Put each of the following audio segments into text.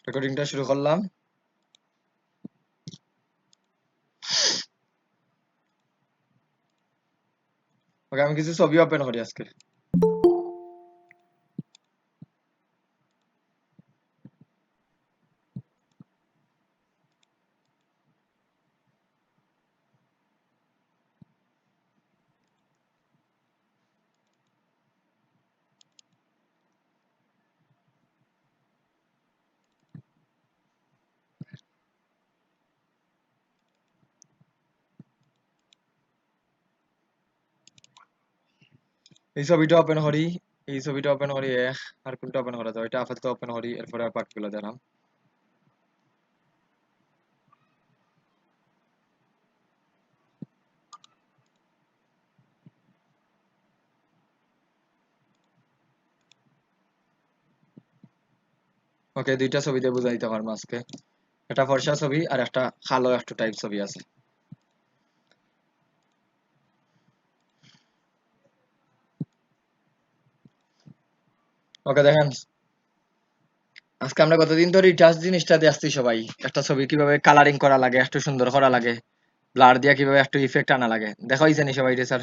রেকর্ডিংটা শুরু করলাম। ওকে, আমি কিছু ছবি ওপেন করি আজকে। এই ছবিটা ওপেন করি, এই ছবিটা ওপেন করি। আর কোনটা ওপেন করা যায়? এটা আপাতত ওপেন করি, এরপরে আর পার্টগুলো দিলাম। ওকে, দুইটা ছবি দিয়ে বুঝাইতে পারবো আজকে। একটা ফর্সা ছবি আর একটা কালো একটু টাইপ ছবি আছে। ওকে দেখেন, আজকে আমরা কতদিন ধরে টাচ জিনিসটা দিয়ে আসছি সবাই। একটা ছবি কিভাবে কালারিং করা লাগে, একটু সুন্দর করা লাগে, ব্লার দিয়া কিভাবে একটু ইফেক্ট আনা লাগে, দেখাই জানি সবাই রে স্যার।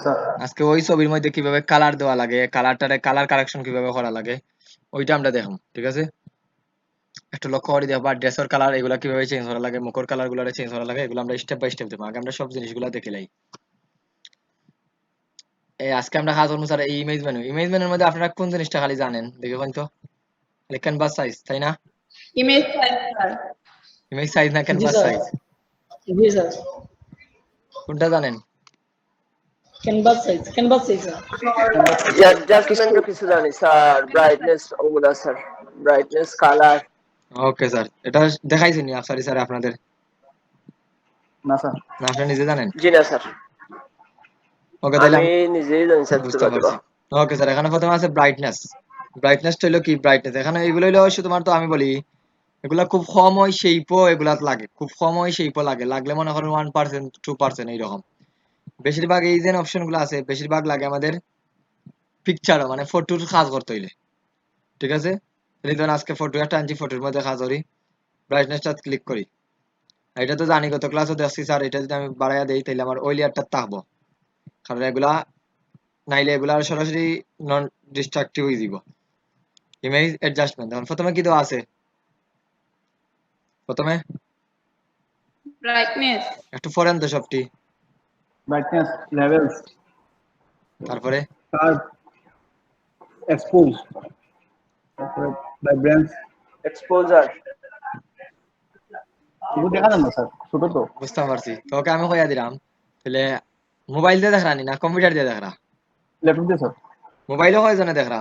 স্যার আজকে ওই ছবির মধ্যে কিভাবে কালার দেওয়া লাগে, কালারটারে কালার কারেকশন কিভাবে করা লাগে, ওইটা আমরা দেখো, ঠিক আছে? একটু লক্ষ্য করে দেখবা ড্রেসের কালার এগুলা কিভাবে চেঞ্জ করা লাগে, মুখের কালার গুলো চেঞ্জ করা লাগে, এগুলো আমরা স্টেপ বাই স্টেপ দেবো। আগে আমরা সব জিনিসগুলো দেখে লাই। আজকে আমরা কাজ করবো স্যার এই ইমেজ মেনুর মধ্যে আপনারা কোন জিনিসটা খালি জানেন দেখে তো? ক্যানভাস সাইজ, তাই না? Image size sir. Image size না জি ক্যানভাস স্যার সাইজ? জি স্যার কোনটা জানেন? ক্যানভাস সাইজ স্যার অ্যাডজাস্টমেন্টও কিছু জানি স্যার, ব্রাইটনেস ওগুলা sir, brightness colour. Okay sir, এটা দেখাইছি নি সরি স্যার আপনাদের? না স্যার না আপনারা নিজে জানেন? জি না স্যার, ওকে তাহলে আমি নিজেই জানি স্যার বুঝতে তুলা তুলা। পারছি। ওকে স্যার, এখানে প্রথমে আছে ব্রাইটনেস। ব্রাইটনেসটা হলো কি? ব্রাইটনেস এখানে এগুলো হলো শুধুমাত্র আমি বলি, এগুলা খুব কম হয় সেইপও এগুলা লাগে, খুব কম হয় সেইপও লাগে, লাগলে মনে করেন 1% 2% এইরকম। বেশিরভাগ এই যে অপশন গুলো আছে বেশিরভাগ লাগে আমাদের পিকচার মানে ফটোর কাজ করতে হইলে, ঠিক আছে? তাহলে ধরুন আজকে ফটো একটা আনছি, ফটোর মধ্যে কাজ করি, ব্রাইটনেসটা ক্লিক করি। এটা তো জানি গত ক্লাসও দেখছি স্যার, এটা যদি আমি বাড়াইয়া দেই তাহলে আমার ওই লেয়ারটা থাকবো, কারণ এগুলা নাইলে এগুলা সরাসরি নন ডিস্ট্রাকটিভ হয়ে যাব। ইমেজ অ্যাডজাস্টমেন্ট তখন প্রথমে কি দেওয়া আছে? প্রথমে ব্রাইটনেস, একটু ফরেন তো সবটি, ব্রাইটনেস লেভেলস তারপরে কার্ভ এক্সপোজ তারপরে ভাইব্রেন্স এক্সপোজার। এগুলো দেখা যান না স্যার ছোট তো বুঝতে পারছি, তোকে আমি কইয়া দিলাম। তাহলে মোবাইল দিয়ে দেখরা নি না কম্পিউটার দিয়ে দেখরা? ল্যাপটপ দিয়ে স্যার মোবাইলও কয়জনে দেখরা?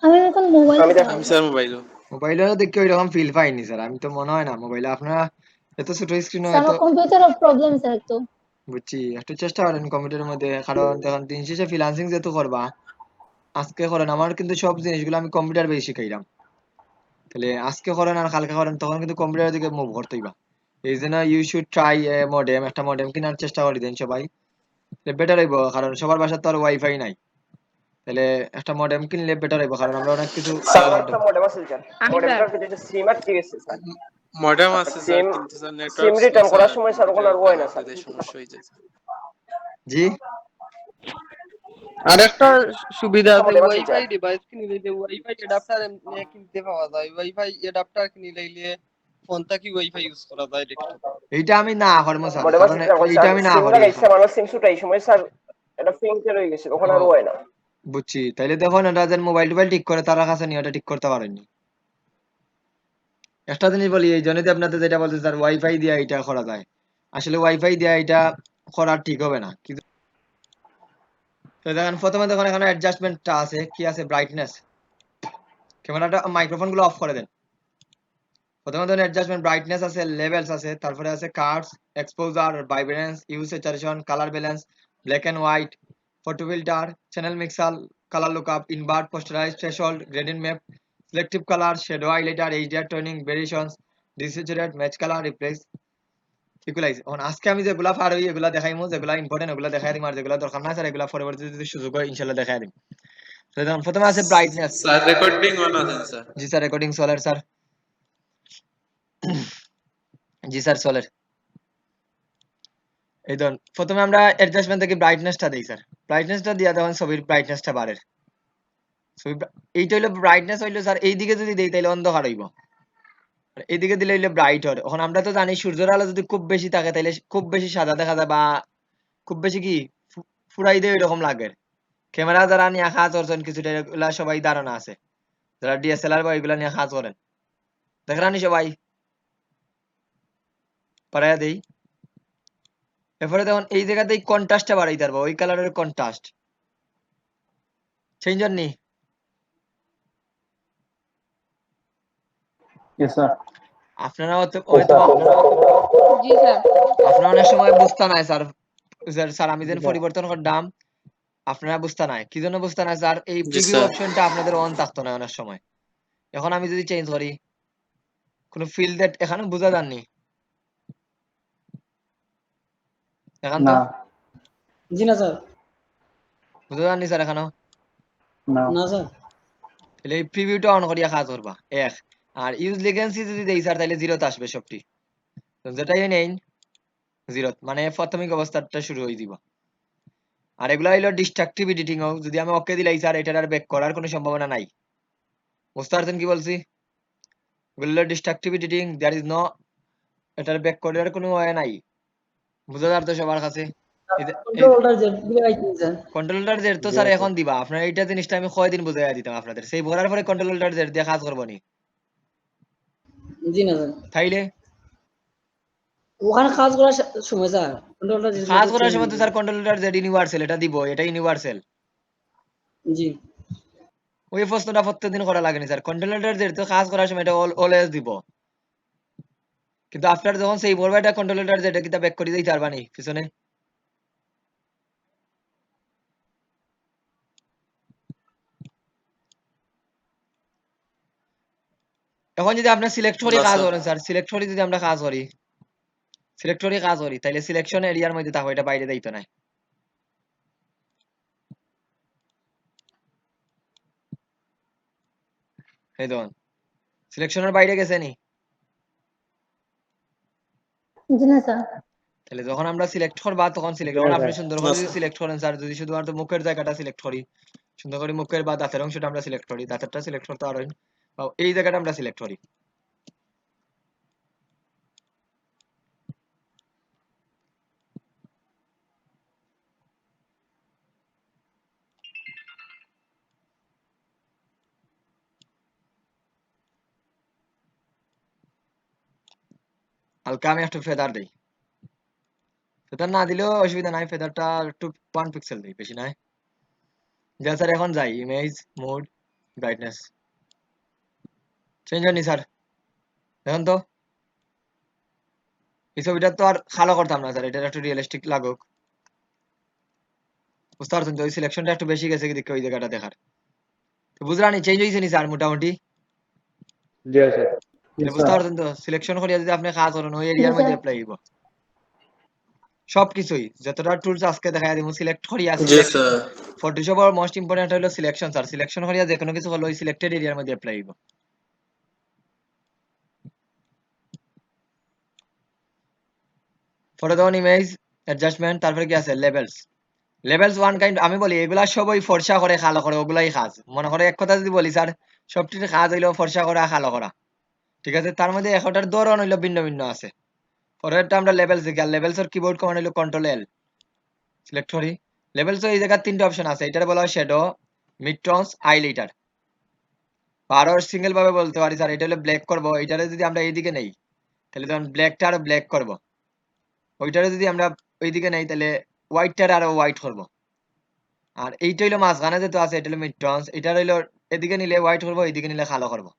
আমি এখন মোবাইল আমি চালাই। আমি স্যার মোবাইলও। মোবাইলেও দেখে ওইরকম ফিল পাইনি স্যার, আমি তো মনে হয় না মোবাইলে আপনারা এত ছোট স্ক্রিন স্যার এত। আমার কম্পিউটারের প্রবলেম স্যার একটু। বুঝছি, একটু চেষ্টা করেন কম্পিউটারের মধ্যে, কারণ তখন দিন শেষে ফ্রিল্যান্সিং যেহেতু করবা আজকে করেন, আমার কিন্তু সব জিনিসগুলো আমি কম্পিউটার বেশি শিখাইলাম। তাহলে আজকে করেন আর কালকে করেন, তখন কিন্তু কম্পিউটারের দিকে মুভ করতে হইবা। এই জন্য ইউ শুড ট্রাই মডেম, একটা মডেম কেনার চেষ্টা করে দেন সবাই, বেটার হইব, কারণ সবার বাসার তো আর ওয়াইফাই নাই। তাহলে একটা মডেম কিনলে বেটার হইব, কারণ আমরা অনেক কিছু স্যার আমার একটা মডেম আছে স্যার, আমি স্যার মডেমটার ভিতরে সিম আটকে গেছে স্যার। মডেম আপনার আছে স্যার, সিম কিন্তু স্যার সিম নেটওয়ার্ক স্লো রিটার্ন করার স্যার, সময় স্যার ওখানে কম্পিউটার আর হয় না কানেক্ট স্যার। হতে সমস্যা হয়ে যায় স্যার। জি আর একটা সুবিধা আছে, মডেম আছে ওয়াইফাই স্যার। ডিভাইস কিনলে ওয়াইফাই অ্যাডাপ্টার কিনতে পাওয়া যায়। ওয়াইফাই অ্যাডাপ্টার কিনলে ফোন থেকে ওয়াইফাই ইউজ করা যায় ডেস্কটপ। এইটা আমি না করবো স্যার, মডেম কারণ আছে স্যার, এইটা স্যার আমি না সিম করি লাগাইছে এখন। আমার সিম সুটা এই সময় স্যার, এটা ফিঙ্কে রয়ে গেছে, ওখানে আর ও হয় না। বুঝছি, তাইলে দেখুন এটা যে মোবাইল টোবাইল ঠিক করে তারা কাছে নিয়ে ওটা ঠিক করতে পারেননি। একটা জিনিস বলি, এই জন্যই তো আপনাদের যেটা বলতে স্যার ওয়াইফাই দিয়ে এটা করা যায়, আসলে ওয়াইফাই দিয়ে এটা করা ঠিক হবে না কিন্তু। তো দেখেন প্রথমে দেখুন এখানে অ্যাডজাস্টমেন্টটা আছে, কি আছে? ব্রাইটনেস। ক্যামেরাটা মাইক্রোফোন গুলো অফ করে দেন। প্রথমে ধরুন অ্যাডজাস্টমেন্ট, ব্রাইটনেস আছে, লেভেলস আছে, তারপরে আছে curves, exposure, vibrance, hue saturation, colour balance, black and white, photo filter, channel mixer, colour lookup, invert, posterize, threshold, gradient map, selective colour, shadow highlighter, HDR toning, variations, desaturate, match colour, replace, এগুলাই। এখন আজকে আমি যেগুলা পারি এগুলা দেখাইমু, যেগুলা important ওগুলা দেখাই দিম, আর যেগুলা দরকার না স্যার এগুলা পরবর্তীতে যদি সুযোগ হয় ইনশাআল্লাহ দেখাই দিম। তো দেখুন প্রথমে আছে ব্রাইটনেস। স্যার রেকর্ডিং অন আছেন স্যার। জি স্যার রেকর্ডিং চলের স্যার। জি স্যার চলের। এই ধরুন প্রথমে আমরা অ্যাডজাস্টমেন্ট থেকে ব্রাইটনেসটা দেই স্যার। ব্রাইটনেসটা দিয়া তখন ছবির ব্রাইটনেসটা বাড়ে। এইটা হইলো ব্রাইটনেস হইলো স্যার এইদিকে যদি দেই তাহলে অন্ধকার হইব, আর এইদিকে দিলে হইলে ব্রাইট হয়। এখন আমরা তো জানি সূর্যের আলো যদি খুব বেশি থাকে তাহলে খুব বেশি সাদা দেখা যায়, বা খুব বেশি কি ফুরাই দেয় এরকম লাগে। ক্যামেরা যারা নিয়ে কাজ করছেন কিছুটা এগুলা সবাই ধারণা আছে, যারা ডিএসএলআর বা এগুলা নিয়ে কাজ করেন দেখলানি সবাই। পারাইয়া দেই। এরপরে দেখুন এই জায়গাতেই কন্ট্রাস্টটা বাড়াইতে পারবো, ওই কালারের কন্ট্রাস্ট চেঞ্জ নি। Yes, sir. আপনারা হয়তো জি স্যার। আপনারা অনেক সময় বুঝতে নাই স্যার। স্যার আমি যেন জি, পরিবর্তন করলাম আপনারা বুঝতে নাই, কি জন্য বুঝতে নাই স্যার? এই জি প্রিভিউ স্যার। অপশনটা আপনাদের অন থাকতো না অনেক সময়। এখন আমি যদি চেঞ্জ করি কোন ফিল্ড দ্যাট এখানে বোঝা যাননি এখন তো না, জি না স্যার। বোঝা যাননি স্যার এখানেও। না, না স্যার। তাহলে এই প্রিভিউটা অন করিয়া কাজ করবা এক। আর ইউজ লেগেন্সি যদি দেই স্যার তাহলে জিরোতে আসবে সবটি, তো যেটাই নেই জিরো, মানে প্রাথমিক অবস্থাটা শুরু হয়ে দিব। আর এগুলা হইলো ডিস্ট্রাকটিভ এডিটিং হোক, যদি আমি ওকে দিলাই স্যার এটার আর ব্যাক করার কোনো সম্ভাবনা নাই। বুঝতে পারছেন কি বলছি? এগুলো destructive editing, there is no, এটার ব্যাক করার কোনো ওয়ে নাই। বুঝা যার তো সবার কাছে। কন্ট্রোলটা জেড দিয়ে আইতেছে স্যার। কন্ট্রোলার জেড তো স্যার এখন দিবা আপনার, এইটা জিনিসটা আমি কয়দিন বুঝাইয়া দিতাম আপনাদের, সেই ভরার পরে কন্ট্রোলার জেড দিয়ে কাজ করবো নি জি না স্যার। তাইলে? ওখানে কাজ করার সময় স্যার কন্ট্রোলটা জেড কাজ দিয়ে করার চেঞ্জ সময় তো হয়ে স্যার কন্ট্রোলার জেড ইউনিভার্সাল, এটা দিব, এটা ইউনিভার্সাল। জি। ওই প্রশ্নটা প্রত্যেকদিন করা লাগেনি স্যার, কন্ট্রোলার জেড তো কাজ করার সময় এটা অলওয়েজ দিব, কিন্তু আপনার যখন সেই ভরবে এটা কন্ট্রোলার জেড কিতা ব্যাক করে দিতে পারবানি পিছনে। এখন যদি আপনার সিলেক্ট করে না কাজ স্যার। করেন স্যার, সিলেক্ট করে যদি আমরা কাজ করি, সিলেক্ট করে কাজ করি তাহলে সিলেকশন এরিয়ার মধ্যে থাকো, এটা বাইরে দিতে নাই। এই দেখুন সিলেকশনের বাইরে গেছে নি। জি না স্যার। তাহলে যখন আমরা সিলেক্ট করবা তখন সিলেক্ট, যখন আপনি সুন্দর না করে যদি স্যার। সিলেক্ট করেন স্যার, যদি শুধুমাত্র মুখের জায়গাটা সিলেক্ট করি, সুন্দর করে মুখের বা দাঁতের অংশটা আমরা সিলেক্ট করি, দাঁতেরটা সিলেক্ট করতে পারেন, বা এই জায়গাটা আমরা সিলেক্ট করি, হালকা আমি একটু ফেদার দিই। ফেদার না দিলেও অসুবিধা নাই, ফেদারটা একটু 1 পিক্সেল দিই, বেশি নাই। যা স্যার এখন যাই ইমেজ মোড ব্রাইটনেস চেঞ্জ হয়নি স্যার। দেখুন তো এই ছবিটা তো আর কালো করতাম না স্যার, এটা একটু রিয়েলিস্টিক লাগুক। বুঝতে পারছেন তো? ওই সিলেকশনটা একটু বেশি গেছে দেখে ওই জায়গাটা দেখার, তো বুঝলানি চেঞ্জ হয়েছে নি স্যার মোটামুটি? yes, তাহলে বুঝতে sir. পারছেন তো সিলেকশন করিয়া যদি আপনি কাজ করেন ওই জি এরিয়ার মধ্যে স্যার। অ্যাপ্লাই হইব সবকিছুই, যতটা টুলস আজকে দেখাই দিব সিলেক্ট করিয়া জি সিলেক্ট। স্যার। ফটোশপের মোস্ট ইম্পর্টেন্ট হলো সিলেকশন স্যার, সিলেকশন করিয়া যে কোনো কিছু হলো ওই সিলেক্টেড এরিয়ার মধ্যে অ্যাপ্লাই হইব। ফটো তখন ইমেজ অ্যাডজাস্টমেন্ট, তারপরে কি আছে লেভেলস। লেভেলস ওয়ান কাইন্ড, আমি বলি এগুলা সবই ফর্সা করে কালো করে, ওগুলাই কাজ। মনে করে এক কথা যদি বলি স্যার, সবটির কাজ হইলো ফর্সা করা কালো করা, ঠিক আছে? তার মধ্যে একটার ধরন হইলো ভিন্ন ভিন্ন আছে। পরেরটা আমরা লেভেলস দেখি, আর লেভেলস এর কিবোর্ড কমান্ড হইলো কন্ট্রোল এল। সিলেক্ট করি লেভেলস, এই জায়গায় 3টা অপশন আছে, এটার বলা হয় শ্যাডো, মিড টোনস, হাইলাইটার। আরো সিঙ্গেল ভাবে বলতে পারি স্যার এটা হলো ব্ল্যাক করবো, এটারে যদি আমরা এইদিকে নেই তাহলে তখন ব্ল্যাকটা আরো ব্ল্যাক করবো, ওইটারে যদি আমরা ওইদিকে নেই তাহলে হোয়াইটটারে আরো হোয়াইট করবো। আর এইটা হইলো মাঝখানে যেটা আছে এটা হলো মিড টোনস, এটা হইলো এদিকে নিলে হোয়াইট করবো, এইদিকে নিলে কালো করবো,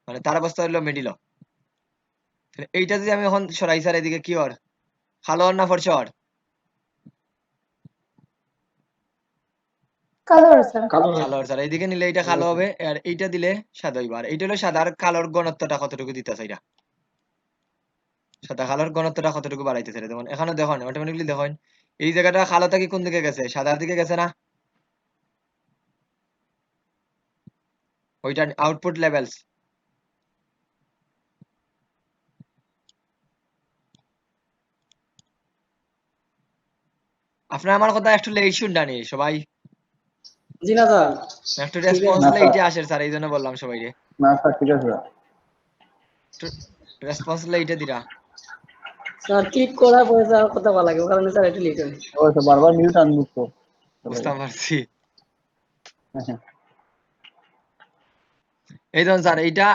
মানে তার অবস্থা হইলো মিডিল। এইটা যদি আমি এখন সরাই স্যার এদিকে কি হর, কালো হর না ফর্সা হর? কালো স্যার। কালো হর স্যার, এইদিকে নিলে এটা কালো হবে, আর এইটা দিলে সাদা হইব। আর এইটা হলো সাদা, আর কালোর ঘনত্বটা কতটুকু দিতেছে, এটা সাদা কালোর ঘনত্বটা কতটুকু বাড়াইতেছে। যেমন এখানে দেখুন অটোমেটিকলি দেখুন এই জায়গাটা কালোটা কি কোন দিকে গেছে, সাদার দিকে গেছে না? ওইটা আউটপুট লেভেলস। আপনার আমার কথা একটু লেট শুনডানি সবাই, জি না স্যার একটু ঠিক রেসপন্স না লেটে স্যার, আসে স্যার, এই জন্য বললাম সবাইকে না স্যার ঠিক আছে স্যার। একটু রেসপন্স লেটে দিরা। স্যার ক্লিক করার পরে স্যার কথা বলা লাগে, ওই কারণে স্যার একটু লেট হয়। ও স্যার বারবার মিউট আনমিউট তো। বুঝতে পারছি। হ্যাঁ, এই ধরুন স্যার এইটা,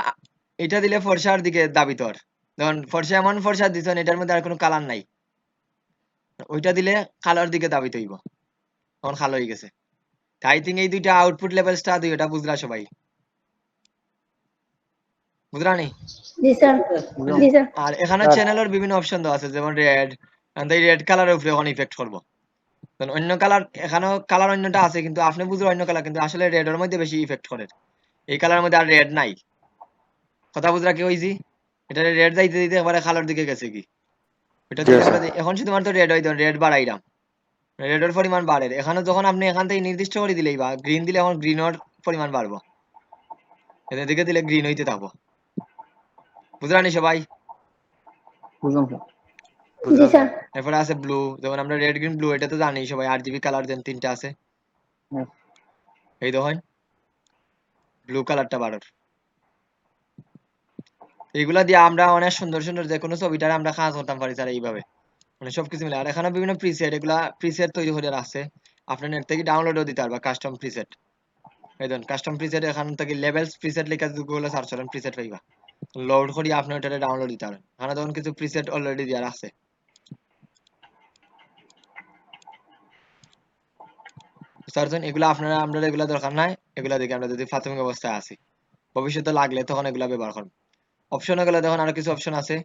এটা দিলে ফর্সার দিকে দাবি তোর, ধরুন ফর্সা এমন ফর্সা দিছেন এটার মধ্যে আর কোনো কালার নাই, ওইটা দিলে কালার দিকে দাবি তৈব, তখন কালো হয়ে গেছে। আই থিঙ্ক এই দুইটা আউটপুট লেভেলসটা দুইটা বুঝলা সবাই, বুঝলা নি? জি স্যার। বুঝলাম। জি স্যার। আর এখানে স্যার চ্যানেলের বিভিন্ন অপশন দেওয়া আছে, যেমন রেড, এই রেড কালারের উপরে এখন ইফেক্ট করবো। কারণ অন্য কালার, এখানেও কালার অন্যটা আছে কিন্তু আপনি বুঝলেন অন্য কালার, কিন্তু আসলে রেড এর মধ্যে বেশি ইফেক্ট করে, এই কালারের মধ্যে আর রেড নাই। কথা বুঝলা কি হইছি? এটা রেড যাইতে দিতে একবারে কালার দিকে গেছে কি, এটা জি দিলে স্যার। আমরা এখন শুধুমাত্র রেড হইতো, রেড বাড়াইলাম, রেডের পরিমাণ বাড়ে। এখানে যখন আপনি এখান থেকে নির্দিষ্ট করে দিলেই বা গ্রিন দিলে এখন গ্রিনের পরিমাণ বাড়বো, এদের দিকে দিলে গ্রিন হইতে থাকবো। বুঝলানি সবাই? বুঝলাম স্যার। জি স্যার। এরপরে আছে ব্লু, যেমন আমরা রেড গ্রিন ব্লু এটা তো জানি সবাই, RGB কালার যেন তিনটা আছে, হ্যাঁ, এই দেখেন ব্লু কালারটা বাড়ার। এইগুলা দিয়ে আমরা অনেক সুন্দর সুন্দর যে কোনো ছবিটারে আমরা কাজ করতাম পারি স্যার এইভাবে, মানে সবকিছু মিলে। আর এখানে বিভিন্ন প্রিসেট, এগুলা প্রিসেট তৈরি করে আছে, আপনার নেট থেকে ডাউনলোডও দিতে পারবা কাস্টম প্রিসেট। এই ধরুন কাস্টম প্রিসেট, এখান থেকে লেভেলস প্রিসেট লেখা গুগলে সার্চ করেন প্রিসেট পাইবা, লোড করি আপনি ওটারে ডাউনলোড দিতে পারেন। এখানে তখন কিছু প্রিসেট অলরেডি দেওয়া আছে। সার্জন এগুলা আপনারা, আমরা এগুলা দরকার নাই, এগুলা দেখে আমরা যদি প্রাথমিক অবস্থায় আছি, ভবিষ্যতে লাগলে তখন এগুলা ব্যবহার করব। অপশন গুলো দেখুন, আরো কিছু অপশন আছে,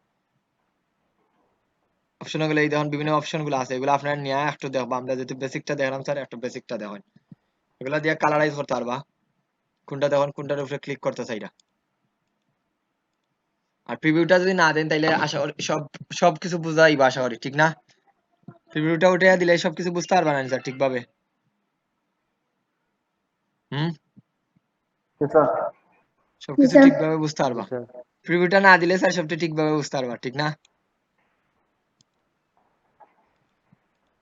অপশন গুলো এই দেখুন বিভিন্ন অপশন গুলো আছে, এগুলো আপনারা নিয়ে একটু দেখবো। আমরা যদি বেসিকটা দেখলাম স্যার, একটু বেসিকটা দেখুন, এগুলা দিয়ে কালারাইজ করতে পারবা, কোনটা দেখুন কোনটার উপরে ক্লিক করতে চাইরা। আর প্রিভিউটা যদি না দেন তাইলে আশা করি সবকিছু বুঝাইবা, আশা করি ঠিক না? প্রিভিউটা উঠে দিলে সবকিছু বুঝতে পারবা না স্যার ঠিকভাবে। হুম, জি স্যার। জি সবকিছু স্যার। ঠিকভাবে বুঝতে জি পারবা। স্যার। প্রিভিউটা না দিলে স্যার সবটা ঠিকভাবে বুঝতে পারবা, ঠিক না?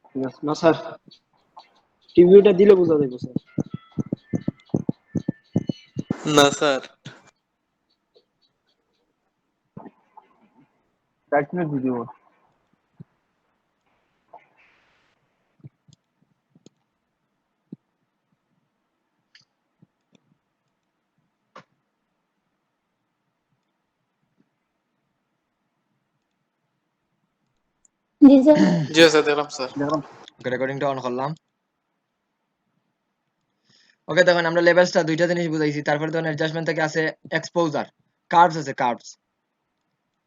ঠিক আছে। না স্যার, রিভিউটা দিলে বোঝা যাবে স্যার। না স্যার। 5 minute video. জি স্যার। জি স্যার, দেখলাম স্যার। দেখলাম। রেকর্ডিংটা অন করলাম। ওকে, দেখুন আমরা লেভেলসটা দুইটা জিনিস বুঝাইছি। তারপরে ধরুন অ্যাডজাস্টমেন্ট থেকে আছে এক্সপোজার, কার্ভস আছে, কার্ভস।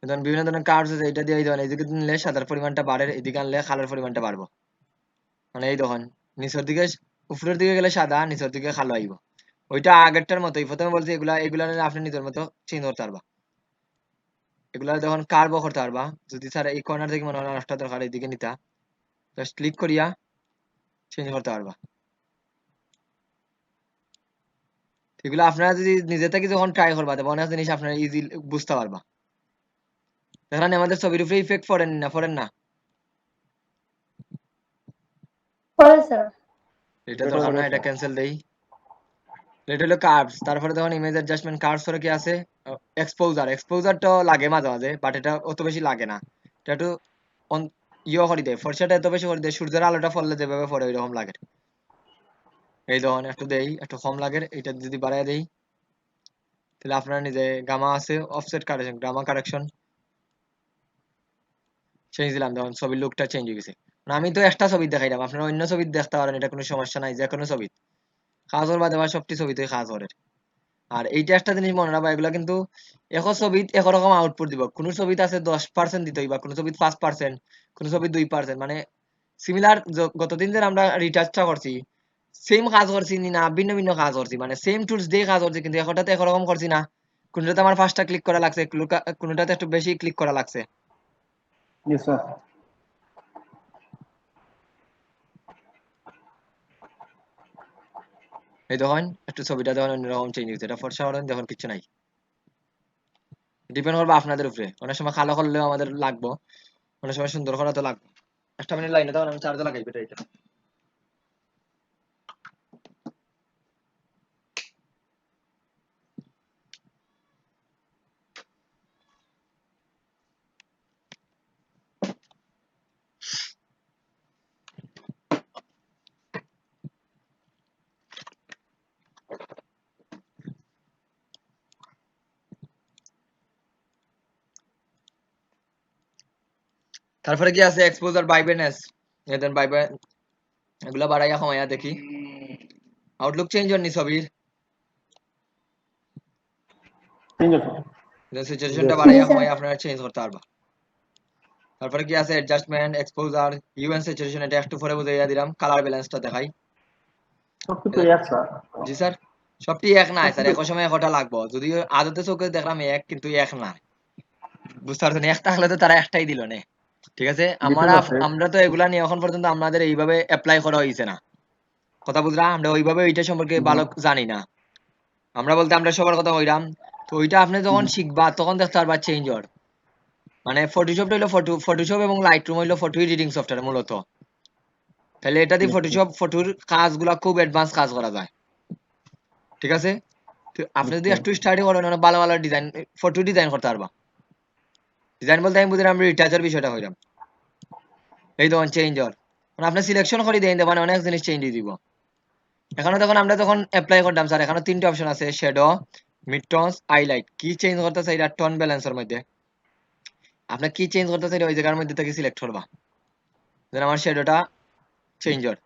ধরুন বিভিন্ন ধরনের কার্ভস আছে, এটা দিয়ে এই ধরুন এইদিকে নিলে সাদার পরিমাণটা বাড়ে, এদিকে আনলে কালোর পরিমাণটা বাড়বো। মানে এই দেখুন নিচের দিকে, উপরের দিকে গেলে সাদা, নিচের দিকে কালো আইব। ওইটা আগেরটার মতোই, প্রথমে বলছি এগুলা এগুলা নিলে আপনি নিজের মতো চেঞ্জ করতে পারবা। এগুলা যখন কার্ভও করতে পারবা, যদি স্যার এই কর্নার থেকে মনে হয় নষ্ট দরকার এইদিকে নিতা, জাস্ট ক্লিক করিয়া চেঞ্জ করতে পারবা। এগুলো আপনারা যদি নিজে থেকে যখন ট্রাই করবা, তখন অনেক জিনিস আপনারা ইজি বুঝতে পারবা। এখানে আমাদের ছবির উপরে ইফেক্ট পড়েন না, পড়েন না, পরে স্যার। এটা এটা দরকার করে না, এটা স্যার। ক্যান্সেল দেই। এটা হলো কার্ভস। তারপরে দেখুন ইমেজ অ্যাডজাস্টমেন্ট কার্ভস করে কি আছে, এক্সপোজার। এক্সপোজারটা লাগে মাঝে মাঝে, বাট এটা অত বেশি লাগে না। এটা একটু ইয়ে করে দেয়, ফর্সাটা এত বেশি করে দেয়, সূর্যের আলোটা পড়লে যেভাবে পড়ে ওইরকম লাগে। এই দেখুন একটু দেই, একটু কম লাগে, এটা যদি বাড়ায় দেই তাহলে আপনারা নিজে গামা আছে, offset correction, gamma correction change দিলাম, দেখুন ছবির লুকটা চেঞ্জ হয়ে গেছে। আমি তো একটা ছবি দেখাইলাম, আপনারা অন্য ছবি দেখতে পারেন, এটা কোনো সমস্যা নাই, যে কোনো ছবি কাজ ওর বাদে সবটি ছবিতে কাজ করে। আর এইটা একটা জিনিস মনে রাখবা, এগুলা কিন্তু এক ছবিত একরকম আউটপুট দিব। কোনো ছবিতে আছে 10% দিতে হইবা, কোনো ছবিতে 5%, কোনো ছবি 2%, মানে সিমিলার। গতদিন যে আমরা রিটার্চটা করছি, সেম কাজ করছি না, ভিন্ন ভিন্ন কাজ করছি, মানে সেম টুলস দিয়ে কাজ করছি, কিন্তু একটাতে একরকম করছি না। কোনোটাতে আমার 5টা ক্লিক করা লাগছে, কোনোটাতে একটু বেশি ক্লিক করা লাগছে। জি স্যার। এই দেখুন একটু ছবিটা দেখুন অন্যরকম চেঞ্জ হয়েছে, এটা ফর্সা করেন দেখুন কিছু নাই। ডিপেন্ড করবে আপনাদের উপরে, অনেক সময় কালো করলেও আমাদের লাগবো, অনেক সময় সুন্দর করা তো লাগবে। একটা মিনিট লাইনে তখন আমি চার্জে লাগাই ব্যাটারিটা। তারপরে কি আছে এক্সপোজার ব্রাইটনেস, এদের ব্রাইটনেস এগুলা বাড়াইয়া কমাইয়া দেখি। আউটলুক চেঞ্জ হয়নি ছবির, চেঞ্জ আছে। সিচুয়েশনটা বাড়াইয়া জি স্যার। কমাইয়া আপনারা চেঞ্জ করতে পারবা। তারপরে কি আছে অ্যাডজাস্টমেন্ট, এক্সপোজার, ইউএন স্যাচুরেশন, এটা একটু পরে বুঝাইয়া দিলাম। কালার ব্যালেন্সটা দেখাই। সব কিছু এক স্যার। জি স্যার, সবটি এক নাই স্যার, একই সময় একটা লাগবো। যদিও আদতে চোখে দেখলাম এক, কিন্তু এক না, বুঝতে পারছেন? এক থাকলে তো তারা একটাই দিল না, ঠিক আছে। ডিফারেন্স আছে। আমরা তো এগুলা নিয়ে এখন পর্যন্ত আমাদের এইভাবে অ্যাপ্লাই করা হয়েছে না, কথা বুঝলাম। আমরা ওইভাবে ওইটা সম্পর্কে ভালো জানি না, আমরা বলতে আমরা সবার কথা কইলাম। তো ওইটা আপনি যখন শিখবা তখন দেখতে পারবা চেঞ্জ হওয়ার। মানে ফটোশপ হইলো ফটোশপ এবং লাইটরুম হইলো ফটো এডিটিং সফটওয়্যার মূলত। তাহলে এটা দিয়ে ফটোশপ ফটোর কাজগুলা খুব অ্যাডভান্স কাজ করা যায়, ঠিক আছে। তো আপনি যদি একটু স্টাডি করেন অনেক ভালো ভালো ডিজাইন ফটো ডিজাইন করতে পারবা। ডিজাইন বলতে আমি বুঝলাম আমরা রিটাচের বিষয়টা হইলাম। এই তখন চেঞ্জ হওয়ার মানে আপনি সিলেকশন করে দিয়ে মানে অনেক জিনিস চেঞ্জ দিয়ে দিব। এখানে তখন আমরা যখন অ্যাপ্লাই করতাম স্যার, এখানে 3টা অপশন আছে, শ্যাডো, মিড টোনস, হাইলাইট। কি চেঞ্জ করতে চাই এটা টোন ব্যালেন্সের মধ্যে আপনি কি চেঞ্জ করতে চাই ওই জায়গার মধ্যে থেকে সিলেক্ট করবা। যেন আমার শ্যাডোটা চেঞ্জ হয়,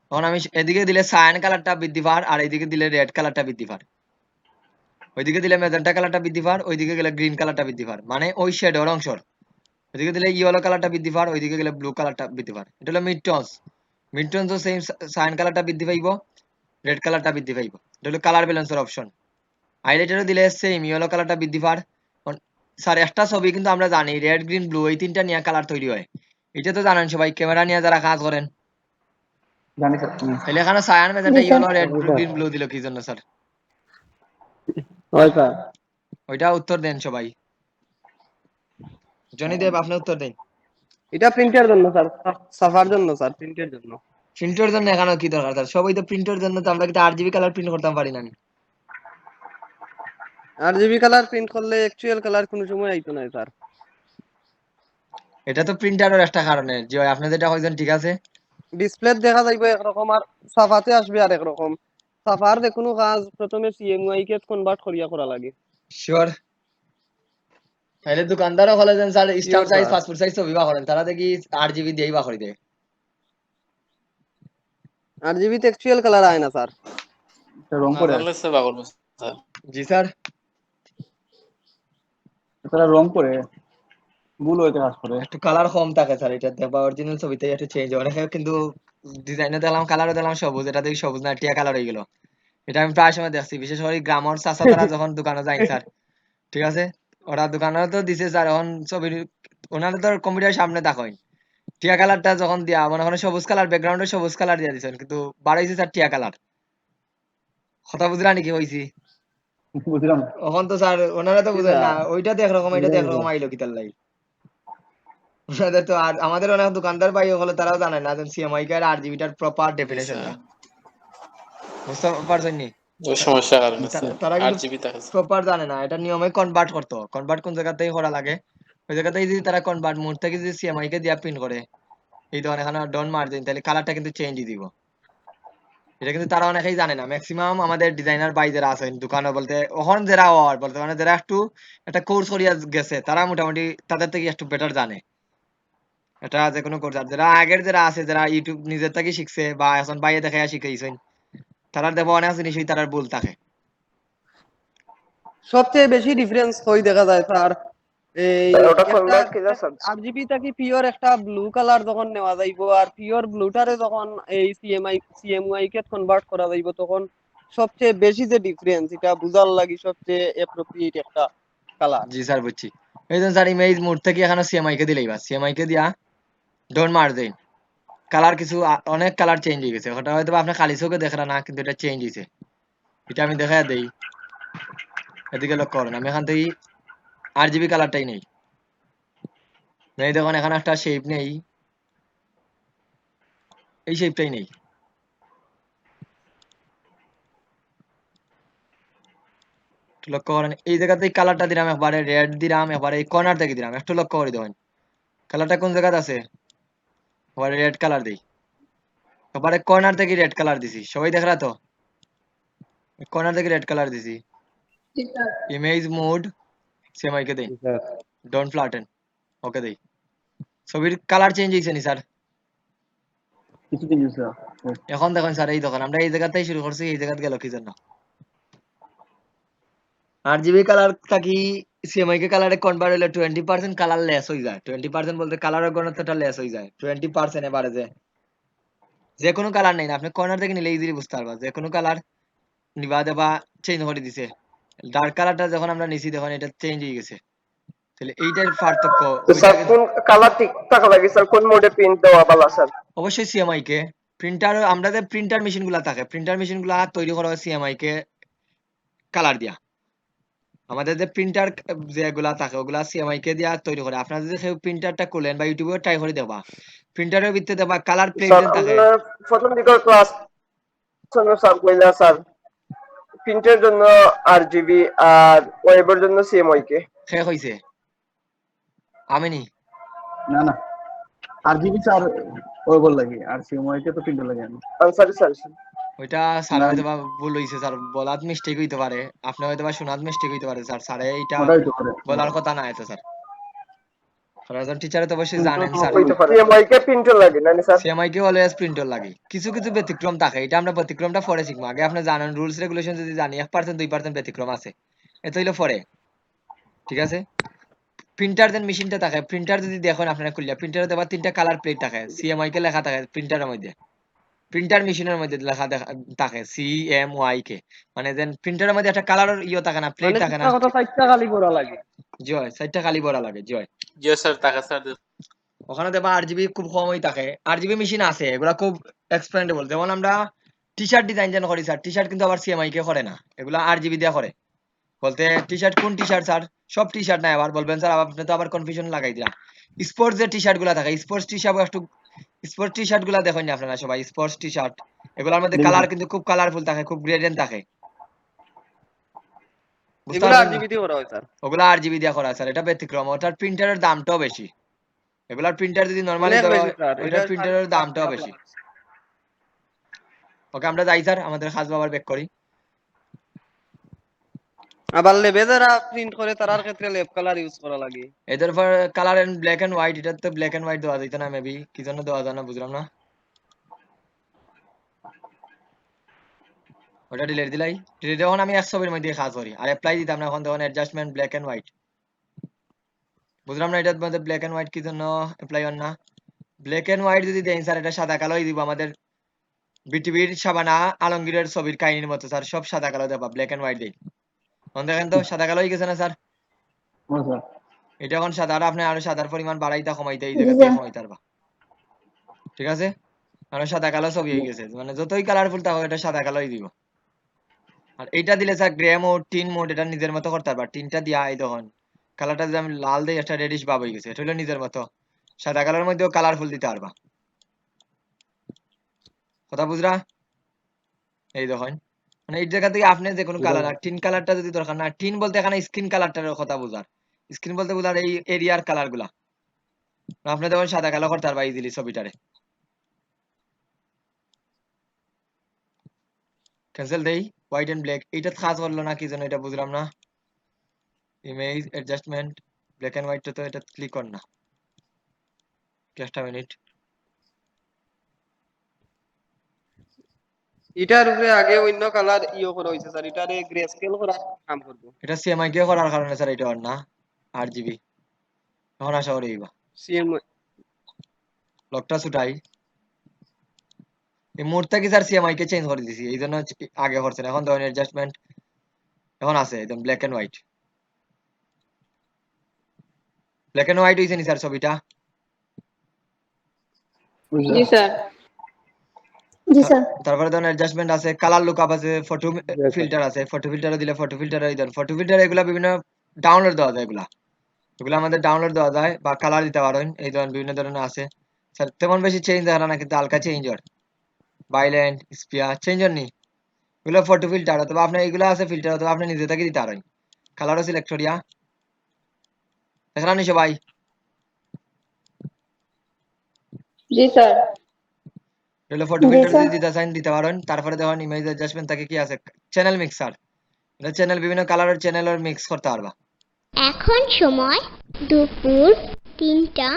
তখন আমি এদিকে দিলে সায়ান কালারটা বৃদ্ধি পার, আর এইদিকে দিলে রেড কালারটা বৃদ্ধি পার। ওইদিকে দিলে মেজেন্টা কালারটা বৃদ্ধি পার, ওইদিকে গেলে গ্রিন কালারটা বৃদ্ধি পার, মানে ওই শ্যাডোর অংশর। ওইদিকে দিলে ইয়েলো কালারটা বৃদ্ধি পার, ওইদিকে গেলে ব্লু কালারটা বৃদ্ধি পার। এটা হলো মিড টোনস। মিড টোনসও সেম, সায়ান কালারটা বৃদ্ধি পাইব, রেড কালারটা বৃদ্ধি পাইব। এটা হলো কালার ব্যালেন্সের অপশন। হাইলাইটারও দিলে সেম, ইয়েলো কালারটা বৃদ্ধি পার। স্যার একটা ছবি কিন্তু আমরা জানি রেড গ্রিন ব্লু এই 3টা নিয়ে কালার তৈরি হয়, এটা তো জানেন সবাই ক্যামেরা নিয়ে যারা কাজ করেন। জানি স্যার। তাহলে এখানে সায়ান মেজেন্টা জি sir. Yellow red green blue দিল কি জন্য স্যার? হয় স্যার। ওইটা উত্তর দেন সবাই। জনি দেব আপনি উত্তর দেন। এটা প্রিন্টের জন্য স্যার, সাফার জন্য স্যার, প্রিন্টের জন্য। প্রিন্টের জন্য এখানে কি দরকার স্যার? সবাই তো প্রিন্টের জন্য, তো আমরা কিন্তু RGB কালার প্রিন্ট করতে পারি না। RGB কালার প্রিন্ট করলে অ্যাকচুয়াল কালার কোনো সময় আইতো না স্যার। এটা তো প্রিন্টারের একটা কারণে যে আপনি যেটা কইছেন ঠিক আছে। ডিসপ্লে দেখা যাইবে একরকম আর সাফাতে আসবে আর একরকম। সাফার যে কোনো কাজ প্রথমে CMYK কে কনভার্ট করিয়া করা লাগে। শিওর। তাহলে দোকানদারও বলে দেন sir stamp Sure, size sir. Passport size ছবি বা করেন, তারা দেখি RGB দিয়েই বা করে দেয়। RGB তে অ্যাকচুয়াল কালার আয় না স্যার। রং না করে জানলে স্যার পাগল স্যার। জি স্যার। তারা রং করে ভুল হইতে কাজ করে। একটু কালার কম থাকে স্যার, এটা দেখবা অরিজিনাল ছবিতে একটু চেঞ্জ হয় অনেকে, কিন্তু ডিজাইনে দিলাম কালারও দিলাম সবুজ, এটা দেখি সবুজ না টিয়া কালার হয়ে গেল। এটা আমি প্রায় সময় দেখছি, বিশেষ করে গ্রামের চাচা তারা যখন দোকানে যায় স্যার, ঠিক আছে। ওরা দোকানে তো দিছে স্যার, এখন ছবির ওনারা তো কম্পিউটারের সামনে দেখায় টিয়া কালারটা যখন দিয়া মনে করেন সবুজ কালার ব্যাকগ্রাউন্ডে সবুজ কালার দিয়া দিছেন, কিন্তু বাড়াইছে স্যার টিয়া কালার। কথা বুঝলা নাকি হইছি? বুঝলাম। এখন তো স্যার ওনারা তো জি বুঝেন না, স্যার। ওইটা তো একরকম এটা তো একরকম আইলো কি তার লাই। ওনাদের তো আর আমাদের অনেক দোকানদার ভাই হলে তারাও জানে না যে CMYK আর RGB টার প্রপার জি ডেফিনেশনটা, স্যার, বুঝতে পারছেন নি? ওই সমস্যার কারণে স্যার তারা কিন্তু 8 GB থাকে স্যার। প্রপার জানে না, এটা নিয়মে কনভার্ট করতো, কনভার্ট কোন জায়গাতেই করা লাগে, ওই জায়গাতেই যদি তারা কনভার্ট মোড থেকে যদি CMYK দিয়া প্রিন্ট করে এই ধরনের এখানে ডন মার্জিন, তাহলে কালারটা কিন্তু চেঞ্জ দিব। এটা কিন্তু তারা অনেকেই জানে না, ম্যাক্সিমাম আমাদের ডিজাইনার ভাই যারা আছেন দোকানে বলতে ওখান যারা বলতে মানে যারা একটু একটা কোর্স করিয়া গেছে, তারা মোটামুটি তাদের থেকে একটু বেটার জানে এটা যে কোনো কোর্স। আর যারা আগের যারা আছে, যারা ইউটিউব নিজের থেকে শিখছে বা এখন বাইরে দেখাইয়া শিখাইছেন, তারা দেখবো অনেক জিনিসই তারার ভুল থাকে। সবচেয়ে বেশি ডিফারেন্স হই দেখা যায় স্যার এই ওটা একটা কনভার্ট কিলা স্যার? RGB থেকে পিওর একটা ব্লু কালার যখন নেওয়া যাইবো আর পিওর ব্লুটারে যখন এই CMYK কনভার্ট করা যাইবো, তখন সবচেয়ে বেশি যে ডিফারেন্স এটা বুঝার লাগি সবচেয়ে অ্যাপ্রোপ্রিয়েট একটা কালার। জি স্যার বুঝছি। এই জন্য স্যার ইমেজ মোড থেকে এখানে CMYK দিলেই বা CMYK দিয়া ডন মার দেন, কালার কিছু অনেক কালার চেঞ্জ হয়ে গেছে, ওটা হয়তো আপনি খালি চোখে দেখরা না, কিন্তু এটা চেঞ্জ হয়েছে। এটা আমি দেখাই দেই, এদিকে লক্ষ্য করেন, আমি এখান থেকে RGB কালারটাই নেই, এই দেখুন এখানে একটা শেপ নেই, এই শেপটাই নেই। লক্ষ্য করেন এই জায়গাতে কালারটা দিলাম, একবারে রেড দিলাম, একবারে এই কর্নার থেকে দিলাম, একটু লক্ষ্য করে দেখুন কালারটা কোন জায়গাতে আছে, একবারে রেড কালার দিই, একবারে কর্নার থেকে রেড কালার দিছি, সবাই দেখরা তো, কর্নার থেকে রেড কালার দিছি। জি স্যার। ইমেজ মোড সেমাইকে দেই, ডোন্ট ফ্ল্যাটেন, ওকে দেই। ছবির কালার চেঞ্জ হয়েছে নি স্যার? কিছু চেঞ্জ হয়েছে। এখন দেখুন স্যার, এই দেখুন আমরা এই জায়গাতেই শুরু করছি, এই জায়গাতে গেল কি জন্য? RGB কালার থাকি CMYK কালারে কনভার্ট হলে 20% কালার লেস হয়ে যায়, 20% বলতে কালারের ঘনত্বটা লেস হয়ে যায় 20% এবারে, যে কোনো কালার নেই না, আপনি কর্নার থেকে নিলে ইজিলি বুঝতে পারবা যে কোনো কালার নিবা দেবা চেঞ্জ করে দিছে। ডার্ক কালারটা যখন আমরা নিছি তখন এটা চেঞ্জ হয়ে গেছে, তাহলে এইটার পার্থক্য। তো স্যার কোন কালার ঠিক থাকা লাগে স্যার, কোন মোডে প্রিন্ট দেওয়া ভালো স্যার? অবশ্যই CMYK প্রিন্টার, আমরা যে প্রিন্টার মেশিন গুলা থাকে, প্রিন্টার মেশিন গুলা তৈরি করা হয় CMYK কালার দিয়া। আমাদের যে প্রিন্টার যেগুলা থাকে ওগুলা CMYK দিয়া তৈরি করে। আপনারা যদি কেউ প্রিন্টারটা খুলেন বা ইউটিউবে ট্রাই করে দেখবা, প্রিন্টারের ভিতরে দেখবা কালার প্লেট স্যার থাকে। আমরা প্রথম দিকের ক্লাস স্যার কইলা স্যার প্রিন্টের জন্য RGB আর ওয়েবের জন্য CMYK। শেষ হইছে আমি নি না না, RGB স্যার ওই বল লাগে, আর CMYK তো প্রিন্টার লাগে না। আনসারি স্যার। ওইটা স্যার না, হয়তো বা ভুল হইছে স্যার, বলাত মিস্টেক হইতে পারে, আপনি হয়তো বা শোনাত মিস্টেক হইতে পারে স্যার, স্যারে এইটা ওটাই তো করে। বলার কথা না এত স্যার। একজন টিচারে তো অবশ্যই জানেন স্যার, হইতে পারে CMYK প্রিন্টার লাগে না স্যার? CMYK অলওয়েজ প্রিন্টার লাগে, কিছু কিছু ব্যতিক্রম থাকে, এটা আমরা ব্যতিক্রমটা পরে শিখবো। আগে আপনি জানেন রুলস রেগুলেশন যদি জানি 1% 2% ব্যতিক্রম আছে, এত হইলো পরে, ঠিক আছে? প্রিন্টার দেন মেশিনটা থাকে, প্রিন্টার যদি দেখেন আপনারা খুললে, প্রিন্টারে দেবার 3টা কালার প্লেট থাকে, CMYK লেখা থাকে প্রিন্টারের মধ্যে, প্রিন্টার মেশিনের মধ্যে লেখা থাকে CMYK, মানে দেন প্রিন্টারের মধ্যে একটা কালার থাকে না, প্লেট মানে থাকে না। চিন্তা কথা 4টা খালি করা লাগে। জয় 4টা কালি ভরা লাগে জয়। জিও স্যার টাকা স্যার ওখানে দেবা RGB খুব কমই থাকে, RGB মেশিন আছে এগুলা খুব এক্সপেন্ডেবল। যেমন আমরা টি শার্ট ডিজাইন যেন করি স্যার, টি শার্ট কিন্তু আবার CMYK করে না, এগুলা RGB দিয়ে করে। বলতে টি শার্ট কোন টি শার্ট স্যার? সব টি শার্ট না, আবার বলবেন স্যার আপনি তো আবার কনফিউশন লাগাই দিলা। স্পোর্টস যে টি শার্ট গুলা থাকে, স্পোর্টস টি শার্ট একটু, স্পোর্টস টি শার্ট গুলা দেখেন না আপনারা সবাই, স্পোর্টস টি শার্ট এগুলোর মধ্যে কালার কিন্তু খুব কালারফুল থাকে, খুব গ্রেডিয়েন্ট থাকে, বুঝতে এগুলো পারবেন? RGB দিয়ে করা হয় স্যার। ওগুলা RGB দিয়ে করা স্যার, এটা ব্যতিক্রম, ওটার প্রিন্টারের দামটাও বেশি। এগুলার প্রিন্টার যদি নরমালি অনেক বেশি স্যার, ওইটার প্রিন্টারের দামটাও বেশি। ওকে আমরা যাই স্যার, আমাদের খাস বাবার ব্যাক করি। আবার লেবে যারা প্রিন্ট করে তারার ক্ষেত্রে লেব কালার ইউজ করা লাগে। এদের পর colour and black and white, এটা তো ব্ল্যাক এন্ড হোয়াইট দেওয়া যেত না মেবি, কি জন্য দেওয়া যায় না বুঝলাম না। ওটা ডিলিট দিলাই, ডিলিট যখন আমি 100 এর মধ্যে কাজ করি আর অ্যাপ্লাই দিতাম না, এখন তখন অ্যাডজাস্টমেন্ট ব্ল্যাক এন্ড হোয়াইট, বুঝলাম না এটার মধ্যে ব্ল্যাক এন্ড হোয়াইট কি জন্য অ্যাপ্লাই হন না। ব্ল্যাক এন্ড হোয়াইট যদি দেন স্যার, এটা সাদা কালোই দিব, আমাদের বিটিভির শাবানা আলমগীরের ছবির কাহিনীর মতো স্যার, সব সাদা কালো দেবা, ব্ল্যাক এন্ড হোয়াইট দেই। এখন দেখেন তো সাদা কালো হয়ে গেছে না স্যার? এটা এখন সাদা, আর আপনি আরো সাদার পরিমাণ বাড়াইতা কমাইতে এই জায়গাতে কমাইতে পারবা, ঠিক আছে? কারণ সাদা কালো ছবি হয়ে গেছে, মানে যতই কালারফুল থাকো এটা সাদা কালোই দিব। আর এইটা দিলে sir grey mode, tin mode, এটা নিজের মতো করতে পারবা। টিনটা দিয়া এই তখন কালারটা যদি আমি লাল দিই, একটা রেডিশ ভাব হয়ে গেছে, এটা হলো নিজের মতো। সাদা কালারের মধ্যেও কালারফুল দিতে পারবা, কথা বুঝরা? এই দেখেন, মানে এই জায়গা থেকে আপনি যে কোনো কালার, আর টিন কালারটা যদি দরকার না, টিন বলতে এখানে স্কিন কালারটার কথা বোঝার, স্কিন বলতে বোঝার এই এরিয়ার কালার গুলা, আপনি তখন সাদা কালো করতে পারবা ইজিলি ছবিটারে। ক্যান্সেল দেই, হোয়াইট এন্ড ব্ল্যাক, এইটা কাজ করলো না কি জন্য এটা বুঝলাম না। Image adjustment black and white, তো এটা ক্লিক কর না, জাস্ট আ মিনিট। এটার উপরে আগে অন্য কালার করা হয়েছে স্যার, এটারে গ্রে স্কেল করা কাম করব। এটা CMYK করার কারণে স্যার এটা আর না RGB। এখন আশা করি এইবা সিএম লকটা ছুটাই, এই মুহূর্তে কি স্যার CMYK চেঞ্জ করে দিছি, এই জন্য আগে করছে না। এখন ধরেন অ্যাডজাস্টমেন্ট এখন আছে একদম black and white, black and white হয়েছে নি স্যার ছবিটা? জি স্যার জি স্যার তারপরে ধরুন অ্যাডজাস্টমেন্ট আছে, কালার লুকআপ আছে, ফটো ফিল্টার আছে, ফটো ফিল্টারে দিলে ফটো ফিল্টারে এই ধরুন ফটো ফিল্টার এগুলা বিভিন্ন ডাউনলোড দেওয়া যায়, এগুলা এগুলো আমাদের ডাউনলোড দেওয়া যায় বা কালার দিতে পারেন, এই ধরুন বিভিন্ন ধরনের আছে স্যার। তেমন বেশি চেঞ্জ হয় না, কিন্তু হালকা চেঞ্জ হয়, বাইল্যান্ড স্পিয়ার চেঞ্জ হয়নি, এগুলো ফটো ফিল্টার অথবা আপনার এগুলো আছে ফিল্টার, অথবা আপনি নিজে থেকে দিতে পারেন। কালারও সিলেক্ট করিয়া দেখলাম নি সবাই, জি স্যার এগুলো ফটো জি ফিল্টার স্যার যদি দিতে চান দিতে পারেন। তারপরে দেখুন ইমেজ অ্যাডজাস্টমেন্ট থাকে কি আছে, চ্যানেল মিক্সার, এটা চ্যানেল বিভিন্ন কালারের চ্যানেলের মিক্স করতে পারবা। এখন সময় দুপুর 3টা।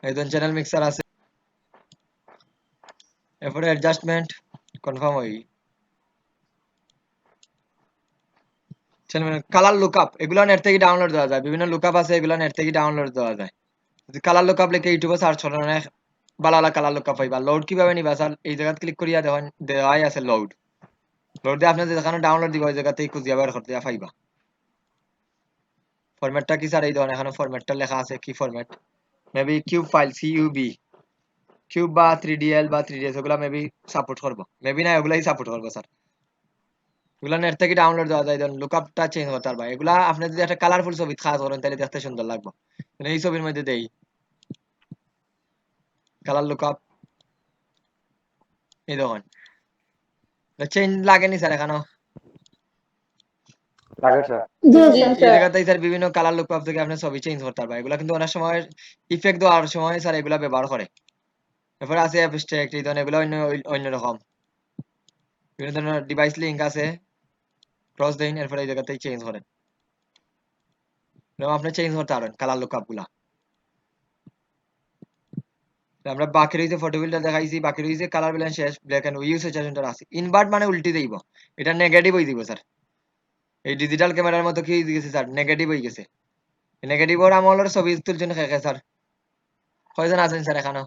এই ধরুন চ্যানেল মিক্সার আছে, এরপরে অ্যাডজাস্টমেন্ট কনফার্ম হই, কালার লুকআপ এগুলো নেট থেকে ডাউনলোড দেওয়া যায়, বিভিন্ন লুকআপ আছে এগুলো নেট থেকে ডাউনলোড দেওয়া যায়। যদি কালার লুকআপ লিখে ইউটিউবে সার্চ করেন অনেক বালালা কালার লুকআপ পাইবা। লোড কিভাবে নিবা স্যার, এই জায়গা ক্লিক করিয়া দেখেন দেওয়াই আছে লোড, লোড দিয়ে আপনি যেখানে ডাউনলোড দিবা ওই জায়গাতেই খুঁজিয়া বের করতে পাইবা। ফরম্যাটটা কি স্যার, এই ধরনের এখানে ফরম্যাটটা লেখা আছে, কি format, maybe cube file CUB, cube বা 3DL বা 3ds ওগুলা মেবি সাপোর্ট করবো, মেবি না ওগুলাই সাপোর্ট করবো স্যার। এগুলা নেট থেকে ডাউনলোড দেওয়া যায়, ধরুন লুকআপটা চেঞ্জ করতে পারবা। এগুলা আপনি যদি একটা কালারফুল ছবি কাজ করেন তাহলে দেখতে সুন্দর লাগবে। এই ছবির মধ্যে দেই কালার লুকআপ, এই দেখুন চেঞ্জ লাগেনি স্যার এখানেও, জি জি স্যার এই স্যার জায়গাতেই স্যার বিভিন্ন কালার লুকআপ থেকে আপনি ছবি চেঞ্জ করতে পারবা। এগুলা কিন্তু অনেক সময় ইফেক্ট দেওয়ার সময় স্যার এগুলা ব্যবহার করে। এরপরে আছে অ্যাবস্ট্রাক্ট, এই ধরনের এগুলো অন্যরকম, বিভিন্ন ধরনের ডিভাইস লিঙ্ক আছে, ক্রস দেন এরপরে এই জায়গাতেই চেঞ্জ করেন, এরকম আপনি চেঞ্জ করতে পারেন কালার লুকআপ গুলা। আমরা বাকি রয়েছে ফটো ফিল্টার দেখাইছি, বাকি রয়েছে কালার ব্যালেন্স শেষ, ব্ল্যাক এন্ড ইউজ সেচারেশনটা আছে। ইনভার্ট মানে উল্টি দেব, এটা নেগেটিভ হয়ে দিব স্যার। এই ডিজিটাল ক্যামেরার মতো কি হয়ে গেছে স্যার, নেগেটিভ হয়ে গেছে। নেগেটিভ ওর আমলের ছবি তুলছেন খেয়ে স্যার, কয়জন আছেন স্যার এখানে?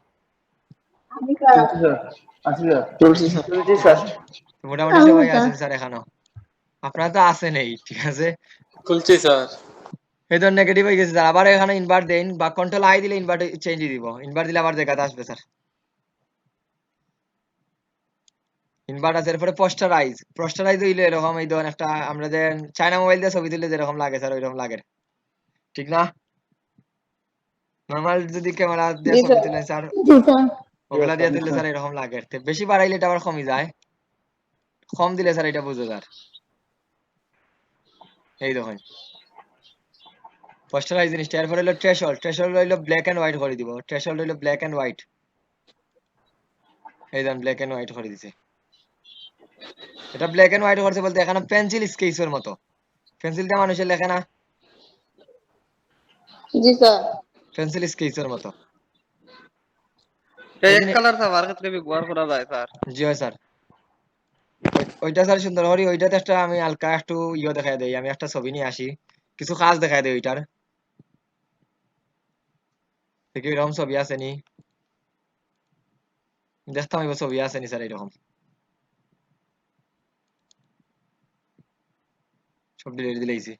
তুলছি স্যার, আছি স্যার। তুলছি স্যার। জি স্যার। মোটামুটি আমি সবাই স্যার আছেন স্যার এখানে, আপনারা তো আছেন এই, ঠিক আছে। খুলছি স্যার। এই ধর নেগেটিভ হয়ে গেছে স্যার, আবার এখানে ইনভার্ট দেন বা কন্ট্রোল আই দিলে ইনভার্ট চেঞ্জ দিব, ইনভার্ট দিলে আবার দেখাতে আসবে স্যার। ইনভার্ট আছে, এরপরে পোস্টারাইজ, পোস্টারাইজ হইলে এরকম এই ধরুন একটা আমরা যে চায়না মোবাইল দিয়ে ছবি তুললে যেরকম লাগে স্যার ওইরকম লাগে, ঠিক না? নর্মাল যদি ক্যামেরা দিয়ে জি ছবি স্যার তুলে স্যার জি স্যার ওগুলা দিয়ে তুললে স্যার এরকম লাগে, তো বেশি বাড়াইলে এটা আবার কমে যায়, কম দিলে স্যার এটা বুঝো স্যার। এই দেখুন পোস্টারাইজ জিনিসটা, এরপরে হলো থ্রেশহোল্ড, থ্রেশহোল্ড হইলো ব্ল্যাক এন্ড হোয়াইট করে দিব, থ্রেশহোল্ড হইলো ব্ল্যাক এন্ড হোয়াইট, এই দেখুন ব্ল্যাক এন্ড হোয়াইট করে দিছে। এটা ব্ল্যাক এন্ড হোয়াইট করছে বলতে এখানে পেন্সিল স্কেচের মতো, পেন্সিল দিয়ে মানুষের লেখে না, জি স্যার পেন্সিল স্কেচের মতো। এক কালার ছাপার ক্ষেত্রে ব্যবহার করা যায় স্যার। জি হয় স্যার, ওইটা স্যার সুন্দর করি, ওইটাতে একটা আমি হালকা একটু দেখাই দেই, আমি একটা ছবি নিয়ে আসি, কিছু কাজ দেখাই দেই ওইটার, দেখি এরকম ছবি আছে নি, দেখতাম এবার ছবি আছে নি স্যার এরকম, সব ডিলিট দিলেইছি।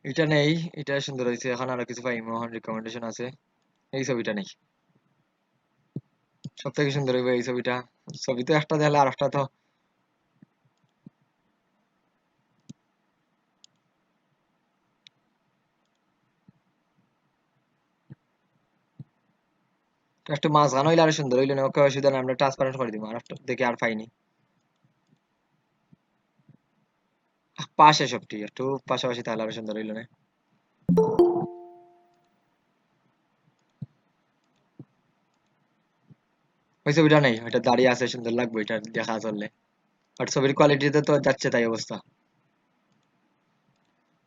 এটা নেই, এটা সুন্দর হয়েছে, এখন আরো কিছু পাই, মোহন রিকমেন্ডেশন আছে, এই ছবিটা নেই, সব থেকে সুন্দর হইবে এই ছবিটা, ছবি তো একটা দেখলে আর একটা তো একটু মাঝখানে হইলে আরো সুন্দর হইলো না, ওকে অসুবিধা নেই, আমরা ট্রান্সপারেন্ট করে দিব, আর একটা দেখে আর পাইনি, পাশে সবটি একটু পাশাপাশি তাহলে আরো সুন্দর হইলো না। ওই ছবিটা নেই, ওইটা দাঁড়িয়ে আছে, সুন্দর লাগবে এটা দেখা চললে, বাট ছবির কোয়ালিটিতে তো যাচ্ছে তাই অবস্থা।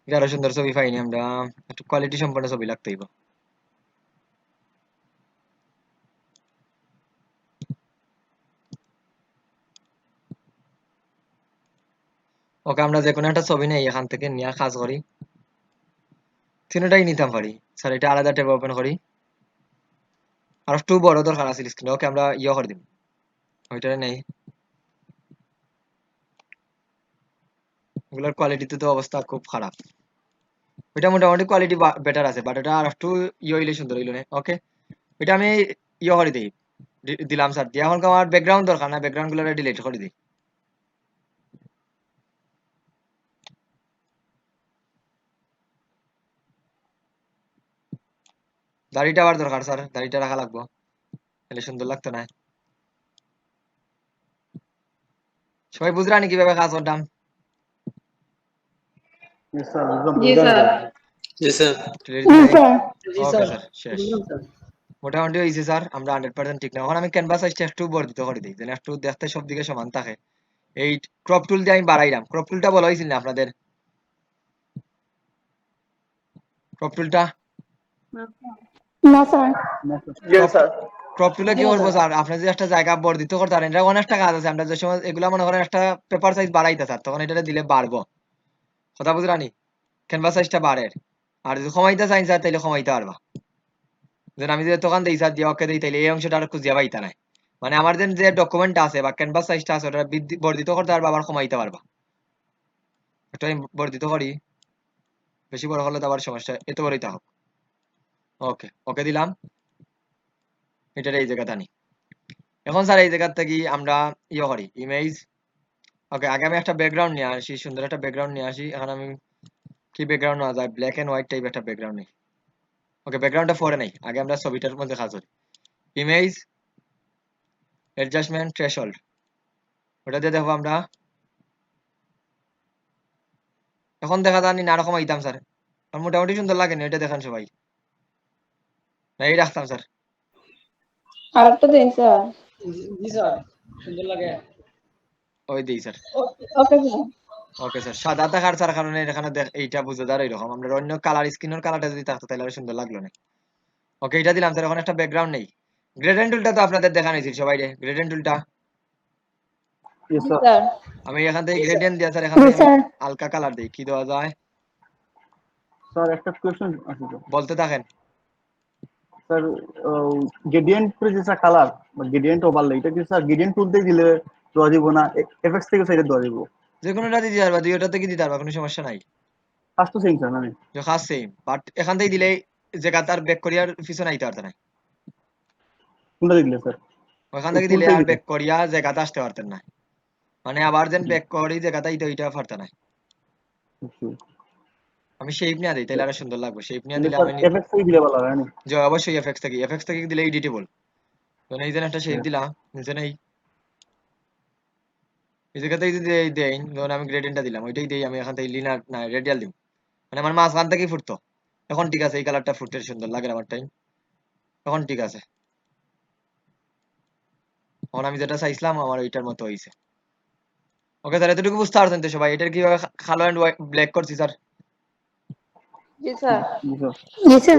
এটা আরো সুন্দর ছবি পাইনি আমরা, একটু কোয়ালিটি সম্পন্ন ছবি লাগতেই। ওকে, আমরা যে কোনো একটা ছবি নেই এখান থেকে নিয়ে কাজ করি, তিনটাই নিতাম পারি। স্যার এটা আলাদা ট্যাব ওপেন করি, আর একটু বড় দরকার আছে স্ক্রিন। ওকে, আমরা ইয়ে করে দিব, ওইটা নেই। এগুলোর কোয়ালিটিতে তো অবস্থা খুব খারাপ। ওইটা মোটামুটি কোয়ালিটি বেটার আছে, বাট এটা আর একটু ইয়ে হইলে সুন্দর হইলো না। ওকে, ওইটা আমি ইয়ে করে দিই, দিলাম স্যার দিয়ে। এখন আমার ব্যাকগ্রাউন্ড দরকার না, ব্যাকগ্রাউন্ড গুলো ডিলিট করে দিই। দাড়িটা আবার দরকার স্যার, দাড়িটা রাখা লাগবো, তাহলে সুন্দর লাগতো না। সবাই বুঝরানি কিভাবে কাজ করতাম? Yes, sir. বুঝলাম জি তো। স্যার। জি স্যার। জি স্যার। জি ওকে স্যার স্যার, শেষ। বুঝলাম স্যার। মোটামুটি হয়েছে স্যার, আমরা 100% ঠিক না। এখন আমি ক্যানভাস সাইজটা একটু বর্ধিত করে দিই, যেন একটু দেখতে সব দিকে সমান থাকে। এই ক্রপ টুল দিয়ে আমি বাড়াইলাম। ক্রপ টুলটা বলা হয়েছিল না আপনাদের? ক্রপ টুলটা না স্যার। জি স্যার। ক্রপ টুলে জি কি না করবো স্যার। স্যার, আপনি যদি একটা জায়গা বর্ধিত করতে পারেন, এটা অনেকটা কাজ আছে। আমরা যে সময় এগুলা মনে করেন একটা পেপার সাইজ বাড়াইতে স্যার, তখন এটা দিলে বাড়বো। কথা বুঝরানি? ক্যানভাস সাইজটা বাড়ে। আর যদি কমাইতে চাই স্যার, তাহলে কমাইতে পারবা। যেন আমি যদি তখন দিই স্যার দিয়ে ওকে দিই, তাহলে এই অংশটা আর খুঁজিয়া পাইতা নাই। মানে আমার যে ডকুমেন্ট আছে বা ক্যানভাস সাইজটা আছে, ওটা বর্ধিত করতে পারবা, আবার কমাইতে পারবা। একটু আমি বর্ধিত করি, বেশি বড় হলে তো আবার সমস্যা, এত বড়ই তা হোক। ওকে, ওকে দিলাম। এটার এই জায়গাটা নি। এখন স্যার এই জায়গা থেকে আমরা ইয়ে করি, ইমেজ। ওকে, আগে আমি একটা ব্যাকগ্রাউন্ড নিয়ে আসি, সুন্দর একটা ব্যাকগ্রাউন্ড নিয়ে আসি। এখন আমি কি ব্যাকগ্রাউন্ড নেওয়া যায়? ব্ল্যাক এন্ড হোয়াইট টাইপ একটা ব্যাকগ্রাউন্ড নেই। ওকে, ব্যাকগ্রাউন্ডটা পরে নেই, আগে আমরা ছবিটার মধ্যে কাজ করি। ইমেজ, অ্যাডজাস্টমেন্ট, থ্রেশহোল্ড, ওটা দিয়ে দেখো আমরা। এখন দেখা জানি না রকম আইতাম স্যার, আর মোটামুটি সুন্দর লাগে না, এটা দেখান সবাই। না, এই রাখতাম স্যার। আরেকটা দিন স্যার। জি স্যার সুন্দর লাগে। ওই দিই sir. Okay sir. Okay sir, সাদা থাকার স্যার কারণে এখানে এইটা বুঝে দাঁড়ায় এরকম। আমরা অন্য কালার, স্কিনের কালারটা যদি থাকতো তাহলে আরো সুন্দর লাগলো না। ওকে, এটা দিলাম স্যার। এখন একটা ব্যাকগ্রাউন্ড নেই। গ্রেডেন্ট টুলটা তো আপনাদের দেখানো হয়েছিল সবাই রে, গ্রেডেন্ট টুলটা। Yes, জি sir. স্যার। আমি এখান থেকে গ্রেডিয়েন্ট দিয়া স্যার, এখান জি থেকে আমি স্যার। হালকা কালার দিই। কি দেওয়া যায় স্যার একটা কোয়েশ্চেন আছে তো বলতে থাকেন। স্যার, গ্রেডিয়েন্ট যে স্যার কালার বা গ্রেডিয়েন্ট ওভারলে এটা কি স্যার গ্রেডিয়েন্ট টুলতেই দিলে দেওয়া দিব না এফএক্স থেকে সাইডে দেওয়া দিব? যে কোনোটা দিতে পারবা, দুইটা থেকে দিতে পারবা, কোনো সমস্যা নাই। ফার্স্ট তো সেম স্যার না? যে খাস সেম, বাট এখান থেকে দিলে যে কাতার ব্যাক করিয়ার পিছনে আইতে পারতে না। কোনটা দিলে স্যার? ওখান ওই থেকে দিলে টুলটাই আর দিলে? ব্যাক করিয়া যে কাতা আসতে পারতেন না। মানে আবার যেন ব্যাক করি যে কাতা ইতে ওইটা পারতে না। Okay. আমি শেপ নিয়ে দিই, তাহলে আরো সুন্দর লাগবে। শেপ নিয়ে কিন্তু দিলে স্যার আমি এফএক্স থেকে দিলে ভালো হয় না? যে অবশ্যই এফএক্স থেকে দিলে এডিটেবল। তো এই যে একটা শেপ দিলাম নিচে নেই, এই জায়গাতেই যদি দেই, ধরুন আমি গ্রেডিয়েন্টটা দিলাম, ওইটাই দেই আমি এখান থেকে লিনার না রেডিয়াল দিব। মানে আমার মাঝখান থেকেই ফুটতো। এখন ঠিক আছে, এই কালারটা ফুটতে সুন্দর লাগে আমার টাইম। এখন ঠিক আছে, এখন আমি যেটা চাইছিলাম আমার ওইটার মতো হয়েছে। ওকে স্যার, এতটুকু বুঝতে পারছেন তো সবাই? এটার কিভাবে কালো এন্ড ব্ল্যাক করছি স্যার? জি স্যার। জি স্যার।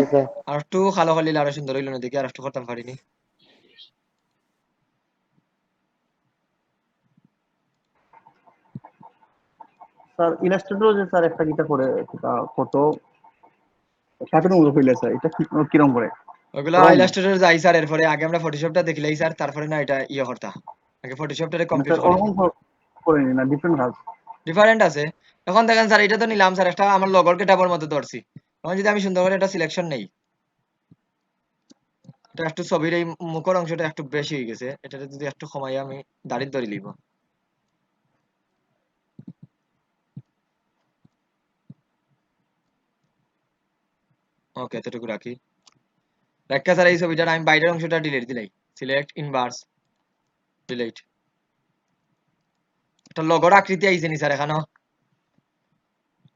জি স্যার। আর একটু কালো করলে আরো সুন্দর হইলো না দেখি, আর একটু করতাম পারিনি। স্যার ইলাস্ট্রেটর যে স্যার একটা কিটা করে একটা ফটো কার্টুন মতো হইলে স্যার এটা কিরকম করে? ওগুলা রং ইলাস্ট্রেটর যাই স্যার, এরপরে আগে আমরা ফটোশপটা দেখলেই স্যার, তারপরে না এটা ইয়ে করতা, আগে ফটোশপটারে মানে কমপ্লিট স্যার করি। ওরকম করে নি না ডিফারেন্ট কাজ? ডিফারেন্ট আছে। এখন দেখেন স্যার, এটা তো নিলাম স্যার, একটা আমার লগর গেটআপের মতো ধরছি। এখন যদি আমি সুন্দর করে একটা সিলেকশন নেই, এটা একটু ছবির এই মুখের অংশটা একটু বেশি হয়ে গেছে, এটা যদি একটু কমাই আমি দাড়ির ধরে লিব। ওকে, এতটুকু রাখি। দেখা স্যার এই ছবিটার আমি বাইরের অংশটা ডিলিট দিলাই, সিলেক্ট ইনভার্স ডিলিট। একটা লগর আকৃতি আইছে নি স্যার এখানে?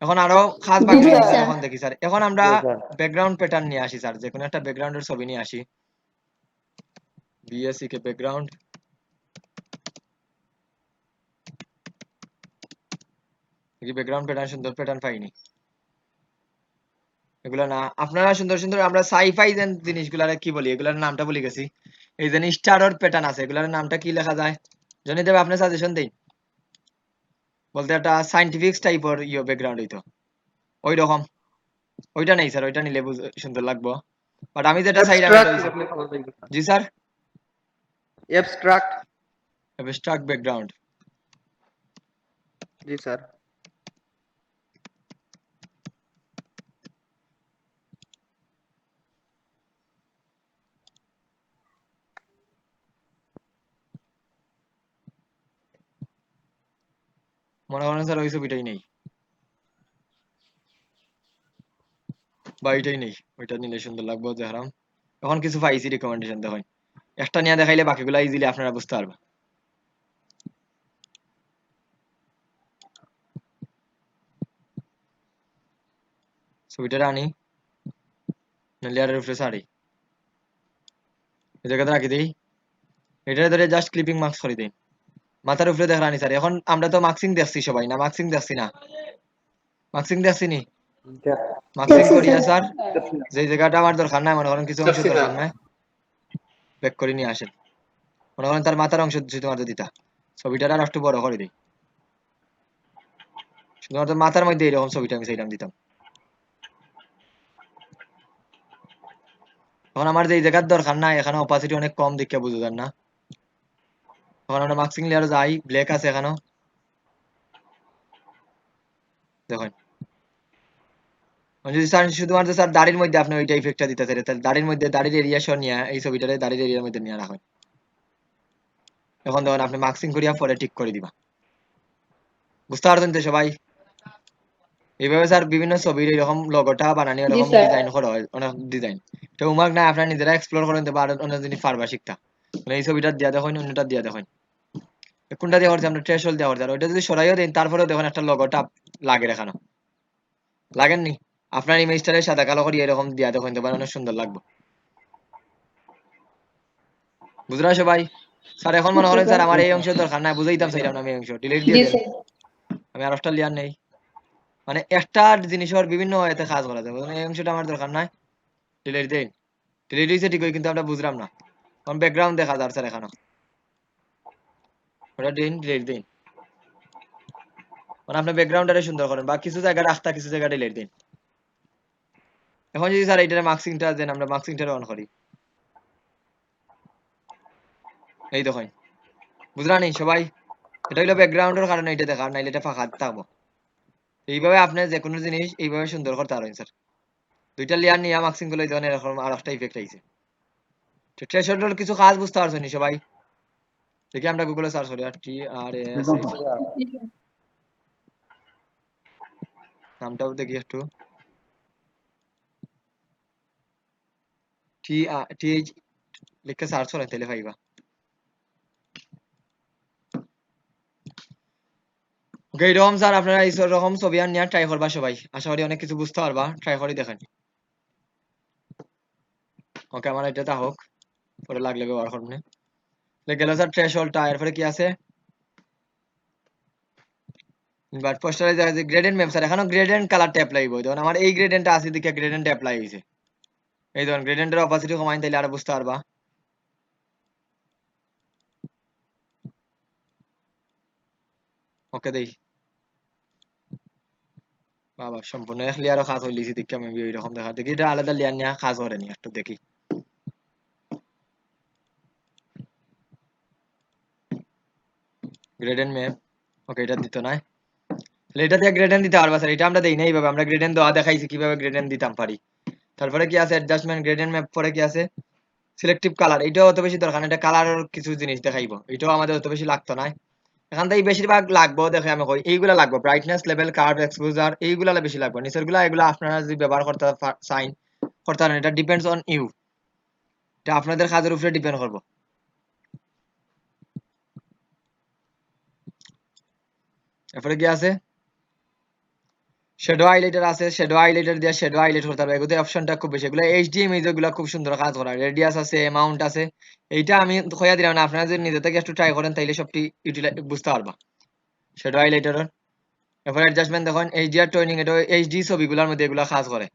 এখন আরো খাস জি বাকি রইছে স্যার। স্যার, এখন দেখি স্যার। এখন আমরা জি স্যার। ব্যাকগ্রাউন্ড প্যাটার্ন নিয়ে আসি স্যার, যে কোনো একটা ব্যাকগ্রাউন্ডের ছবি নিয়ে আসি। বিএসসি কে ব্যাকগ্রাউন্ড, কি ব্যাকগ্রাউন্ড প্যাটার্ন, সুন্দর প্যাটার্ন পাইনি। এগুলা না, আপনারা সুন্দর সুন্দর আমরা সাইফাই যেন জিনিসগুলার কি বলি, এগুলার নামটা ভুলে গেছি। এই যে স্টারর প্যাটার্ন আছে, এগুলার নামটা কি লেখা যায়? জনি দেব আপনি সাজেশন দেই। বলতে একটা সায়েন্টিফিক টাইপের ব্যাকগ্রাউন্ড হইতো ওই রকম। ওইটা নেই স্যার, ওইটা নিলে সুন্দর লাগবো। বাট আমি যেটা চাইলাম এটা অ্যাবস্ট্রাক্ট হইছে। আপনি পাওয়া যাইবে জি স্যার, অ্যাবস্ট্রাক্ট। Abstract background. জি স্যার। মনে করেন স্যার ওই ছবিটাই নেই, বা এটাই নেই, ওইটা নিলে সুন্দর লাগবে যে হারাম। এখন কিছু পাইছি রিকমেন্ডেশন, দেখেন একটা নিয়ে দেখাইলে বাকিগুলো ইজিলি আপনারা বুঝতে পারবেন। ছবিটা আনি, লেয়ারের উপরে সারি, এই জায়গাতে রাখি দিই। এটা ধরে জাস্ট ক্লিপিং মার্কস করে দিই, মাথার উপরে দেখা রানি স্যার। এখন আমরা তো মার্কসিং দেখছি সবাই, না মার্কসিং দেখছি না? মার্কসিং দেখছি নি? মার্কসিং দেখছি করিয়া স্যার। স্যার যে জায়গাটা আমার দরকার নাই, মনে করেন কিছু অংশ দেখছি না। দরকার নাই, ব্যাক করে নিয়ে আসেন। মনে করেন তার মাথার অংশ শুধুমাত্র দিতা, ছবিটা আর একটু বড় করে দিই, শুধুমাত্র মাথার মধ্যে এরকম ছবিটা আমি সেইরকম দিতাম। এখন আমার যে জায়গার দরকার নাই, এখানে অপাসিটি অনেক কম দেখে বুঝে যান না। এখন আমরা মার্কসিং লেয়ারে যাই, ব্ল্যাক আছে এখানেও দেখেন। যদি স্যার শুধুমাত্র স্যার দাড়ির মধ্যে আপনি ওইটা ইফেক্টটা দিতে চাই, তাহলে দাড়ির মধ্যে দাড়ির এরিয়া সহ নিয়ে এই ছবিটারে দাড়ির এরিয়ার মধ্যে নিয়ে রাখেন। এখন দেখুন আপনি মার্কসিং করিয়া পরে ঠিক করে দিবা, বুঝতে পারছেন তো সবাই? এইভাবে স্যার বিভিন্ন ছবির এরকম লগোটা বানানি জি এরকম স্যার। ডিজাইন করা হয়, অনেক ডিজাইন। তো উমাক না আপনারা নিজেরা এক্সপ্লোর করেন বা অনেক জিনিস পারবা শিখতা। মানে এই ছবিটা দিয়া দেখেন, অন্যটা দিয়া দেখেন, কোনটা দিয়ে করছে আমরা ট্রেশল দেওয়া করছে। ওইটা যদি সরাইও দেন তারপরেও দেখেন একটা লগোটা লাগে দেখানো, লাগেননি? আপনার ইমেজটারে সাদা কালো করিয়ে এরকম দিয়া দেখেন, তোমার অনেক সুন্দর লাগবে। বুঝলা সবাই? স্যার এখন মনে ওকে করেন স্যার। স্যার আমার এই অংশের দরকার নাই, বুঝাইতাম চাইলাম না, আমি এই অংশ ডিলিট দিয়ে জি দেন, স্যার। আমি আর একটা লেয়ার নেই। মানে একটা জিনিসের বিভিন্ন ওয়েতে কাজ করা যায়, এই অংশটা আমার দরকার নাই, ডিলিট দেন। ডিলিট হয়েছে ঠিকই, কিন্তু আমরা বুঝলাম না। কারণ ব্যাকগ্রাউন্ড দেখা যাচ্ছে স্যার এখানে, ওটা দিন ডিলিট দিন। মানে আপনি ব্যাকগ্রাউন্ডটারে সুন্দর করেন বা কিছু জায়গা রাখতা, কিছু জায়গা ডিলিট দিন। এখন যদি স্যার এইটার মার্কসিংটা দেন, আমরা মার্কসিংটা অন করি, এই দেখেন, বুঝলা নি সবাই? এটা হলো ব্যাকগ্রাউন্ডের কারণে এটা দেখা, নাইলে এটা ফাঁকা থাকবো। এইভাবে আপনি যে কোনো জিনিস এইভাবে সুন্দর করতে পারেন স্যার। দুইটা লেয়ার নিয়ে মার্কসিং গুলো যখন এরকম আর একটা ইফেক্ট আইছে। ট্রেশহোল্ডের কিছু কাজ বুঝতে পারছেন নি সবাই? দেখি আমরা গুগলে সার্চ করি, আর টি আর এস একদম এইচ, স্যার। জি স্যার। নামটাও দেখি একটু, টি টি এইচ লিখে সার্চ করেন তাহলে পাইবা। ওকে, এরকম স্যার আপনারা এইরকম ছবি আর নিয়ে ট্রাই করবা সবাই, আশা করি অনেক কিছু বুঝতে পারবা, ট্রাই করে দেখেন। ওকে, আমার এটা হোক, পরে লাগলে ব্যবহার করবেন। গেল স্যার থ্রেশহোল্ডটা, এরপরে কি আছে? বাট পোস্টারে দেখা যায় গ্রেডেন্ট ম্যাপ স্যার, এখানেও গ্রেডেন্ট কালারটা অ্যাপ্লাই হইব। দেখুন আমার এই গ্রেডেন্টটা আছে দিকে গ্রেডেন্ট অ্যাপ্লাই হইছে। এই ধরুন গ্রেডেন্টের অপাসিটি কমাইন তাইলে আরো বুঝতে পারবা। ওকে দেই বাবা, সম্পূর্ণ এক লেয়ারও কাজ হইলিছি দেখি আমি এইরকম দেখা, দেখি এটা আলাদা লেয়ার নিয়ে কাজ করেনি, একটু দেখি। গ্রেডেন্ট ম্যাপ, ওকে এটা দিত না, তাহলে এটা দিয়ে গ্রেডেন্ট দিতে পারবা স্যার। এটা আমরা দেই না এইভাবে, আমরা গ্রেডেন্ট দেওয়া দেখাইছি কিভাবে গ্রেডেন্ট দিতাম পারি। তারপরে কি আছে অ্যাডজাস্টমেন্ট গ্রেডেন্ট ম্যাপ, পরে কি আছে সিলেক্টিভ কালার। এটাও অত বেশি দরকার না, এটা কালারের কিছু জিনিস দেখাইবো, এটাও আমাদের অত বেশি লাগতো না। এখান থেকে বেশিরভাগ লাগবো দেখে আমি কই এইগুলা লাগবে, ব্রাইটনেস লেভেল, কার্ভ, এক্সপোজার, এইগুলা বেশি লাগবে। নিচের গুলা এগুলা আপনারা যদি ব্যবহার করতে চাইন করতে পারেন, এটা ডিপেন্ডস অন ইউ, এটা আপনাদের কাজের উপরে ডিপেন্ড করবো। এরপরে কি আছে শ্যাডো হাইলাইটার আছে, শ্যাডো হাইলাইটার দিয়ে শ্যাডো হাইলাইট করতে পারবে, এগুলো অপশনটা খুব বেশি, এগুলো এইচডি ইমেজ গুলো খুব সুন্দর কাজ করা, রেডিয়াস আছে, অ্যামাউন্ট আছে, এইটা আমি কইয়া দিলাম না, আপনারা যদি নিজে থেকে একটু ট্রাই করেন তাইলে সবটি ইউটিলাইজ বুঝতে পারবা। শ্যাডো হাইলাইটার এরপর অ্যাডজাস্টমেন্ট দেখুন, এইচডিআর ট্রেনিং, এটা এইচডি ছবিগুলোর মধ্যে এগুলো কাজ করে।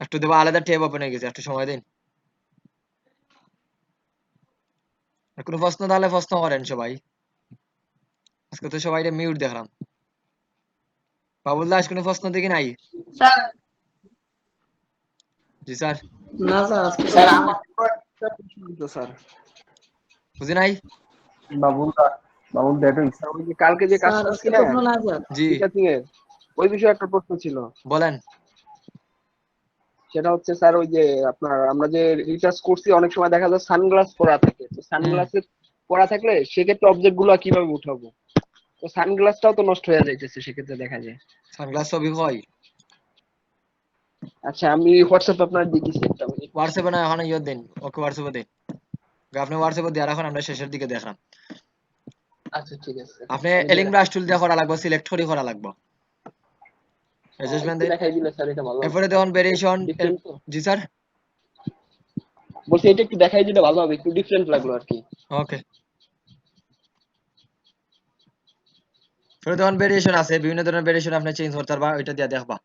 একটু দেবো, আলাদা ট্যাব ওপেন হয়ে গেছে, একটু সময় দিন। আর কোনো প্রশ্ন তাহলে প্রশ্ন করেন সবাই, আজকে তো সবাই মিউট দেখলাম। বাবুল দাস কোনো প্রশ্ন দেখি নাই? স্যার জি স্যার। না স্যার আজকে স্যার আমার একটা প্রশ্ন ছিল স্যার। বুঝি নাই? বাবুল ডেট হইছে। স্যার, ওই যে কালকে যে কাজ স্যার করছি আজকে না প্রশ্ন না স্যার। জি টিচার এর, ওই বিষয়ে একটা প্রশ্ন ছিল। বলেন। সেটা হচ্ছে স্যার, ওই যে আপনার আমরা যে রিসার্চ করছি অনেক সময় দেখা যায় সানগ্লাস পরা থাকে, তো সানগ্লাসে পরা থাকলে সেক্ষেত্রে অবজেক্ট গুলো কিভাবে উঠাবো? তো সানগ্লাসটাও তো নষ্ট হয়ে যাইতেছে সেক্ষেত্রে দেখা যায়। সানগ্লাস ছবি হয় আচ্ছা, আমি হোয়াটসঅ্যাপে আপনার দিতেছি একটা মিনিট। হোয়াটসঅ্যাপে না, এখন ইয়ে দিন, ওকে হোয়াটসঅ্যাপে দিন, আপনি হোয়াটসঅ্যাপে দিয়ে রাখুন, আমরা শেষের দিকে দেখলাম। আচ্ছা ঠিক আছে, আপনি আমি দিয়ে এলিং ব্রাশ টুল দিয়ে করা লাগবে, সিলেক্ট করে করা লাগবে, অ্যাডজাস্টমেন্ট একটু দিন। দেখাই দিলে স্যার এটা ভালো হবে। এরপরে দেখুন ভেরিয়েশন। ডিফারেন্ট তো, জি স্যার। বলছি এটা একটু দেখাই দিলে ভালো হবে, একটু ডিফারেন্ট লাগলো আর কি। ওকে। পরে দেখুন ভেরিয়েশন আছে, বিভিন্ন ধরনের ভেরিয়েশন আপনি চেঞ্জ করতে পারবা, ওইটা দিয়ে দেখবা।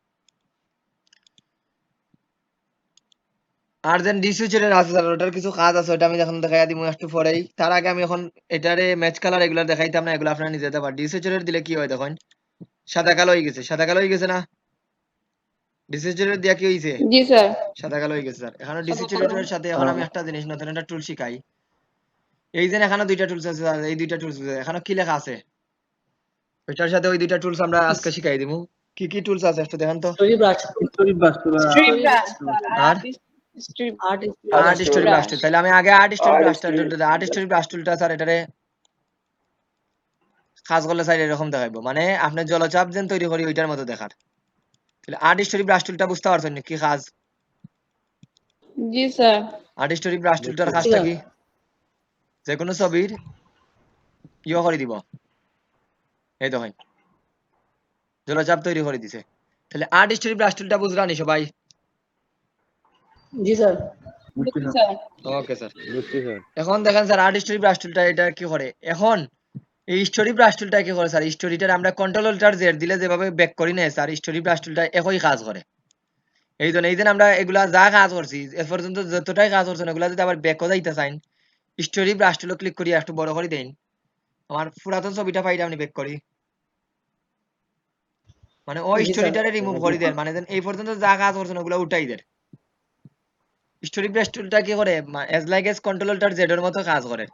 আর দেন ডিসুইচের আছে স্যার, ওটার কিছু কাজ আছে, ওটা আমি এখন দেখাই দিই একটু পরেই। তার আগে আমি এখন এটারে ম্যাচ কালার এগুলো দেখাইতাম না, এগুলো আপনারা নিজে দিতে পারেন। ডিসুইচের দিলে কি হয় দেখুন, সাদা কালো হয়ে গেছে, সাদা কালো হয়ে গেছে না? ডিসুইচের দিয়া কি হইছে? জি স্যার। সাদা কালো হয়ে গেছে স্যার। এখন ডিসুইচের সাথে এখন আমি একটা জিনিস, নতুন একটা টুল শিখাই। এই যে এখানে দুইটা টুলস আছে স্যার, এই দুইটা টুলস আছে, এখানে কি লেখা আছে? ওইটার সাথে ওই দুইটা টুলস আমরা আজকে শিখাই দিমু। কি কি টুলস আছে একটু দেখেন তো। স্টোরি ব্রাশ স্টোরি বাস করা স্ট্রিপ ব্রাশ আর strip artist art story brush tool, তাহলে আমি আগে আর্ট স্টোরি ব্রাশ টুলটা, আর্ট স্টোরি ব্রাশ টুলটা স্যার এটারে কাজ করলে স্যার এরকম দেখাইবো, মানে আপনি জলচাপ যেন তৈরি করি ওইটার মতো দেখার। তাহলে আর্ট স্টোরি ব্রাশ টুলটা বুঝতে পারছেন কি কাজ? জি স্যার। আর্ট স্টোরি ব্রাশ টুলটার কাজটা কি? যে কোনো ছবির ইয়ে করে দিব, এই দেখেন জলচাপ তৈরি করে দিছে। তাহলে আর্ট স্টোরি ব্রাশ টুলটা বুঝলানি সবাই? জি স্যার। বুঝছি স্যার। Okay sir. বুঝছি স্যার। এখন দেখেন স্যার আর্ট স্টোরি ব্রাশ টুলটা এটা কি করে, এখন এই স্টোরি ব্রাশ টুলটা কি করে স্যার, স্টোরিটার আমরা কন্ট্রোল অল্টার জেড দিলে যেভাবে ব্যাক করি না স্যার, স্টোরি ব্রাশ টুলটা একই কাজ করে। এই জন্য আমরা এগুলা যা কাজ করছি এ পর্যন্ত যতটাই কাজ করছেন এগুলা যদি আবার ব্যাকও যাইতে চাইন, স্টোরি ব্রাশ টুলে ক্লিক করি একটু বড় করে দেন, আমার পুরাতন ছবিটা পাইলে আপনি ব্যাক করি, মানে ওই জি স্যার। স্টোরিটারে রিমুভ করে দেন, মানে দেন এই পর্যন্ত যা কাজ করছেন ওগুলা উঠাই দেন। স্টোরি ব্রাশ টুলটা কি করে, as like as control alt Z এর মতো কাজ করে,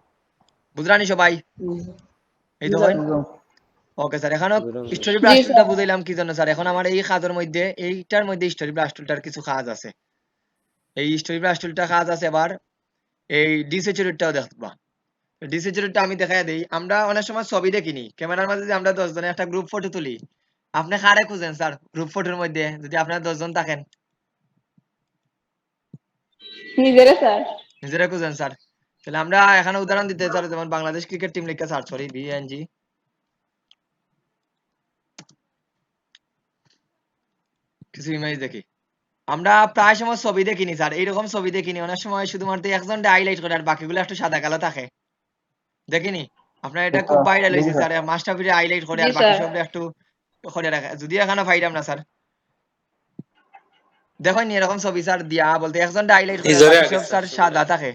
বুঝলানি সবাই? এই জি তো স্যার। Okay sir. এখন বুঝলাম স্যার। স্টোরি জি ব্রাশ টুলটা স্যার। বুঝাইলাম কি জন্য স্যার, এখন আমার এই কাজের মধ্যে এইটার মধ্যে স্টোরি ব্রাশ টুলটার কিছু কাজ আছে, এই স্টোরি ব্রাশ টুলটা কাজ আছে। আবার এই ডিসেচুরেটটাও দেখবা, ডিসেচুরেটটা আমি দেখাই দেই। আমরা অনেক সময় ছবি দেখিনি, ক্যামেরার মাঝে যে আমরা 10 জনের একটা গ্রুপ ফটো তুলি, আপনি কারে খুঁজেন স্যার গ্রুপ ফটোর মধ্যে যদি আপনারা 10 জন থাকেন? নিজেরা স্যার। নিজেরা খুঁজেন স্যার। তাহলে আমরা এখানে উদাহরণ দিতে স্যার, যেমন বাংলাদেশ ক্রিকেট টিম লিখে সার্চ করি, বিএনজি, কিছু ইমেজ দেখি। আমরা প্রায় সময় ছবি দেখিনি স্যার, এইরকম ছবি দেখিনি, অনেক সময় শুধুমাত্র একজন হাইলাইট করে আর বাকিগুলো একটু সাদা কালো থাকে, দেখিনি? আপনার এটা খুব ভাইরাল হয়েছে স্যার, মাস্টারপিটে হাইলাইট করে জি আর বাকি স্যার। সব একটু করে রাখে, যদি এখানে পাইলাম না স্যার। দেখেন এরকম ছবি স্যার দিয়া বলতে একজন হাইলাইট করে আর নিজরে বাকি আগে সব স্যার স্যার ছবিটা। সাদা থাকে,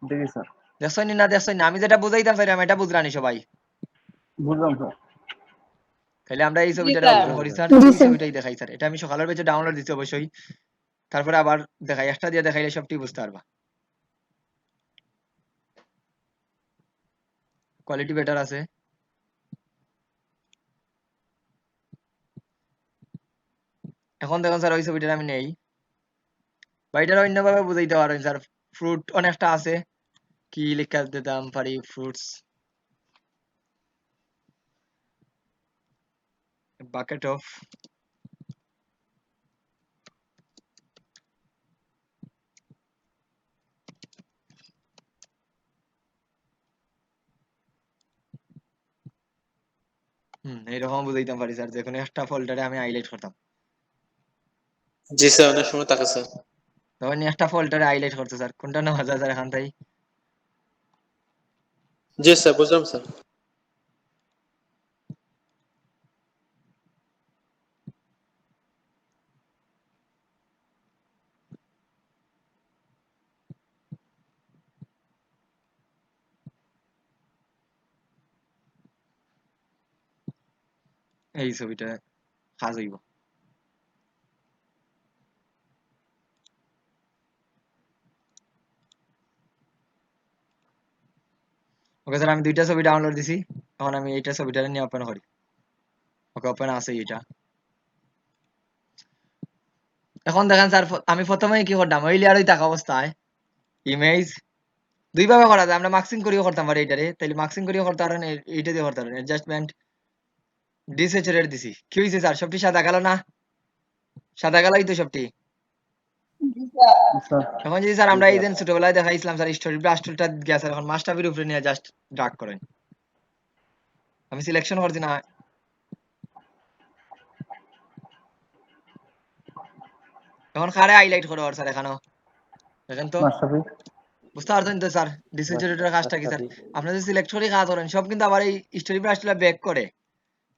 দেখি স্যার, দেখছেন না? দেখছেন না? আমি যেটা বুঝাইতাম স্যার আমি এটা বুঝলানি সবাই? বুঝলাম স্যার। তাহলে আমরা এই জি ছবিটা স্যার। ওপেন করি স্যার, জি এই স্যার। ছবিটাই দেখাই স্যার, এটা আমি সকালের বেঁচে ডাউনলোড দিচ্ছি অবশ্যই, তারপরে আবার দেখাই, একটা দিয়ে দেখাইলে সবটি বুঝতে পারবা, কোয়ালিটি বেটার আছে। এখন দেখুন স্যার ওই ছবিটা আমি নেই, বা এটার অন্যভাবে বুঝাইতে পারেন স্যার, ফ্রুট অনেকটা আছে, কি লেখা দিতাম পারি, ফ্রুটস, বাকেট অফ, এইরকম বুঝাইতাম পারি স্যার, যে কোনো একটা ফোল্ডারে আমি হাইলাইট করতাম, জি স্যার, অনেক সময় থাকে স্যার। তখন একটা ফোল্ডারে হাইলাইট করতে স্যার, কোনটা নেওয়া যায় স্যার এখান থেকে? জি স্যার, বুঝলাম স্যার। এই ছবিটা কাজ হইব। ওকে স্যার, আমি দুইটা ছবি ডাউনলোড দিছি, এখন আমি এইটা ছবিটা নিয়ে ওপেন করি। ওকে, ওপেন আছে এটা। এখন দেখেন স্যার, আমি প্রথমে কি করতাম, ওই লেয়ারই থাকা অবস্থায় ইমেজ দুইভাবে করা যায়, আমরা মার্কসিং করিও করতাম পারি এইটারে, তাইলে মার্কসিং করিও করতে পারেন, এইটা দিয়ে করতে পারেন। অ্যাডজাস্টমেন্ট ডিস্যাচুরেট দিছি, কি হয়েছে স্যার? সবটি সাদা কালো না? সাদা কালোই তো সবটি। জি স্যার। স্যার এখন যদি স্যার আমরা এই দিন ছোটবেলায় দেখাইছিলাম স্যার, স্টোরি ব্রাশ টুলটা গিয়া স্যার এখন মাস্টারের উপরে নিয়ে জাস্ট ড্রাগ করেন। আমি সিলেকশন করছি না, এখন কারে হাইলাইট করো স্যার এখানেও দেখেন তো, মাশরাফি বুঝতে পারছেন তো স্যার ডিসেন্সিটিভিটির কাজটা কি স্যার? আপনি যদি সিলেক্ট করে কাজ করেন সব কিন্তু আবার এই স্টোরি ব্রাশটা ব্যাক করে।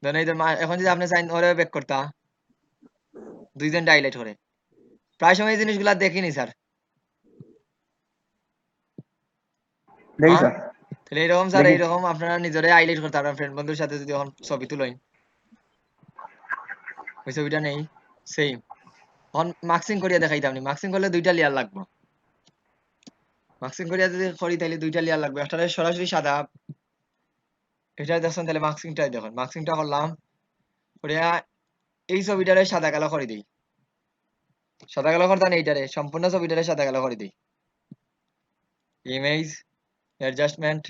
ধরেন এই যে এখন যদি আপনি চাইন ওরে ব্যাক করতা, দুইজনটা হাইলাইট করে, প্রায় সময় এই জিনিসগুলা দেখিনি স্যার। দেখি হ্যাঁ, স্যার তাহলে এইরকম স্যার, দেখি এইরকম আপনারা নিজেরাই হাইলাইট করতে পারবেন ফ্রেন্ড বন্ধুর সাথে যদি এখন ছবি তুলেন, ওই ছবিটা নেই সেম। এখন মার্কসিং করিয়া দেখাইতাম নি, মার্কসিং করলে দুইটা লেয়ার লাগবে, মার্কসিং করিয়া যদি করি তাহলে দুইটা লেয়ার লাগবে, একটা সরাসরি সাদা, এটা দেখছেন, তাহলে মার্কসিংটাই দেখুন, মার্কসিংটা করলাম করিয়া এই ছবিটারে সাদা কালো করে দিই, সাদা কালো করতাম এইটারে, সম্পূর্ণ ছবিটারে সাদা কালো করে দিই, image adjustment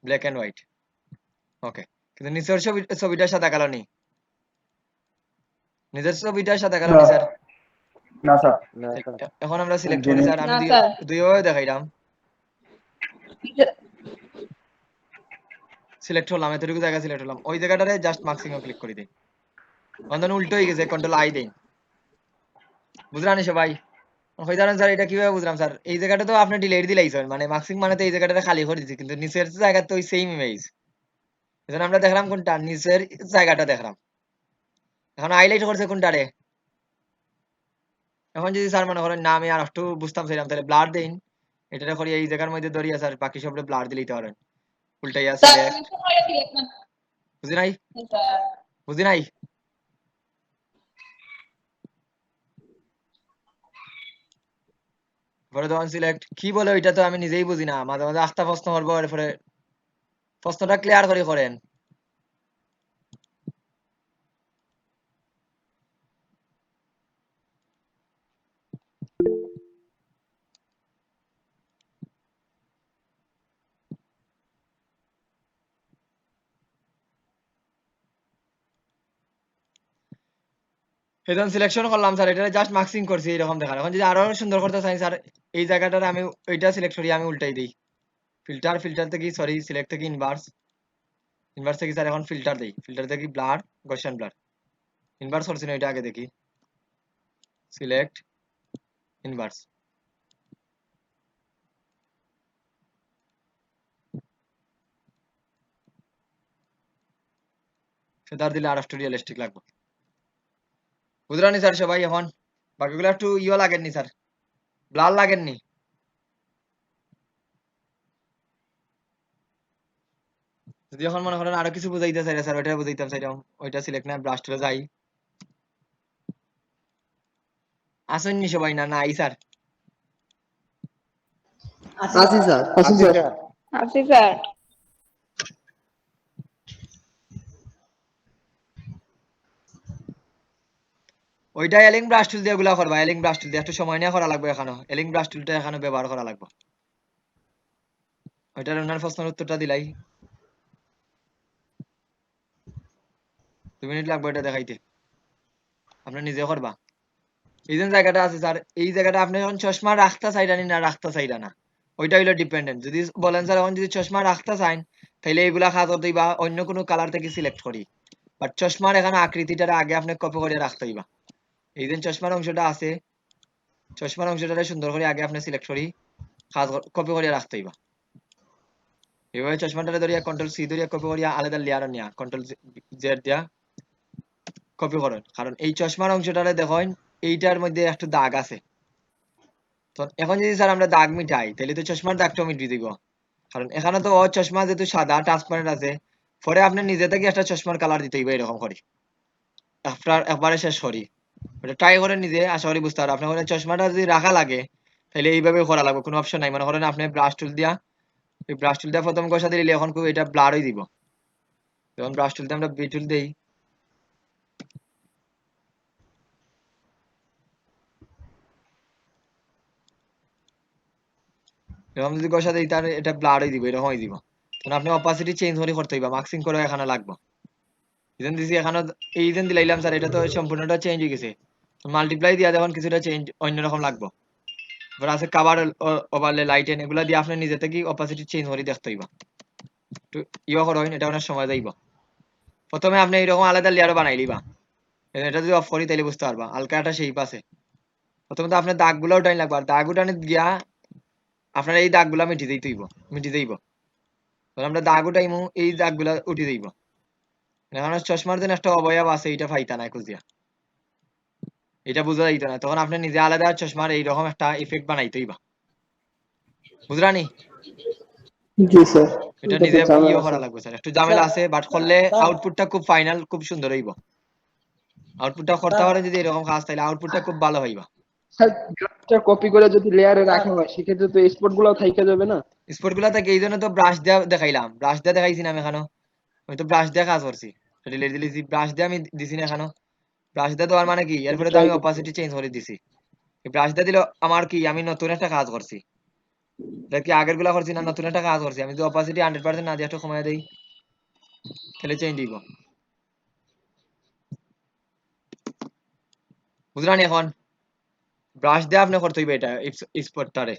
black and white. Okay, কিন্তু নিচের ছবিটা সাদা কালো নেই, নিজের ছবিটা সাদা কালো নেই স্যার। না স্যার এখন আমরা সিলেক্ট করি জেনে স্যার, আমি না স্যার। দুইভাবে দেখাইলাম, সিলেক্ট হলাম, এতটুকু জায়গা সিলেক্ট হলাম, ওই জায়গাটারে জাস্ট মার্কসিং এ ক্লিক করে দিই, অন্তত উল্টো হয়ে গেছে, কন্ট্রোল আই দেই, বুঝলেন সবাই? হইতারেন স্যার, এটা কিভাবে বুঝলাম স্যার? এই জায়গাটা তো আপনি ডিলিট দিলাইছেন, মানে মার্কসিং মানে তো এই জায়গাটা খালি করে দিচ্ছি, কিন্তু নিচের জায়গা তো ওই সেম ইমেজ, এজন্য আমরা দেখলাম কোনটা, নিচের জায়গাটা দেখলাম, এখন হাইলাইট করছে কোনটারে। এখন যদি স্যার মনে করেন না আমি আর একটু বুঝতাম সেরকম, তাহলে ব্লার দেন, এটা করি এই জায়গার মধ্যে ধরিয়া স্যার বাকি সবটা ব্লার দিলেই তো পারেন, উল্টাইয়া স্যার সিলেক্ট, নিচে করে সিলেক্ট না বুঝি নাই? স্যার। বুঝি নাই? পরে তখন সিলেক্ট কি বলে ওইটা তো আমি নিজেই বুঝি না, মাঝে মাঝে আস্তা প্রশ্ন করবো, এরপরে প্রশ্নটা ক্লিয়ার করে করেন। এখন সিলেকশন করলাম স্যার, এটা জাস্ট মার্কসিং করছি এরকম দেখার। এখন যদি আরো সুন্দর করতে চাই স্যার, এই জায়গাটার আমি ওইটা সিলেক্ট করি, আমি উল্টাই দিই, ফিল্টার থেকে সরি সিলেক্ট থেকে ইনভার্স, ইনভার্স থেকে স্যার এখন ফিল্টার দেই, ফিল্টার থেকে ব্লার, গসিয়ান ব্লার, ইনভার্স করছি না, এটা আগে দেখি, সিলেক্ট ইনভার্স, ফেদার দিলে আর একটু রিয়েলিস্টিক লাগবে, বুঝলেন স্যার সবাই? এখন বাকিগুলো একটু ইয়ে লাগেননি স্যার, ব্লার লাগেননি? যদি এখন মনে করেন আরো কিছু বুঝাইতে চাই স্যার, ওইটা বুঝাইতাম চাইতাম, ওইটা সিলেক্ট না ব্রাশ টুলে যাই, আসেননি সবাই? না নাই স্যার? আছি স্যার আছি স্যার আছি স্যার। ওইটা এলিং ব্রাশ টুল দিয়ে ওগুলা করবা, এলিং ব্রাশ টুল দিয়ে একটু সময় নিয়ে করা লাগবে, এখানে এলিং ব্রাশ টুলটা এখানে ব্যবহার করা লাগবে। ওইটার ওনার প্রশ্নের উত্তরটা দিলাই, 2 মিনিট লাগবে এটা দেখাইতে, আপনি নিজে করবা। এই যে জায়গাটা আছে স্যার, এই জায়গাটা আপনি যখন চশমা রাখতে চাইরানি না রাখতে চাইরা না, ওইটা হইলো ডিপেন্ডেন্ট। যদি বলেন স্যার এখন যদি চশমা রাখতে চান তাহলে এইগুলা কাজ করতে হইবা অন্য কোনো কালার থেকে সিলেক্ট করি, বাট চশমার এখানে আকৃতিটার আগে আপনি কপি করে রাখতে হইবা। এই যে চশমার অংশটা আছে, চশমার অংশটা সুন্দর করে আগে আপনি সিলেক্ট করি কাজ কপি করে রাখতে হইবা। এভাবে চশমাটা ধরিয়া কন্ট্রোল সি ধরিয়া কপি করিয়া আলাদা লেয়ার নিয়া কন্ট্রোল জেড দিয়া কপি করেন, কারণ এই চশমার অংশটারে দেখেন এইটার মধ্যে একটু দাগ আছে। তো এখন যদি স্যার আমরা দাগ মিটাই তাহলে তো চশমার দাগটাও মিটিয়ে দিব, কারণ এখানে তো চশমা যেহেতু সাদা ট্রান্সপারেন্ট আছে, পরে আপনি নিজে থেকে একটা চশমার কালার দিতে হইবে এরকম করি আফটার একবারে শেষ করি। এটা ট্রাই করে নিজে, আশা করি বুঝতে পারো। আপনার চশমাটা যদি রাখা লাগে তাহলে এইভাবে করা লাগবে, কোনো অপশন নাই। মনে করেন আপনি ব্রাশ টুল দিয়া, এই ব্রাশ টুল দিয়া প্রথম ঘষা দিলে এখন খুব এটা ব্লার হয়ে দিব। যখন ব্রাশ টুল দিয়ে আমরা বি টুল দেই, এরকম যদি ঘষা দিই তাহলে এটা ব্লার হয়ে দিব, এরকম হয়ে দিব। তখন আপনি অপাসিটি চেঞ্জ করে করতে হইবা, মার্কসিং করে এখানে লাগবে। ইদেন দিছি এখানে এই ইদেন দিলাইলাম স্যার, এটা তো সম্পূর্ণটা চেঞ্জ হয়ে গেছে। মাল্টিপ্লাই দিয়া যখন কিছুটা চেঞ্জ অন্যরকম লাগবে। এবার আছে কাভার ওভারলে লাইটেন, এগুলা দিয়ে আপনি নিজে থেকে অপাসিটি চেঞ্জ করে দেখতে হইবা। একটু ইয়া করেন, এটা অনেক সময় যাইব। প্রথমে আপনি এইরকম আলাদা লেয়ার বানাই লিবা, এটা যদি অফ করি তাহলে বুঝতে পারবা হালকা একটা শেপ আছে। প্রথমে তো আপনার দাগগুলো উঠাই লাগবে, আর দাগ উঠানে গিয়া আপনার এই দাগগুলা মিটি দিতে হইব, মিটি দেইব। আমরা দাগ উঠাইমু, এই দাগগুলা উঠি দেইব। এখন চশমার জন্য একটা অবয়ব আছে, এইটা ফাইতা না খুঁজিয়া, এটা বুঝা যাইতো না। তখন আপনি নিজে আলাদা চশমার এইরকম একটা ইফেক্ট বানাইতে হইবা, বুঝরানি? জি স্যার। এটা এটা নিজে তো ঝামেলা ইয়ে আছে। করা লাগবে স্যার, একটু ঝামেলা আছে, বাট করলে আউটপুটটা খুব ফাইনাল, খুব সুন্দর হইব। আউটপুটটা করতে পারে যদি এরকম কাজ, তাহলে আউটপুটটা খুব ভালো হইবা। স্যার গ্লাসটা কপি করে যদি লেয়ারে রাখা হয় সেক্ষেত্রে তো স্পট গুলো থাইকা যাবে না? স্পট গুলা থেকে এই জন্য তো ব্রাশ দিয়ে দেখাইলাম, ব্রাশ দিয়ে দেখাইছি না আমি এখানে, আমি তো ব্রাশ দিয়ে কাজ করছি। ডিলিট দিয়েছি, ব্রাশ দিয়ে আমি দিছি না এখানে। ব্রাশ দিয়ে দেওয়ার মানে কি, এরপরে তো আমি অপাসিটি চেঞ্জ করে দিছি। ব্রাশ দিয়ে দিলে আমার কি, আমি নতুন একটা কাজ করছি। এটা কি আগের গুলা করছি না, নতুন একটা কাজ করছি। আমি যদি অপাসিটি 100% না দিয়ে একটু কমাই দেই তাহলে চেঞ্জ দিব, বুঝলেন? এখন ব্রাশ দিয়ে আপনি করতে হইবে এটা স্পটটারে।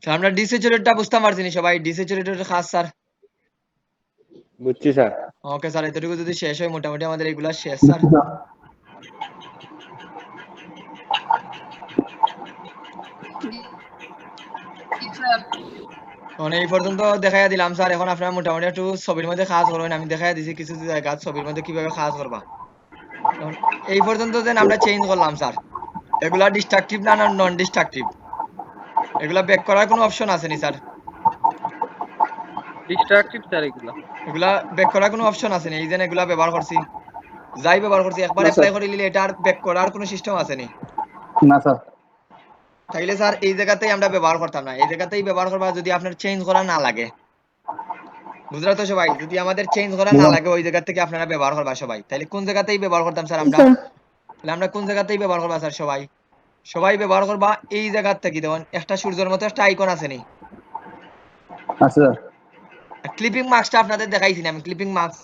স্যার আমরা ডিস্যাচুরেটটা বুঝতে পারছি না সবাই, ডিস্যাচুরেটের কাজ স্যার। বুঝছি স্যার। ওকে স্যার, এতটুকু যদি শেষ হয় মোটামুটি আমাদের এগুলা শেষ স্যার। মানে এই পর্যন্ত দেখাইয়া দিলাম স্যার। এখন আপনারা মোটামুটি একটু ছবির মধ্যে কাজ করবেন, আমি দেখাইয়া দিছি কিছু জায়গা ছবির মধ্যে কিভাবে কাজ করবা। এখন এই পর্যন্ত যেন আমরা চেঞ্জ করলাম স্যার, এগুলা ডিস্ট্রাকটিভ না নন ডিস্ট্রাকটিভ? এগুলা ব্যাক করার কোনো অপশন আছে নি স্যার? ডিস্ট্রাকটিভ স্যার এগুলা। এগুলা ব্যাক করার কোনো অপশন আছে নি? এই যে এগুলা ব্যবহার করছি, যাই ব্যবহার করছি, একবার না, অ্যাপ্লাই স্যার। করে নিলে এটা আর ব্যাক করার কোনো সিস্টেম আছে নি? না স্যার। তাইলে স্যার এই জায়গাতেই আমরা ব্যবহার করতাম না, এই জায়গাতেই ব্যবহার করবা যদি আপনার চেঞ্জ করা না লাগে। বুঝলা তো সবাই? যদি আমাদের চেঞ্জ করা না লাগে ওই জায়গা থেকে আপনারা ব্যবহার করবা সবাই, তাহলে কোন জায়গাতেই ব্যবহার করতাম স্যার আমরা? তাহলে আমরা কোন জায়গাতেই ব্যবহার করবা স্যার সবাই? সবাই ব্যবহার করবা এই জায়গার থেকে। দেখুন একটা সূর্যের মতো একটা আইকন আছে নি? আচ্ছা স্যার। ক্লিপিং মার্কসটা আপনাদের দেখাইছি না আমি, ক্লিপিং মার্কস।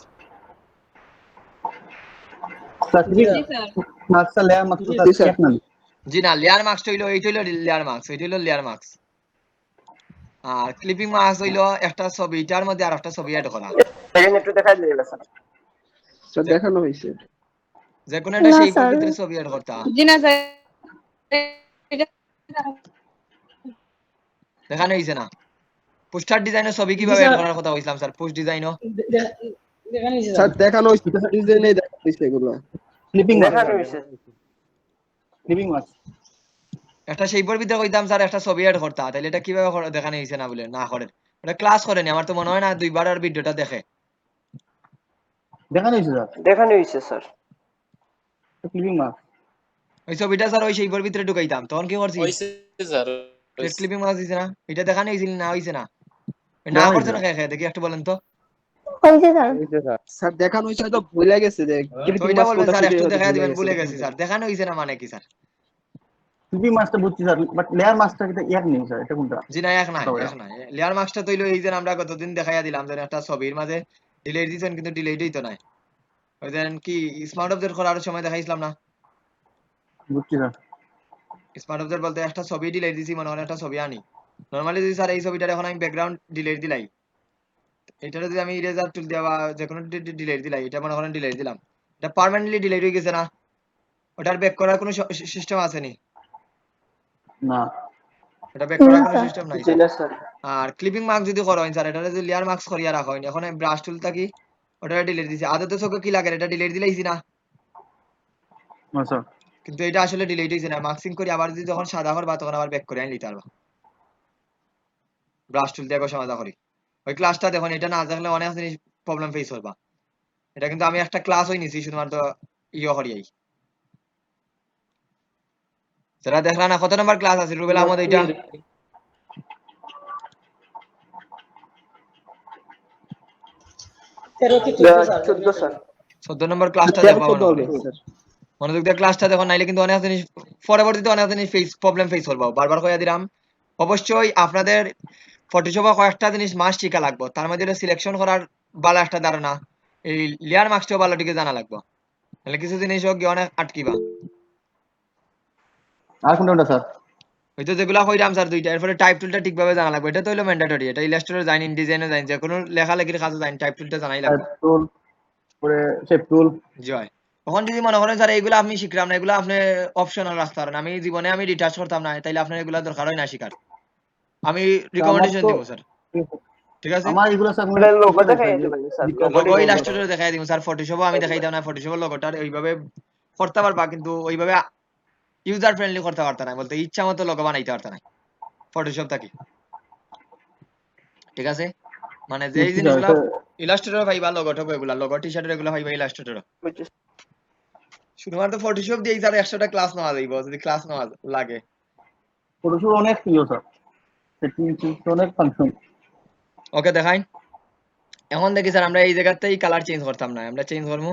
স্যার জি স্যার। মার্কসটা লেয়ার মাত্র স্যার চেক না। জি না, লেয়ার মার্কসটা হইলো এইটা, হইলো লেয়ার মার্কস, এইটা হইলো লেয়ার মার্কস। আর ক্লিপিং মার্কস হইলো একটা ছবিটার মধ্যে আর একটা ছবি অ্যাড করা। একটু দেখাই দিলে স্যার। স্যার দেখানো হয়েছে। যে কোনো একটা না, শেপের স্যার। ভিতরে ছবি অ্যাড করতে। জি না স্যার। দেখানো হইছে না? পোস্টার ডিজাইনের ছবি কিভাবে অ্যাড করার কথা কইছিলাম স্যার, পোস্ট ডিজাইনও স্যার দেখানো হয়েছে, ডিজাইনে দেখানো হয়েছে এগুলো। ক্লিপিং দেখানো হয়েছে। Clipping marks. একটা শেপের ভিতরে কইতাম স্যার একটা ছবি অ্যাড করতে, তাহলে এটা কিভাবে দেখানো হইছে না বলে না করেন? ওটা ক্লাস করেনি, আমার তো মনে হয় না দুইবার আর ভিডিওটা দেখে। দেখানো হয়েছে স্যার। দেখানো হয়েছে স্যার। Clipping marks. ওই ছবিটা স্যার ওই শেপের ভিতরে ঢুকাইতাম, তখন কি করছি? হইছে স্যার, ক্লিপিং মার্কস দিছে না? এটা দেখানো হইছিল না? হইছে না? না করছে না খেয়ে দেখি একটু বলেন তো। হয়েছে স্যার। স্যার দেখানো হয়েছে, হয়তো ভুলে গেছে যে তো ক্লিপিং ওইটা মার্কস বলবেন কোনটা স্যার, সেটাই একটু হয়তো দেখাই ভুলে দিবেন, গেছে। ভুলে গেছি স্যার। দেখানো হইছে না মানে কি স্যার? ক্লিপিং মার্কসটা বুঝছি স্যার, বাট লেয়ার মার্কসটা কিন্তু এক নেই স্যার, এটা কোনটা? জি না, এক নাই, এক নাই। লেয়ার মার্কসটা তো হইলো এই যে আমরা গতদিন দেখাইয়া দিলাম যে একটা ছবির মাঝে ডিলিট দিছেন কিন্তু ডিলিট হইতো না। ওই যে কি স্মার্ট অবজেক্ট করার সময় দেখাইছিলাম না? বুঝছি স্যার। স্মার্ট অবজেক্ট বলতে একটা ছবি ডিলিট দিছি, মনে করেন একটা ছবি আনি, নরমালি যদি স্যার এই ছবিটার এখন আমি ব্যাকগ্রাউন্ড ডিলিট দিলাই, এটারে যদি আমি ইরেজার টুল দিয়া বা যে কোনো ডিলিট দিলাই, এটা মনে করেন ডিলিট দিলাম, এটা পার্মানেন্টলি ডিলিট হয়ে গেছে না? ওটার ব্যাক করার কোনো সিস্টেম আছে নি? না এটা ব্যাক করার না কোনো স্যার। সিস্টেম নাই জি স্যার। না স্যার। আর ক্লিপিং মার্ক যদি করো স্যার, এটা যদি লেয়ার মার্কস করিয়া রাখো, এখন ব্রাশ টুল থাকি ওটা ডিলিট দিছি, আদতে চোখে কি লাগে এটা ডিলিট দিলাইছি না, না স্যার। কিন্তু এটা আসলে ডিলিট হইছে না, মার্কসিং করি আবার যদি যখন সাদা করবা তখন আবার ব্যাক করে আনি নিতে পারবা, ব্রাশ টুল দিয়ে সমাধা করি। ওই ক্লাসটা দেখুন, এটা না থাকলে অনেক জিনিস প্রবলেম ফেস করবা। এটা কিন্তু আমি একটা ক্লাস হই নিছি শুধুমাত্র ইয়ে করিয়াই। সেটা দেখলা না কত নাম্বার ক্লাস আছে রুবেল আহমদ? এটা 13 কি 14 স্যার? 14 স্যার। 14 নম্বর ক্লাসটা দেখবা মনে করে, মনোযোগ দিয়ে ক্লাসটা দেখো, নাইলে কিন্তু অনেক জিনিস পরবর্তীতে অনেক জিনিস প্রবলেম ফেস করবো। বারবার কইয়া দিলাম, অবশ্যই আপনাদের ফটোশপে কয়েকটা জিনিস মাস্ট শিখা লাগবে, তার মধ্যে সিলেকশন করার ভালো একটা ধারণা, এই লেয়ার মাস্কটাও ভালো দিকে জানা লাগবে, তাহলে কিছু জিনিস হোক গিয়ে অনেক আটকিবা। আর কোনটা স্যার? হয়তো যেগুলা কইরাম স্যার দুইটা, এরপরে টাইপ টুলটা ঠিকভাবে জানা লাগবে, এটা তো হইলো ম্যান্ডেটরি, এটা ইলাস্ট্রেটর জানি, ইনডিজাইনে জানি, যে কোনো লেখালেখির কাজে জানি, টাইপ টুলটা জানাই লাগবে। টুল পরে শেপ টুল। জয় তখন যদি মনে করেন স্যার এইগুলো আপনি শিখলাম না, এগুলো আপনি অপশনাল রাখতে পারেন, আমি জীবনে আমি রিটাচ করতাম না, তাইলে আপনার এগুলো দরকার হয় না শিখার, আমি রিকমেন্ডেশন দিব স্যার, ঠিক আছে? আমার এগুলো স্যার এটা লোগো দেখাই দিবেন স্যার। লোগো ইলাস্ট্রেটর দেখাই দিব স্যার, ফটোশপও আমি দেখাই দাও না, ফটোশপের লোগোটা ওইভাবে করতে পারবা, কিন্তু ওইভাবে ইউজার ফ্রেন্ডলি করতে পারতা না, বলতে ইচ্ছা মতো লোগো বানাইতে পারতা না ফটোশপ থাকি, ঠিক আছে? মানে যে এই জিনিসগুলো ইলাস্ট্রেটর ভাইবা, লোগো টোগো এগুলা, লোগো টি শার্টের এগুলো ভাইবা ইলাস্ট্রেটর, শুধুমাত্র ফটোশপ দিয়ে স্যার 100টা ক্লাস নেওয়া যাইব যদি ক্লাস নেওয়া লাগে। ফটোশপ অনেক প্রিয় স্যার, সেটিংস অনেক ফাংশন। ওকে দেখাই, এখন দেখি স্যার আমরা এই জায়গাতেই কালার চেঞ্জ করতাম না, আমরা চেঞ্জ করবো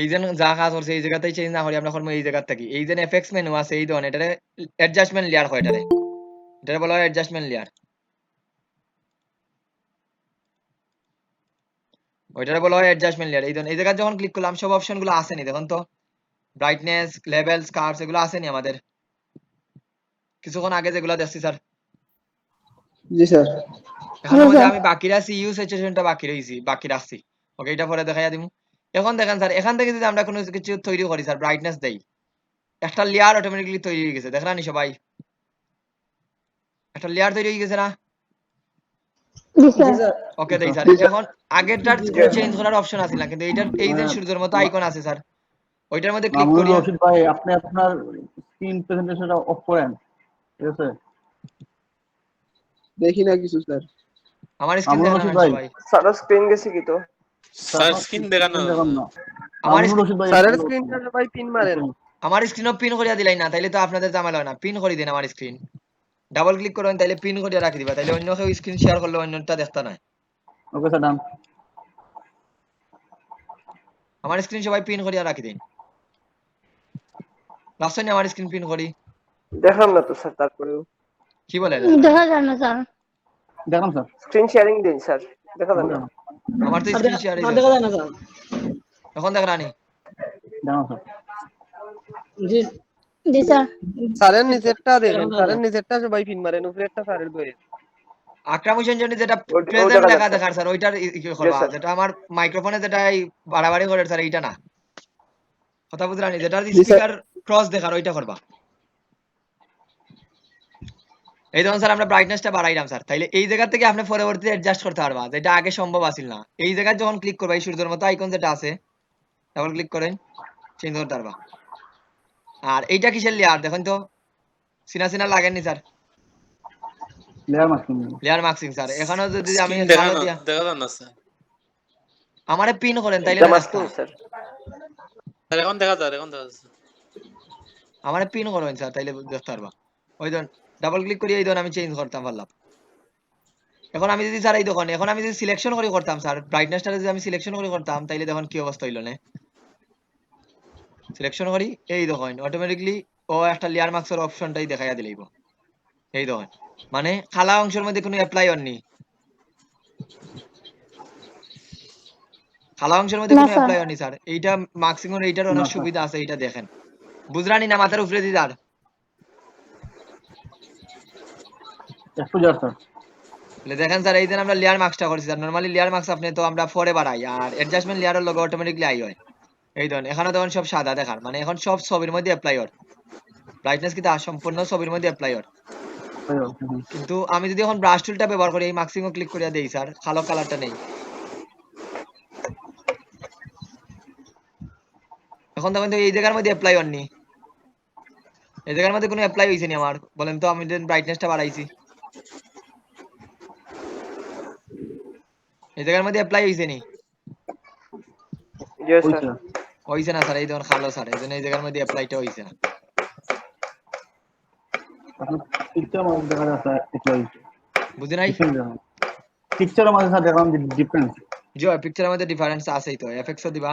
এই যে যা কাজ করছে এই জায়গাতেই চেঞ্জ না করি, আমরা করবো এই জায়গা থেকে, এই যে এফএক্স মেনু আছে এই ধরনের, এটারে অ্যাডজাস্টমেন্ট লেয়ার হয়, এটারে বলা হয় অ্যাডজাস্টমেন্ট লেয়ার, ওইটারে বলা হয় অ্যাডজাস্টমেন্ট লেয়ার। এই ধরনের এই জায়গায় যখন ক্লিক করলাম সব অপশন গুলো আসেনি, দেখুন তো ব্রাইটনেস, লেভেলস, কার্ভস এগুলো আসেনি আমাদের কিছুক্ষণ আগে যেগুলো দেখছি স্যার। জি স্যার। এখানের মধ্যে আমি বাকি রাখছি ইউ স্যাচুরেশনটা বাকি রাখছি, ওকে এটা পরে দেখাইয়া দিমু। এখন দেখেন স্যার, এখান থেকে যদি আমরা কোনো কিছু তৈরি করি স্যার, ব্রাইটনেস দেই, একটা লেয়ার অটোমেটিক্যালি তৈরি হয়ে গেছে, দেখলানি সবাই একটা লেয়ার তৈরি হয়ে গেছে না? জি জি স্যার। স্যার। ওকে দেই স্যার, এখন আগেরটার চেঞ্জ করার অপশন আছে না, কিন্তু এইটার এই যে সূর্যের মতো আইকন আছে স্যার, ওইটার মধ্যে ক্লিক মামুনুর করিয়া রশিদ ভাই, আপনি আপনার স্ক্রিন প্রেজেন্টেশনটা অফ করেন, ঠিক আছে? দেখি না কিছু স্যার। আমার স্ক্রিন মামুনুর দেখান রশিদ ভাই, সবাই, স্যার স্ক্রিন গেছে কি তো? স্যার স্ক্রিন দেখানো দেখান না। আমার মামুনুর রশিদ ভাই, স্যারের স্ক্রিনটা সবাই পিন মারেন। আমার স্ক্রিনও পিন করিয়া দিলাই না, তাইলে তো আপনাদের ঝামেলা হয় না, পিন করে দিন আমার স্ক্রিন, ডাবল ক্লিক করেন তাইলে পিন করিয়া রাখি দিবা, তাইলে অন্য কেউ স্ক্রিন শেয়ার করলে অন্যটা দেখতে না। ওকে স্যার, ডান। আমার স্ক্রিন সবাই পিন করিয়া রাখি দিন, লাস্ট আমার স্ক্রিন পিন করি, দেখলাম না তো স্যার। তারপরেও কি বলে দেখা যায় না স্যার। দেখান স্যার। স্ক্রিন শেয়ারিং দিন স্যার, দেখা যাবে না। আমার তো স্ক্রিন শেয়ার স্যার দেখা যায় না স্যার। এখন দেখ রানি দেখান স্যার। জি জি স্যার। স্যারের নিচেরটা দেখেন, স্যারের নিচেরটা সবাই পিন মারেন, উপরেরটা স্যারের ধরেন। আকরাম হোসেন জনি যেটা ওই প্রেজেন্ট দেখা লেখা যাচ্ছে। দেখার স্যার, ওইটার কি করবা, স্যার। যেটা আমার মাইক্রোফোনে যেটা এই বাড়াবাড়ি করে স্যার এইটা না, কথা বুঝলানি, যেটা জি স্যার। স্পিকার ক্রস দেখার ওইটা করবা। এই ধরুন স্যার আমরা ব্রাইটনেসটা বাড়াইলাম স্যার, তাইলে এই জায়গা থেকে আপনি পরবর্তীতে অ্যাডজাস্ট করতে পারবা, যেটা আগে সম্ভব আছিল না। এই জায়গায় যখন ক্লিক করবা এই সূর্যের মতো আইকন যেটা আছে, ডাবল ক্লিক করেন চেঞ্জ করতে পারবা। আর এইটা কিসের লেয়ার দেখেন তো, সিনা লাগেননি স্যার? Layer marking. Layer marking sir, এখানেও যদি আমি স্ক্রিন ভালো দিয়া দেখা যান না স্যার। আমারে পিন করেন তাইলে এটা না মাস্কিং দেখতাম। স্যার। স্যার এখন দেখা যাচ্ছে। আমারে পিন করেন স্যার, তাইলে দেখতে পারবা। ওই ধরুন ডাবল ক্লিক করি, এই ধরুন আমি চেঞ্জ করতাম পারলাম। এখন আমি যদি স্যার এই দেখুন, এখন আমি যদি সিলেকশন করে করতাম স্যার, ব্রাইটনেসটা যদি আমি সিলেকশন করে করতাম, তাইলে দেখুন কি অবস্থা হইল না। সিলেকশন করি, এই দেখুন অটোমেটিকলি ও একটা লেয়ার মার্কসের অপশনটাই দেখাইয়া দিলাইব, এই দেখুন, মানে খালা অংশের মধ্যে কোনো অ্যাপ্লাই হয়নি, খালা অংশের মধ্যে না কোনো স্যার। অ্যাপ্লাই হয়নি স্যার। এইটা মার্কসিং এর এইটার অনেক না স্যার। সুবিধা আছে, এইটা দেখেন বুঝরানি না মাথার উপরে দিদার এক্সপোজার স্যার। বলে দেখেন স্যার এই যে আমরা লেয়ার মার্কসটা করছি স্যার নরমালি লেয়ার মার্কস আপনি তো আমরা পরে বাড়াই আর অ্যাডজাস্টমেন্ট লেয়ারের লগে অটোমেটিকলি আই হয় এই ধরুন এখানে তখন সব সাদা দেখার মানে এখন সব ছবির মধ্যে অ্যাপ্লাই হয় ব্রাইটনেস কিন্তু সম্পূর্ণ ছবির মধ্যে অ্যাপ্লাই হয় কিন্তু আমি যদি এখন ব্রাশ টুলটা ব্যবহার করি এই মার্কসিংও ক্লিক করে দেই স্যার কালো কালারটা নেই এখন তখন তো এই জায়গার মধ্যে অ্যাপ্লাই হয়নি এই জায়গার মধ্যে কোনো অ্যাপ্লাই হয়েছে নি আমার বলেন তো আমি ব্রাইটনেসটা বাড়াইছি এই জায়গার মধ্যে অ্যাপ্লাই হয়েছে নি ইয়েস স্যার হয়েছে না স্যার এই ধরুন কালো স্যার এই জন্য এই জায়গার মধ্যে অ্যাপ্লাইটা হয়েছে না আপনার পিকচার মধ্যে দেখা যাচ্ছে এটা হইছে বুঝি নাই পিকচারের মধ্যে স্যার দেখলাম যে ডিফারেন্স। জি পিকচারের মধ্যে ডিফারেন্স আছেই তো এফএক্সও দিবা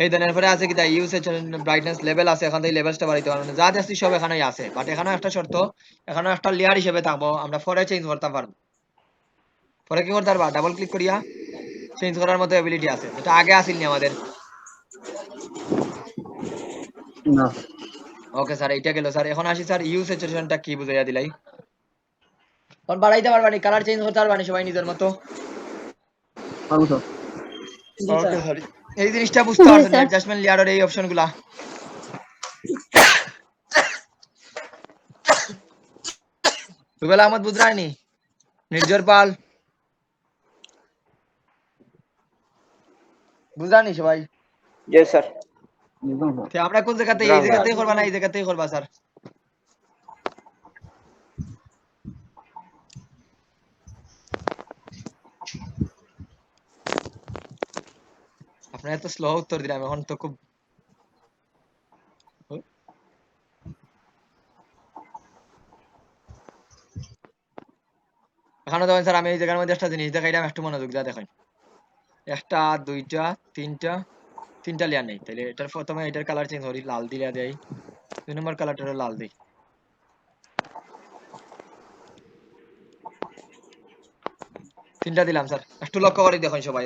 এই ধরনের পরে আছে কি তাই ইউসেজ ব্রাইটনেস লেভেল আছে এখান থেকে লেভেলসটা বাড়াইতে পারবেন যা দেখছি সব এখানেই আছে বাট এখানেও একটা শর্ত এখানেও একটা লেয়ার হিসেবে থাকবো আমরা পরে চেঞ্জ করতে পারবো পরে কি করতে পারবা ডাবল ক্লিক করিয়া চেঞ্জ করার মতো এবিলিটি আছে এটা আগে আসিল নি আমাদের না ওকে স্যার এইটা গেল স্যার এখন আসি স্যার ইউ স্যাচুরেশনটা কি বুঝাইয়া দিলাই কোন বাড়াইতে পারবানি কালার চেঞ্জ করতে পারবানি সবাই নিজের মতো পারবো স্যার। জি ওকে স্যার স্যার এই জিনিসটা বুঝতে পারছেন অ্যাডজাস্টমেন্ট লেয়ারের এই অপশনগুলা রুবেল আহমদ বুঝরানি নির্জর পাল বুঝরানি সবাই ইয়েস স্যার একদম স্যার। তো আমরা কোন জায়গাতে এই জায়গাতেই করবা না এই জায়গাতেই করবা স্যার আপনারা এত স্লো উত্তর দিলাম এখন তো খুব এখানে দেখেন স্যার আমি এই জায়গার মধ্যে একটা জিনিস দেখাইলাম একটু মনোযোগ দিয়ে দেখেন একটা দুইটা তিনটা লেয়ার নেই তাহলে এটার প্রথমে এটার কালার চেঞ্জ করি লাল দিলে দেই 2 নম্বর কালারটা লাল দেই তিনটা দিলাম স্যার একটু লক্ষ্য করে দেখুন সবাই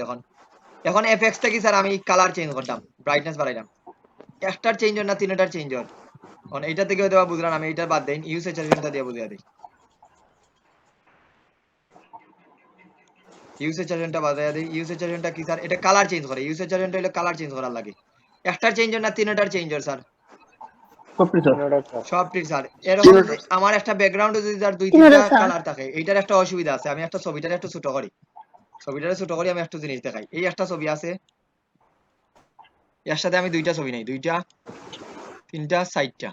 এখন এফএক্স থেকে স্যার আমি কালার চেঞ্জ করলাম ব্রাইটনেস বাড়াইলাম একটার চেঞ্জ হয় না তিনটার চেঞ্জ হয় এখন এইটা থেকে হয়তো বুঝলাম আমি এটা বাদ দেই ইউ স্যাচুরেশনটা দিয়ে বুঝিয়ে দিই ইউ স্যাচুরেশনটা বাজায়া দেই ইউ স্যাচুরেশনটা কি স্যার এটা কালার চেঞ্জ করে ইউ স্যাচুরেশনটা হলো কালার চেঞ্জ করার লাগে একটার চেঞ্জ হয় না তিনটার চেঞ্জ হয় স্যার কপি স্যার। সবটি স্যার এরকম যদি আমার একটা ব্যাকগ্রাউন্ডে যদি স্যার দুই তিনটা কালার থাকে এইটার একটা অসুবিধা আছে আমি একটা ছবিটার একটু ছোট করি আমি একটা জিনিস দেখাই এই একটা ছবি আছে এর সাথে আমি দুইটা ছবি নেই দুইটা তিনটা সাইডটা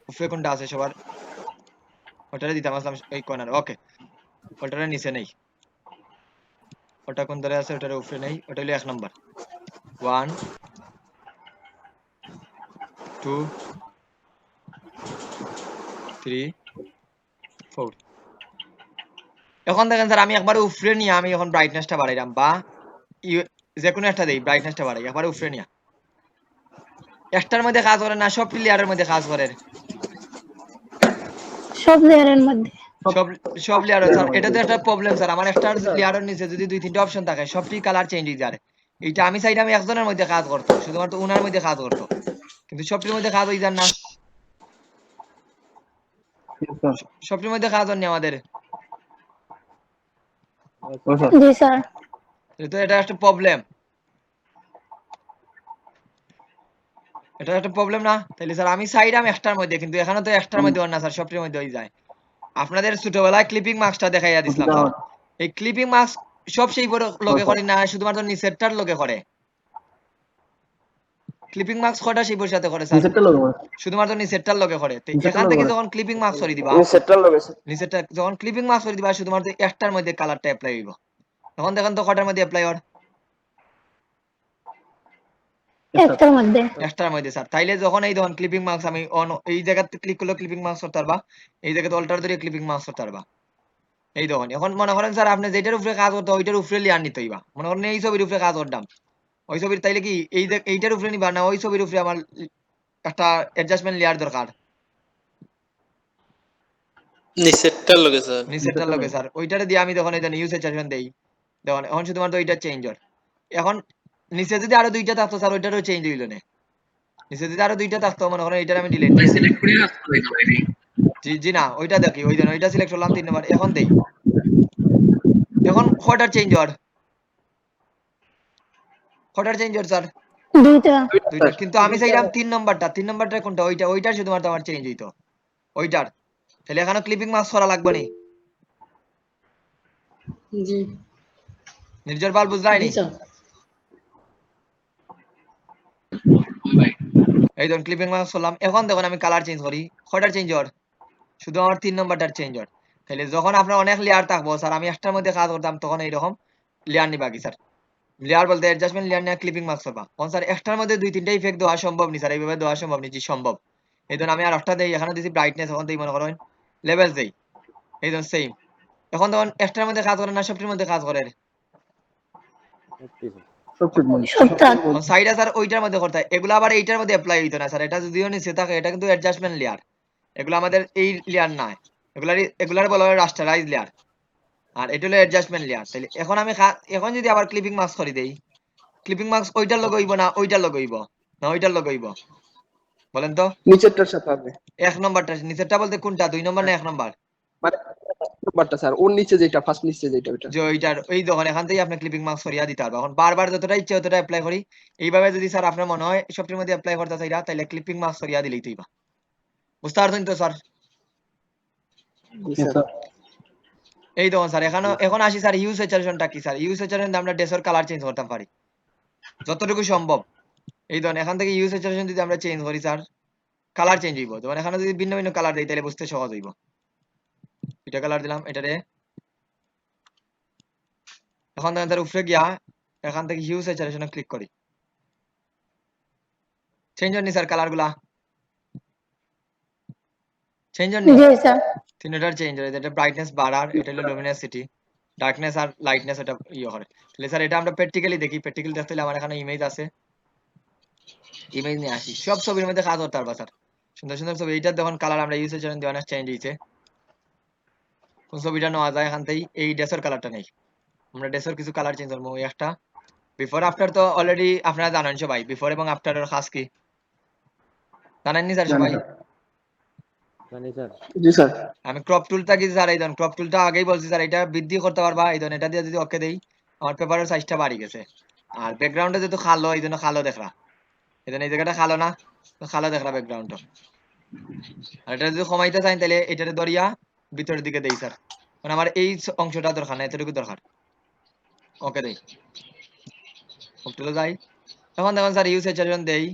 উপরে কোনটা আছে সবার ওটারে দিতাম আসলাম এই কর্নার ওকে ওটারে নিচে নেই ওটা কোন ধরে আছে ওটার উপরে নেই ওটা হলো 1 নাম্বার 1 2 3 4 এখন দেখেন স্যার আমি একবার উপরে নিয়ে আমি এখন ব্রাইটনেসটা বাড়াইলাম বা যে কোনো একটা দেই ব্রাইটনেসটা বাড়াই একবার উপরে নিয়ে একটার মধ্যে কাজ করে না সব লেয়ারের মধ্যে কাজ করে সব লেয়ারের মধ্যে সব লেয়ার স্যার এটা তো একটা প্রবলেম স্যার আমার একটা লেয়ারের নিচে যদি দুই তিনটা অপশন থাকে সবটি কালার চেঞ্জ হয়ে যায় এইটা আমি চাইলে আমি একজনের মধ্যে কাজ করতো শুধুমাত্র উনার মধ্যে কাজ করতো কিন্তু সবটির মধ্যে কাজ হয়ে যায় না সবটির মধ্যে কাজ হয়নি আমাদের জি স্যার তো এটা একটা প্রবলেম এটা একটা প্রবলেম না তাহলে স্যার আমি চাইলাম একটার মধ্যে কিন্তু এখানে তো একটার মধ্যে হয় না স্যার সবটির মধ্যে হয়ে যায় আপনাদের ছোটবেলায় ক্লিপিং মার্কসটা দেখাইয়া দিছিলাম স্যার এই ক্লিপিং মার্কস সব সেই লগে করে না শুধুমাত্র নিচেরটার লগে করে ক্লিপিং মার্কস কয়টা সেই সাথে করে স্যার নিচেরটা লোক শুধুমাত্র নিচেরটার লগে করে তো এখান থেকে যখন ক্লিপিং মার্কস করে দিবা সেটটার লগে স্যার নিচেরটা যখন ক্লিপিং মার্কস করে দিবা শুধুমাত্র একটার মধ্যে কালারটা অ্যাপ্লাই হইব এখন দেখেন তো কয়টার মধ্যে অ্যাপ্লাই হয় একটার মধ্যে স্যার তাইলে যখন এই ধরুন ক্লিপিং মার্কস আমি অন এই জায়গাতে ক্লিক করলে ক্লিপিং মার্কস করতে পারবা এই জায়গাতে অল্টার ধরে ক্লিপিং মার্কস করতে পারবা এই দেখুন এখন মনে করেন স্যার আপনি যেটার উপরে কাজ করতে ওইটার উপরে লেয়ার নিতে হইবা মনে করেন এই ছবির উপরে কাজ করতাম ওই ছবির তাইলে কি এইটার উপরে নিবা না ওই ছবির উপরে আমার একটা অ্যাডজাস্টমেন্ট লেয়ার দরকার নিচেরটার লগে স্যার নিচেরটার লগে স্যার ওইটারে দিয়ে আমি যখন এটা ইউজ স্যাচুরেশন দেই দেখুন এখন শুধুমাত্র ওইটা চেঞ্জ হয় এখন নিচে যদি আরো দুইটা থাকতো স্যার ওইটারও চেঞ্জ হইল না নিচে যদি আরো দুইটা থাকতো মনে করেন এইটার আমি ডিলিট দিয়েছি। জি জি না ওইটা দেখি ওই দেন ওইটা সিলেক্ট করলাম 3 নম্বর এখন দেই এখন কয়টার চেঞ্জ হওয়ার স্যার দুইটা দুইটা কিন্তু আমি চাইলাম 3 নম্বরটা কোনটা ওইটার শুধুমাত্র আমার চেঞ্জ হইতো ওইটার তাহলে এখানে ক্লিপিং মাস্ক করা লাগবে নি জি নির্জর পাল বুঝলাই জি নি স্যার এই ধরুন ক্লিপিং মাস্ক করলাম এখন দেখুন আমি কালার চেঞ্জ করি কয়টার চেঞ্জ হওয়ার শুধু আমার 3 নম্বরটার চেঞ্জ হওয়ার তাহলে যখন আপনার অনেক লেয়ার থাকবো স্যার আমি একটার মধ্যে কাজ করতাম তখন এইরকম লেয়ার নিবা কি স্যার লেয়ার বলতে অ্যাডজাস্টমেন্ট লেয়ার নিয়ে ক্লিপিং মাস্ক করবা তখন স্যার একটার মধ্যে 2-3টা ইফেক্ট দেওয়া সম্ভব নি স্যার এইভাবে দেওয়া সম্ভব নি জি সম্ভব এই ধরুন আমি আর একটা দেই এখানে দিছি ব্রাইটনেস এখন দেই মনে করেন লেভেল দেই এই ধরুন সেম এখন তখন একটার মধ্যে কাজ করে না সবটির মধ্যে কাজ করে সবটা সাইডে স্যার ওইটার মধ্যে করতে হয় এগুলো আবার এইটার মধ্যে অ্যাপ্লাই হইতো না স্যার এটা যদিও নিচে থাকে এটা কিন্তু অ্যাডজাস্টমেন্ট লেয়ার এগুলো আমাদের এই লেয়ার না এগুলার বলা হয় রাস্টারাইজ লেয়ার আর এটা হলো অ্যাডজাস্টমেন্ট লেয়ার তাহলে এখন আমি এখন যদি আবার ক্লিপিং মাস্ক করে দেই ক্লিপিং মাস্ক ওইটার লগে হইব না ওইটার লগে হইব না ওইটার লগে হইব বলেন তো নিচেরটার সাথে হবে 1 নম্বরটা নিচেরটা বলতে কোনটা 2 নম্বর না 1 নম্বর মানে নাম্বারটা স্যার ওর নিচে যেটা ফার্স্ট নিচে যেটা ওটা যে ওইটার ওই দেখুন এখান থেকে আপনি ক্লিপিং মার্কস সরিয়া দিতে পারবেন এখন বারবার যতটা ইচ্ছে ততটা অ্যাপ্লাই করি এইভাবে যদি স্যার আপনার মনে হয় সবটির মধ্যে অ্যাপ্লাই করতে চাইরা তাহলে ক্লিপিং মার্কস সরিয়া দিলেই তুইবা বুঝতে পারছেন তো স্যার এই দেখুন স্যার এখন আসি স্যার ইউ স্যাচুরেশনটা কি স্যার ইউ স্যাচুরেশন আমরা ডেসর কালার চেঞ্জ করতে পারি যতটুকু সম্ভব এই দেখুন এখান থেকে ইউ স্যাচুরেশন যদি আমরা চেঞ্জ করি স্যার কালার চেঞ্জ হইব যেমন এখানে যদি ভিন্ন ভিন্ন কালার দেই তাহলে বুঝতে সহজ হইব এটা কালার দিলাম এটারে এখন দেখেন তার উপরে গিয়া এখান থেকে হিউ স্যাচুরেশনে ক্লিক করি চেঞ্জ হয়নি স্যার কালার গুলা চেঞ্জ হয়নি জি স্যার তিনটার চেঞ্জ হয়েছে এটা ব্রাইটনেস বাড়ার এটা হলো লুমিনাসিটি ডার্কনেস আর লাইটনেস এটা ইয়ে করে তাহলে স্যার এটা আমরা প্র্যাকটিক্যালি দেখি প্র্যাকটিক্যালি দেখতে হলে আমার এখানে ইমেজ আছে ইমেজ নিয়ে আসি সব ছবির মধ্যে কাজ করতে পারবা স্যার সুন্দর সুন্দর ছবি এইটার দেখুন কালার আমরা ইউজ স্যাচুরেশন দিয়ে অনেক চেঞ্জ হয়েছে কোন ছবিটা নেওয়া যায় এখান থেকে এই ড্রেসের কালারটা নেই আমরা ড্রেসের কিছু কালার চেঞ্জ করবো ওই একটা বিফোর আফটার তো অলরেডি আপনারা জানেন সবাই বিফোর এবং আফটারের খাস কি জানেননি স্যার সবাই জি স্যার আমি ক্রপ টুলটা কি স্যার এই ধরুন ক্রপ টুলটা আগেই বলছি স্যার এটা বৃদ্ধি করতে পারবা এই ধরুন এটা দিয়ে যদি ওকে দেই আমার পেপারের সাইজটা বাড়ি গেছে আর ব্যাকগ্রাউন্ডে যেহেতু খালো এই জন্য খালো দেখরা এই জন্য এই জায়গাটা খালো না তো খালো দেখরা ব্যাকগ্রাউন্ডটা আর এটা যদি কমাইতে চাই তাহলে এটারে দরিয়া ভিতরের দিকে দেই স্যার মানে আমার এই অংশটা দরকার না এতটুকু দরকার ওকে দেই ক্রপ যাই এখন দেখুন স্যার ইউ স্যাচুরেশন দেই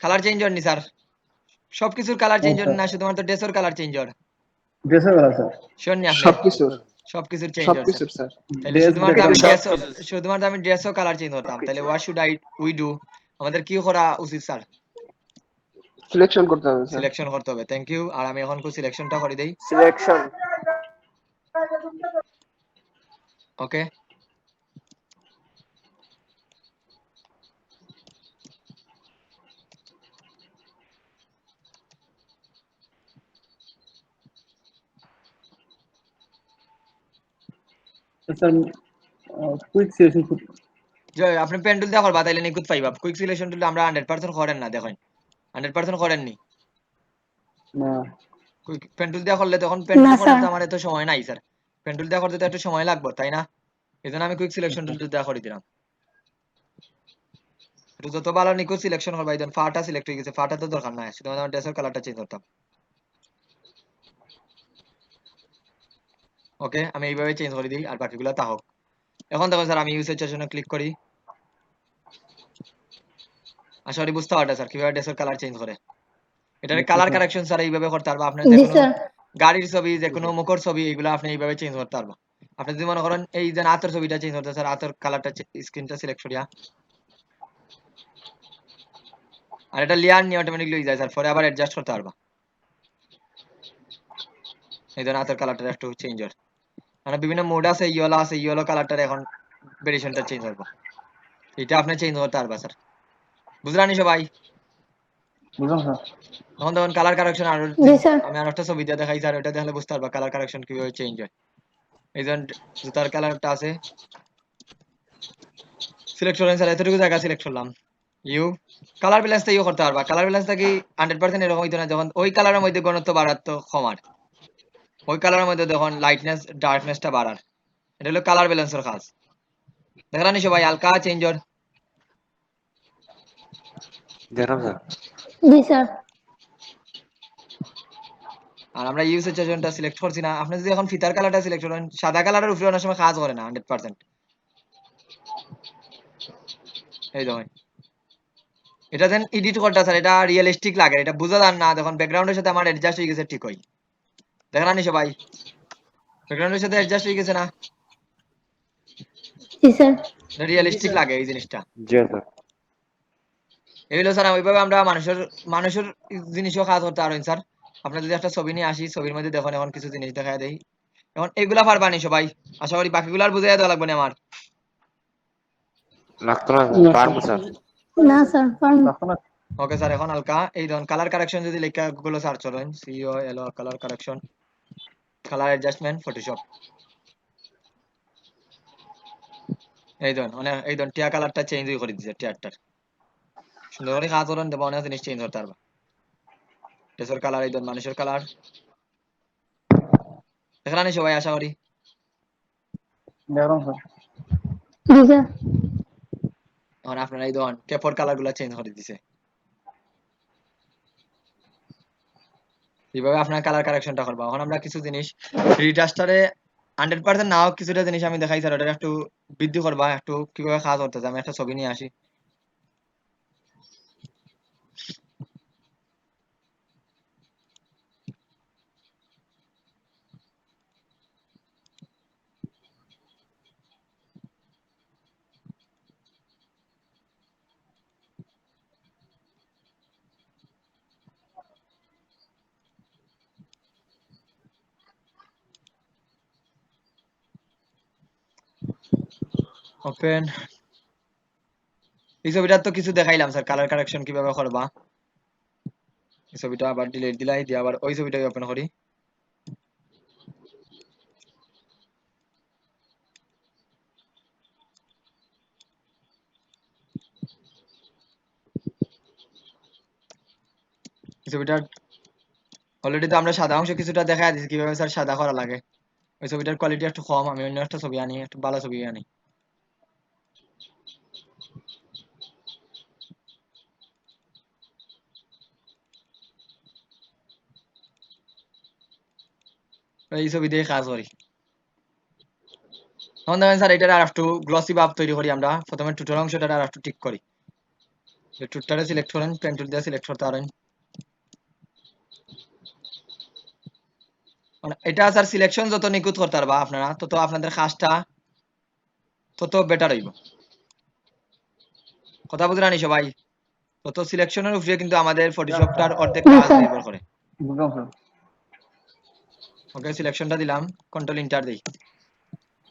কালার চেঞ্জ হয়নি স্যার সবকিছুর কালার চেঞ্জ হয়নি না শুধুমাত্র ড্রেসের কালার চেঞ্জ হয় ড্রেসের কালার স্যার শুননি আপনি সবকিছুর সবকিছুর চেঞ্জ হয় সবকিছুর স্যার তাহলে শুধুমাত্র আমি ড্রেসও কালার চেঞ্জ করতাম তাহলে হোয়াট শুড উই ডু আমাদের কি করা উচিত স্যার সিলেকশন করতে হবে স্যার সিলেকশন করতে হবে থ্যাংক ইউ আর আমি এখন সিলেকশনটা করে দেই selection okay sir quick selection যে আপনি পেন টুল দিয়ে করবা তাইলে নিখুঁত পাইবা কুইক সিলেকশন টুল আমরা 100% করেন না দেখেন 100% করেননি না কুইক পেন টুল দিয়ে করলে তখন পেন টুল করতে আমার এত সময় নাই স্যার পেন টুল দিয়ে করতে তো একটু সময় লাগবে তাই না এজন্য আমি কুইক সিলেকশন টুল দিয়ে করে দিলাম এটা যত ভালো নিখুঁত সিলেকশন করবা এই দেন ফাটা সিলেক্ট হয়ে গেছে ফাটা তো দরকার নাই শুধু আমার ড্রেসের কালারটা চেঞ্জ করতাম ওকে আমি এইভাবে চেঞ্জ করে দিই আর বাকিগুলো তা হোক এখন দেখো স্যার আমি ইউসের জন্য ক্লিক করি আশা করি বুঝতে পারটা স্যার কিভাবে ড্রেসের কালার চেঞ্জ করে এটার কালার কারেকশন স্যার এইভাবে করতে পারবা আপনি যে কোনো গাড়ির ছবি যে কোনো মুখর ছবি এগুলো আপনি এইভাবে চেঞ্জ করতে পারবা আপনি যদি মনে করেন এই যে আতর ছবিটা চেঞ্জ করতে স্যার আতর কালারটা স্ক্রিনটা সিলেক্ট করিয়া আর এটা লেয়ার নিয়ে অটোমেটিকলি হয়ে যায় স্যার পরে আবার অ্যাডজাস্ট করতে পারবা এই ধরনের আতর কালারটা একটু চেঞ্জ হয় মানে বিভিন্ন মোড আছে ইয়েলো কালারটার এখন ভেরিয়েশনটা চেঞ্জ হবে এটা আপনি চেঞ্জ করতে পারবা স্যার বুঝলানি সবাই বুঝলাম স্যার এখন দেখুন কালার কারেকশন আর আমি আর একটা ছবি দিয়ে দেখাই স্যার ওটা দেখলে বুঝতে পারবা কালার কারেকশন কিভাবে চেঞ্জ হয় এই যে জুতার কালারটা আছে সিলেক্ট করেন স্যার, এতটুকু জায়গা সিলেক্ট করলাম। ইউ কালার ব্যালেন্সটা ইউ করতে পারবা। কালার ব্যালেন্সটা কি 100% এরকম হইতো না, যখন ওই কালারের মধ্যে ঘনত্ব বাড়ার তো কমার, ওই কালারের মধ্যে যখন লাইটনেস ডার্কনেসটা বাড়ার, এটা হলো কালার ব্যালেন্সের কাজ। দেখলাম নি সবাই হালকা চেঞ্জ ওর। দেখলাম স্যার। জি স্যার। আর আমরা ইউ সিচুয়েশনটা সিলেক্ট করছি না। আপনি যদি এখন ফিতার কালারটা সিলেক্ট করেন, সাদা কালারের উপরে অনেক সময় কাজ করে না 100%। এই দেখেন এটা দেন এডিট করতে স্যার, এটা রিয়েলিস্টিক লাগে, এটা বোঝা যান না যখন ব্যাকগ্রাউন্ডের সাথে আমার অ্যাডজাস্ট হয়ে গেছে ঠিক হয়। দেখলাম নি সবাই ব্যাকগ্রাউন্ডের সাথে অ্যাডজাস্ট হয়ে গেছে না, জি স্যার। এটা রিয়েলিস্টিক লাগে এই জিনিসটা। জি স্যার। এই হলো স্যার, ওইভাবে আমরা মানুষের মানুষের জিনিসও কাজ করতে পারেন স্যার। আপনার যদি একটা ছবি নিয়ে আসি, ছবির মধ্যে দেখুন এখন কিছু জিনিস দেখা দেই, এখন এগুলা পারবানি সবাই, আশা করি বাকিগুলো আর বুঝাই দেওয়া লাগবে না আমার। লাগতো না পারবো স্যার। না স্যার পারবো। তখন আর ওকে স্যার, এখন হালকা এই ধরুন কালার কারেকশন যদি লেখা গুলো সার্চ করেন, সিও এলো colour correction, colour adjustment Photoshop, এই ধরুন মানে এই ধরুন টিয়া কালারটা চেঞ্জ করে দিচ্ছে, টিয়ারটার সুন্দর করে কাজ করেন দেবো, অনেক জিনিস চেঞ্জ করতে পারবা। ড্রেসের কালার, এই ধরুন মানুষের কালার, দেখলাম নি সবাই আশা করি। দেখলাম স্যার। জি স্যার। এখন আপনারা এই ধরুন কেপর কালার গুলা চেঞ্জ করে দিছে, এইভাবে আপনার কালার কারেকশনটা করবা। এখন আমরা কিছু জিনিস রিডাস্টারে 100% নাও কিছুটা জিনিস আমি দেখাই স্যার, ওটা একটু বৃদ্ধি করবা, একটু কিভাবে কাজ করতেছে। আমি একটা ছবি নিয়ে আসি, ওপেন। এই ছবিটার তো কিছু দেখাইলাম স্যার, কালার কারেকশন কিভাবে করবা। এই ছবিটা আবার ডিলিট দিলাই, দিয়ে আবার ওই ছবিটাই ওপেন করি। এই ছবিটার অলরেডি তো আমরা সাদা অংশ কিছুটা দেখা দিচ্ছি কিভাবে স্যার সাদা করা লাগে। ওই ছবিটার কোয়ালিটি একটু কম, আমি অন্য একটা ছবি আনি, একটু ভালো ছবি আনি। এই ছবি দিয়ে কাজ করি। তখন দেখেন স্যার এটার আর একটু গ্লসি ভাব তৈরি করি আমরা। প্রথমে টুটার অংশটা আর একটু ঠিক করি, টুটটারে সিলেক্ট করেন, পেন টুল দিয়ে সিলেক্ট করতে পারেন। মানে এটা স্যার সিলেকশন যত নিখুঁত করতে পারবা আপনারা, তত আপনাদের কাজটা তত বেটার হইব। কথা বুঝলেন সবাই? তত সিলেকশনের উপরে কিন্তু আমাদের ফটোশপটার অর্ধেক জি কাজ স্যার। নির্ভর করে। বুঝলাম স্যার। ওকে সিলেকশনটা দিলাম, কন্ট্রোল ইন্টার দেই।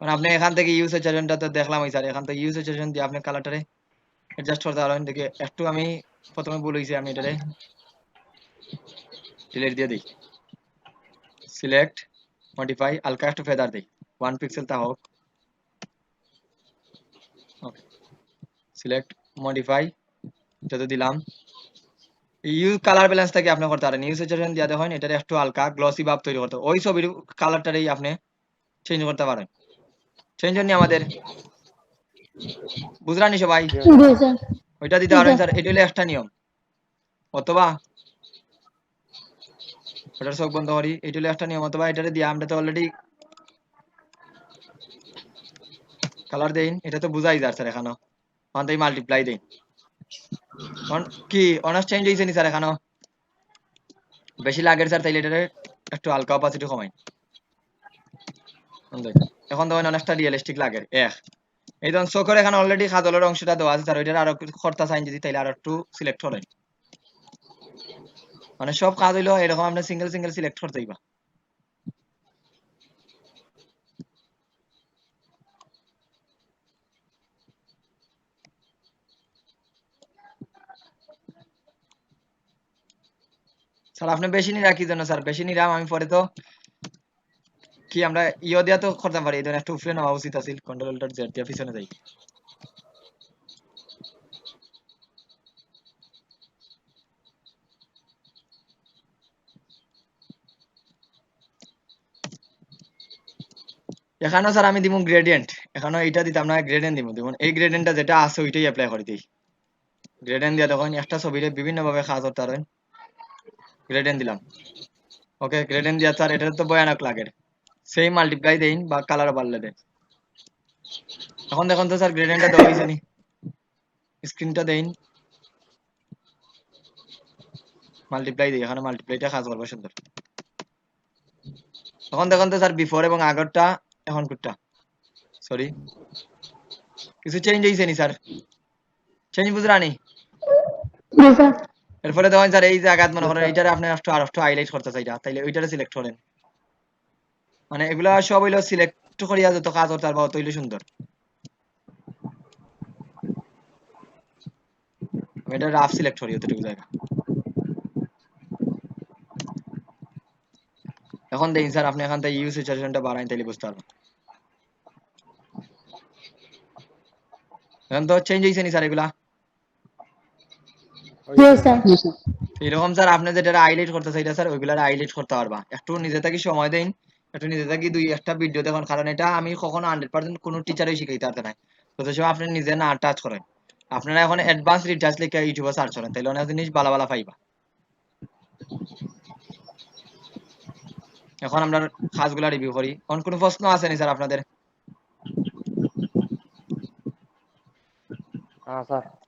মানে আপনি এখান থেকে ইউজ সেচুরেশনটা তো দেখলাম স্যার, এখান থেকে ইউজ সেচুরেশন দিয়ে আপনি কালারটারে অ্যাডজাস্ট করতে পারবেন। দেখে একটু আমি প্রথমে ভুল হয়েছে, আমি এটারে ডিলিট দিয়ে দিই। সিলেক্ট মডিফাই, হালকা একটু ফেদার দেই, 1 পিক্সেল তা হোক। ওকে সিলেক্ট মডিফাই, যত দিলাম। ইউ কালার ব্যালেন্স থেকে আপনি করতে পারেন, ইউ সেচুরেশন দিয়ে দেখেন এটারে একটু হালকা গ্লসি ভাব তৈরি করতে, ওই ছবির কালারটারেই আপনি চেঞ্জ করতে পারেন। চেঞ্জ জন্য আমাদের বুঝলানি সবাই? জি স্যার। ওইটা দিতে পারেন স্যার, এটা হলো একটা নিয়ম। অথবা ওটার চোখ বন্ধ করি, এটা হলো একটা নিয়ম। অথবা এটারে দিয়ে আমরা তো অলরেডি কালার দেই, এটা তো বুঝাই যায় স্যার এখানে। তাই মাল্টিপ্লাই দেই, কি অনার্স চেঞ্জ হয়েছে নি স্যার এখানে? বেশি লাগের স্যার, তাইলে এটারে একটু হালকা অপাসিটি কমাই। এখন দেখেন অনেকটা রিয়েলিস্টিক লাগে। এই ধরুন চোখের এখানে অলরেডি খাজলের অংশটা দেওয়া আছে স্যার, ওইটার আরো খরতা চাইন যদি, তাইলে আরো একটু সিলেক্ট করেন। মানে সব কাজ হইলো এরকম, আপনি সিঙ্গেল সিঙ্গেল সিলেক্ট করতে হইবা। স্যার আপনি বেশি নিরা কি জন্য স্যার? বেশি নিরাম আমি পরে তো কি আমরা ইও দিয়া তো করতে পারি, এই ধরুন একটু উপরে নেওয়া উচিত আছিল। কন্ট্রোল অল্টার জেড দিয়ে পিছনে যাই। এখানেও স্যার আমি দিব গ্রেডিয়েন্ট, এখানেও এইটা দিতাম না, গ্রেডিয়েন্ট দিব। দেখুন এই গ্রেডিয়েন্টটা যেটা আছে ওইটাই অ্যাপ্লাই করে দিই। গ্রেডিয়েন্ট দিয়ে দেখুন একটা ছবিরে বিভিন্ন ভাবে কাজ করতে পারেন। গ্রেডিয়েন্ট দিলাম, ওকে গ্রেডিয়েন্ট দিয়া স্যার এটা তো ভয়ানক লাগে, সেই মাল্টিপ্লাই দেন বা কালার বাড়লে দেন। এখন দেখুন তো স্যার গ্রেডিয়েন্টটা দেওয়া হয়েছে নি, স্ক্রিনটা দেন, মাল্টিপ্লাই দিই, এখানে মাল্টিপ্লাইটা কাজ করবে সুন্দর। এখন দেখুন তো স্যার বিফোর এবং আগরটা এখন কুটটা, সরি কিছু চেঞ্জ হয়েছে নি স্যার, চেঞ্জ বুঝরানি। জি স্যার। এরপরে দেখুন স্যার এই জায়গাত মনে করেন এইটারে আপনি একটু হাইলাইট করতে চাইটা, তাইলে ওইটারে সিলেক্ট করেন। মানে এগুলা সব হইলো সিলেক্ট করিয়া যত কাজ করতে পারবো তৈলে সুন্দর। আমি এটা রাফ সিলেক্ট করি অতটুকু জায়গা। এখন দেখুন স্যার আপনি এখান থেকে ইউজ সিচুয়েশনটা বাড়াইন তাইলে বুঝতে পারবেন। এখন তো চেঞ্জ হয়েছে নি স্যার এগুলা। জি স্যার। এরকম স্যার আপনি যেটা হাইলাইট করতে চাইটা স্যার ওইগুলা হাইলাইট করতে পারবা। একটু নিজে থেকে সময় দেন, একটু নিজে থেকে দুই একটা ভিডিও দেখুন, কারণ এটা আমি কখনো 100% কোনো টিচারই শিখাইতে পারতে নাই। যত সময় আপনি নিজে না টাচ করেন, আপনারা এখন অ্যাডভান্স রিসার্চ লিখে ইউটিউবে সার্চ করেন, তাইলে অনেক জিনিস ভালো ভালো পাইবা। এখন আমরা কাজগুলা রিভিউ করি। কোন কোনো প্রশ্ন আছে নি স্যার আপনাদের?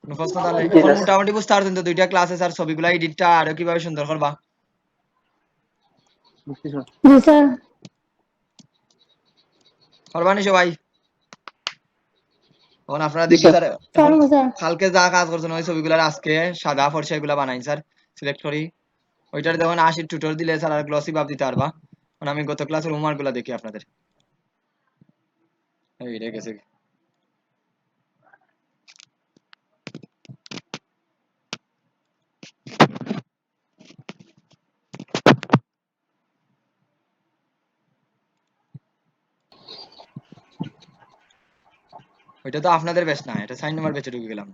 কোনো প্রশ্ন? তাহলে এখন মোটামুটি বুঝতে পারছেন তো দুইটা ক্লাসে স্যার ছবিগুলা এডিটটা আরো কিভাবে সুন্দর করবা। জি স্যার। করবানি সবাই? এখন আপনারা জি দেখি স্যার। স্যার, এখন পারবো স্যার। কালকে যা কাজ করছেন ওই ছবিগুলার আজকে সাদা ফর্সা এগুলা বানাই স্যার, সিলেক্ট করি। ওইটার দেখুন 80 টিউটর দিলে স্যার আর গ্লসি ভাব দিতে পারবা। মানে আমি গত ক্লাসের হোমওয়ার্ক গুলা দেখি আপনাদের। এই রে গেছে। ওইটা তো আপনাদের বেশ না, এটা সাইন নাম্বার বেঁচে ঢুকে গেলাম।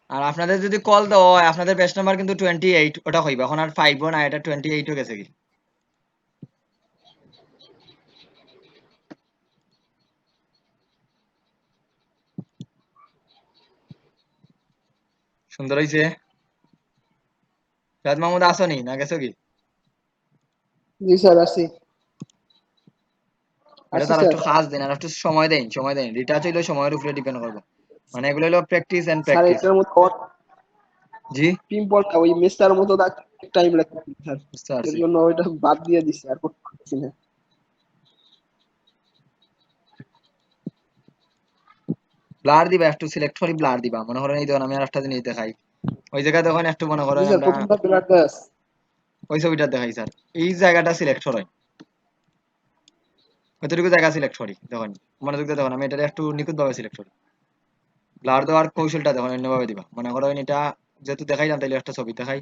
আর আপনাদের যদি কল দেওয়া হয় আপনাদের বেস্ট নাম্বার কিন্তু 28, ওটা হইবে। এখন আর 5 না, এটা 28 হয়ে গেছে কি। সুন্দর হইছে। রাজ মাহমুদ আসনি না গেছো কি? জি স্যার আছি। এটা আছি তার স্যার। একটু কাজ দেন আর একটু সময় দেন, সময় দেন। রিটাচ হইলো সময়ের উপরে ডিপেন্ড করবে। মানে এগুলো হলো প্র্যাকটিস এন্ড স্যার প্র্যাকটিস। এটার মতো জি পিম্পলটা ওই মেস্তার মতো টাইম লাগছে স্যার। বুঝতে এর পারছি। জন্য ওইটা বাদ দিয়ে দিছি, আর করতে পারছি না। ব্লার দিবা, একটু সিলেক্ট করি ব্লার দিবা। মনে করেন এই দেখুন আমি আর একটা জিনিস দেখাই, ওই জায়গায় দেখুন একটু মনে জি করেন স্যার, আমরা প্রথমটা ব্লাড দাস। ওই ছবিটা দেখাই স্যার, এই জায়গাটা সিলেক্ট করাই, কতটুকু জায়গা সিলেক্ট করি দেখুন, মনোযোগ দিয়ে দেখুন আমি এটা একটু নিখুঁত ভাবে সিলেক্ট করি। ব্লার দেওয়ার কৌশলটা দেখুন অন্যভাবে দিবা। মনে করেন এটা যেহেতু দেখাইলাম তাইলে একটা ছবি দেখাই।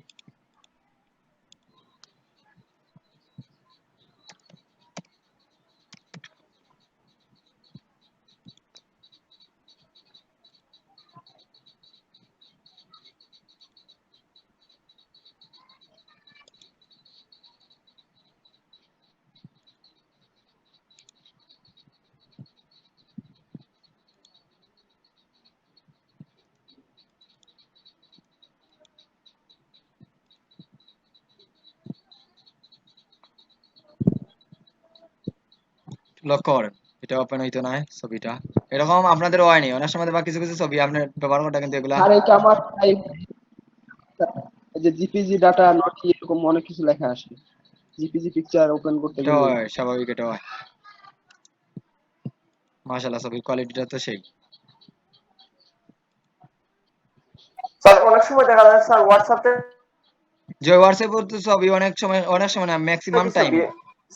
লক্ষ্য করেন এটা ওপেন হইতো না ছবিটা। এরকম আপনাদের হয়নি অনেক সময় বা কিছু কিছু ছবি আপনি ব্যবহার করতে কিন্তু এগুলা আর এটা আমার এই যে জিপিজি ডাটা নট এরকম অনেক কিছু লেখা আসে জিপিজি পিকচার ওপেন করতে এটা গেলে। হয় স্বাভাবিক, এটা হয়। মাশাআল্লাহ ছবির কোয়ালিটিটা তো সেই। স্যার অনেক সময় দেখা যায় স্যার হোয়াটসঅ্যাপে যে হোয়াটসঅ্যাপ তো ছবি অনেক সময় না ম্যাক্সিমাম কি ছবি টাইমে।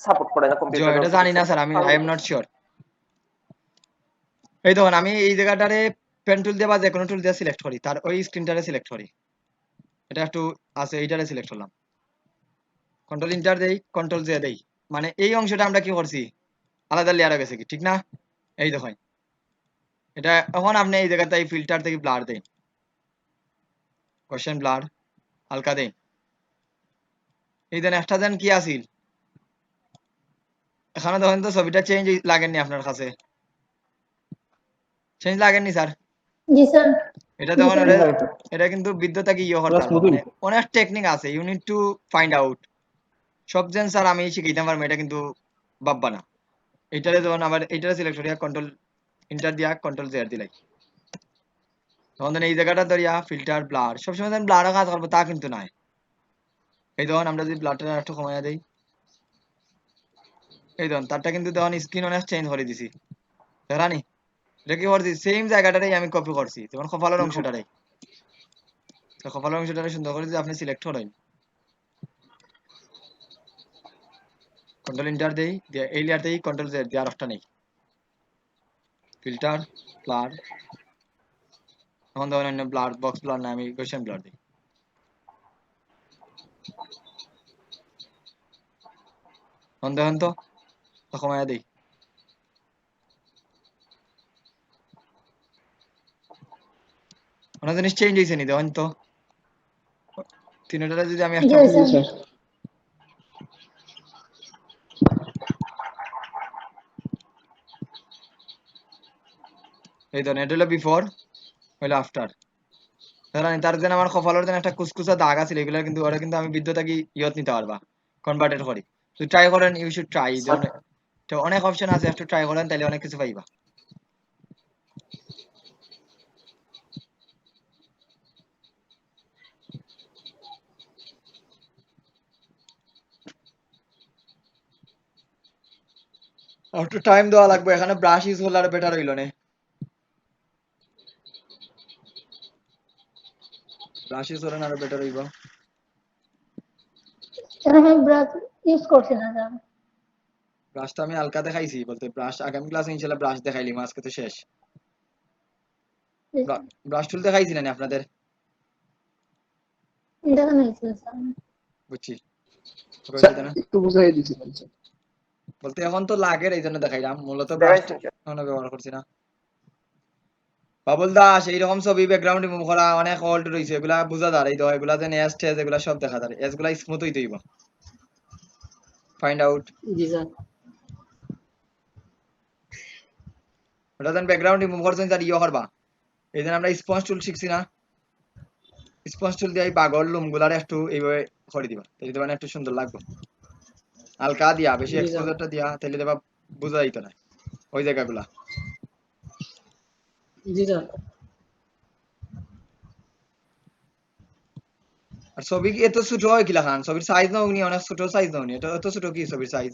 সাপোর্ট করে না যে কম্পিউটার এটা জানি না স্যার, আমি আই এম নট শিওর। এই দেখুন আমি এই জায়গাটারে পেন টুল দিয়ে বা যে কোনো টুল দিয়ে সিলেক্ট করি, তার ওই স্ক্রিনটারে সিলেক্ট করি। এটা একটু আছে এইটারে সিলেক্ট করলাম, কন্ট্রোল ইন্টার দেই, কন্ট্রোল জে দেই। মানে এই অংশটা আমরা কি করছি, আলাদা লেয়ার হয়ে গেছে কি, ঠিক না? এই দেখেন এটা এখন আপনি এই জায়গাতে এই ফিল্টার থেকে ব্লার দেন, কোশ্চেন ব্লার হালকা দেন, এই দেন একটা দেন কি আসিল এখানে দেখেন তো ছবিটা চেঞ্জ লাগেননি আপনার কাছে? চেঞ্জ লাগেননি স্যার? জি স্যার। এটা দেখুন Change লাগে তো। এটা কিন্তু বিদ্যুৎকে ইয়ে করতে পুরা হবে, smoothing। মানে অনেক টেকনিক আছে, you need to find out. সব জেন স্যার আমি শিখাইতে পারবো এটা কিন্তু ভাববা না। এইটারে যখন আবার এইটারে সিলেক্ট করিয়া কন্ট্রোল ইন্টার দিয়া কন্ট্রোল জেড দিলাই, তখন এই জায়গাটা ধরিয়া ফিল্টার ব্লার সবসময় যেন ব্লারও কাজ করবো তা কিন্তু নাই। এই ধরুন আমরা যদি ব্লারটা একটু কমাইয়া দেই, এই ধরুন তারটা কিন্তু তখন স্ক্রিন অনেক চেঞ্জ করে দিছি, দেখানি? এটা কি করছি সেম জায়গাটারই আমি কপি করছি, যেমন কপালের অংশটারে, কপালের অংশটারে সুন্দর করে যদি আপনি সিলেক্ট করেন, কন্ট্রোল ইন্টার দেই দিয়ে এই লেয়ারতেই কন্ট্রোল জেড দিয়ে আর একটা নেই, ফিল্টার ব্লার, এখন ধরেন অন্য ব্লার বক্স ব্লার না আমি গোশন ব্লার দিই, এখন দেখেন তো কমায়া দেই, অনেক জিনিস চেঞ্জ হয়েছে নি দেখেন তো, তিনটারে যদি আমি জি একটা স্যার। এই ধরেন এটা হলো বিফোর হইলো আফটার, ধরেন তার জন্য আমার কপালের জন্য একটা কুচকুচা দাগ আছে, এগুলো কিন্তু ওরা কিন্তু আমি বিদ্যুৎ কি ইয়ত নিতে পারবা কনভার্টেড করি, তো ট্রাই করেন, ইউ শুড ট্রাই, তো অনেক অপশন আছে, একটু ট্রাই করেন তাহলে অনেক কিছু পাইবা। একটু টাইম দেওয়া লাগবে, এখানে ব্রাশ ইউজ করলে আরো বেটার হইলো না, ব্রাশ ইউজ করেন আরো বেটার হইব। আমি ব্রাশ ইউজ করছি না স্যার। ব্রাশটা আমি হালকা দেখাইছি, বলতে ব্রাশ আগামী ক্লাসে ইনশাআল্লাহ ব্রাশ দেখাইলি, আজকে তো শেষ। ব্রাশ টুল দেখাইছি না আপনাদের? দেখানো হয়েছিল স্যার। বুঝছি, স্যার একটু বুঝাই দিয়েছিলেন স্যার। বলতে এখন তো লাগের এই জন্য দেখাইলাম, মূলত ব্রাশ দেখাইছেন স্যার। এখনো ব্যবহার করছি না। বাবুল দাস এইরকম ছবি ব্যাকগ্রাউন্ড রিমুভ করা অনেক অল্ট রয়েছে, এগুলা বুঝা যায়, এই তো এগুলা যে এস টেস এগুলা সব দেখা যায়, এস গুলা স্মুথ হইতে হইব, ফাইন্ড আউট। জি স্যার। ওটা যেন ব্যাকগ্রাউন্ড রিমুভ করছেন তার ইয়ে করবা, এই জন্য আমরা স্পঞ্জ টুল শিখছি না, স্পঞ্জ টুল দিয়ে এই পাগল লুম গুলার একটু এইভাবে করে দিবা, তাহলে দেবা একটু সুন্দর লাগবে, হালকা দিয়া বেশি জি স্যার। এক্সপোজারটা দিয়া, তাহলে দেবা বুঝা যাইতো না ওই জায়গাগুলা। জি স্যার। আর ছবি কি এত ছোট হয় কিলা খান, ছবির সাইজ নাও নি, অনেক ছোট সাইজ নাও নি, এটা এত ছোট কি ছবির সাইজ?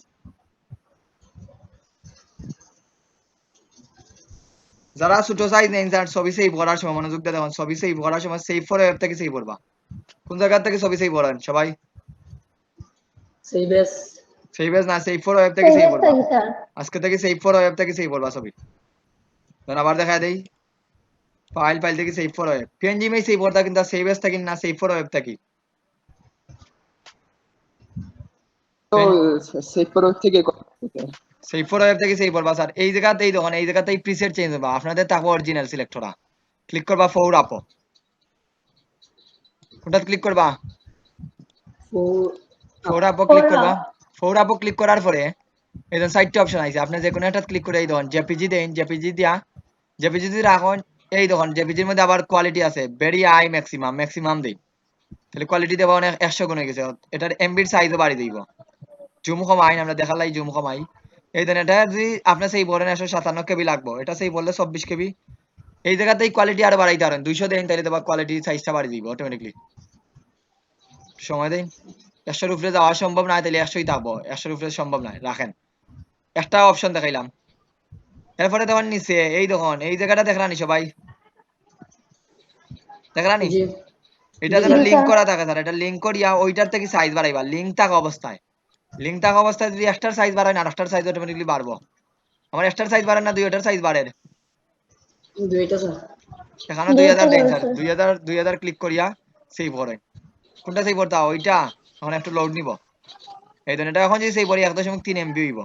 যারা ছোট সাইজ নেন যার ছবি সেভ করার সময় মনোযোগ দিয়ে দেখুন, ছবি সেভ করার সময় সেভ ফর ওয়েব থেকে সেভ করবা, কোন জায়গা থেকে ছবি সেভ করেন সবাই? সেই বেশ। সেভ এজ না, সেভ ফর ওয়েব থেকে সেভ করবা, স্যার। আজকে থেকে সেভ ফর ওয়েব থেকে সেভ করবা ছবি। ধর আবার দেখা দেই, ফাইল থেকে save for web, PNG May save করতা, কিন্তু সেভ এজ থেকে না সেভ ফর ওয়েব থেকে, তো সেভ করে থেকে সেভ ফর ওয়েব থেকে সেভ করবা স্যার। এই জায়গাতেই দেখুন, এই জায়গাতেই প্রিসেট চেঞ্জ হবে, আপনাদের থাকবে অরিজিনাল সিলেক্টরা, ক্লিক করবা ফোর আপো, কোনটা ক্লিক করবা? ফোর আপো ক্লিক করবা, ফোর আপো ক্লিক করার পরে এই ধরুন সাইডটা অপশন আছে, আপনি যে কোনো একটা ক্লিক করে এই দেখুন জেপিজি দেন, জেপিজি দিয়া জেপিজি যদি রাখুন, এই দেখুন জেপিজির মধ্যে আবার কোয়ালিটি আছে, ভেরি হাই ম্যাক্সিমাম, ম্যাক্সিমাম দেই, তাহলে কোয়ালিটি দেবা অনেক 100 গুণ হয়ে গেছে, এটার এমবির সাইজও বাড়িয়ে দিব, জুম কমাই আমরা দেখালাই জুম কমাই, এই দেন এটা যদি আপনি সেই বলেন 157 কেবি লাগবে, এটা সেই বললে 24 কেবি, এই জায়গাতেই কোয়ালিটি আরো বাড়াইতে পারেন, 200 দেন, তাহলে দেবা কোয়ালিটি সাইজটা বাড়িয়ে দিব অটোমেটিকলি। সময় দেন, 100 উপরে যাওয়া সম্ভব না, তাহলে 100ই থাকবো, 100 উপরে সম্ভব নয়, রাখেন। একটা অপশন দেখাইলাম, এরপরে তোমার নিচে এই দেখুন এই জায়গাটা দেখলানি সবাই, দেখলানি? জি। এটা যেন লিঙ্ক করা থাকে স্যার, এটা লিঙ্ক করিয়া ওইটার থেকে সাইজ বাড়াইবা, লিঙ্ক থাকা অবস্থায়, লিঙ্ক থাকা অবস্থায় যদি একটার সাইজ বাড়ায় না আরেকটার সাইজ অটোমেটিকলি বাড়বো, আমার একটার সাইজ বাড়ে না দুইটার সাইজ বাড়ে, দুইটা স্যার। এখানে 2000 দেন স্যার, 2000 ক্লিক করিয়া সেভ করেন, কোনটা সেভ করতে ওইটা, এখন একটু লোড নিব, এই ধরুন এটা এখন যদি সেভ করি 1.3 MB হইব,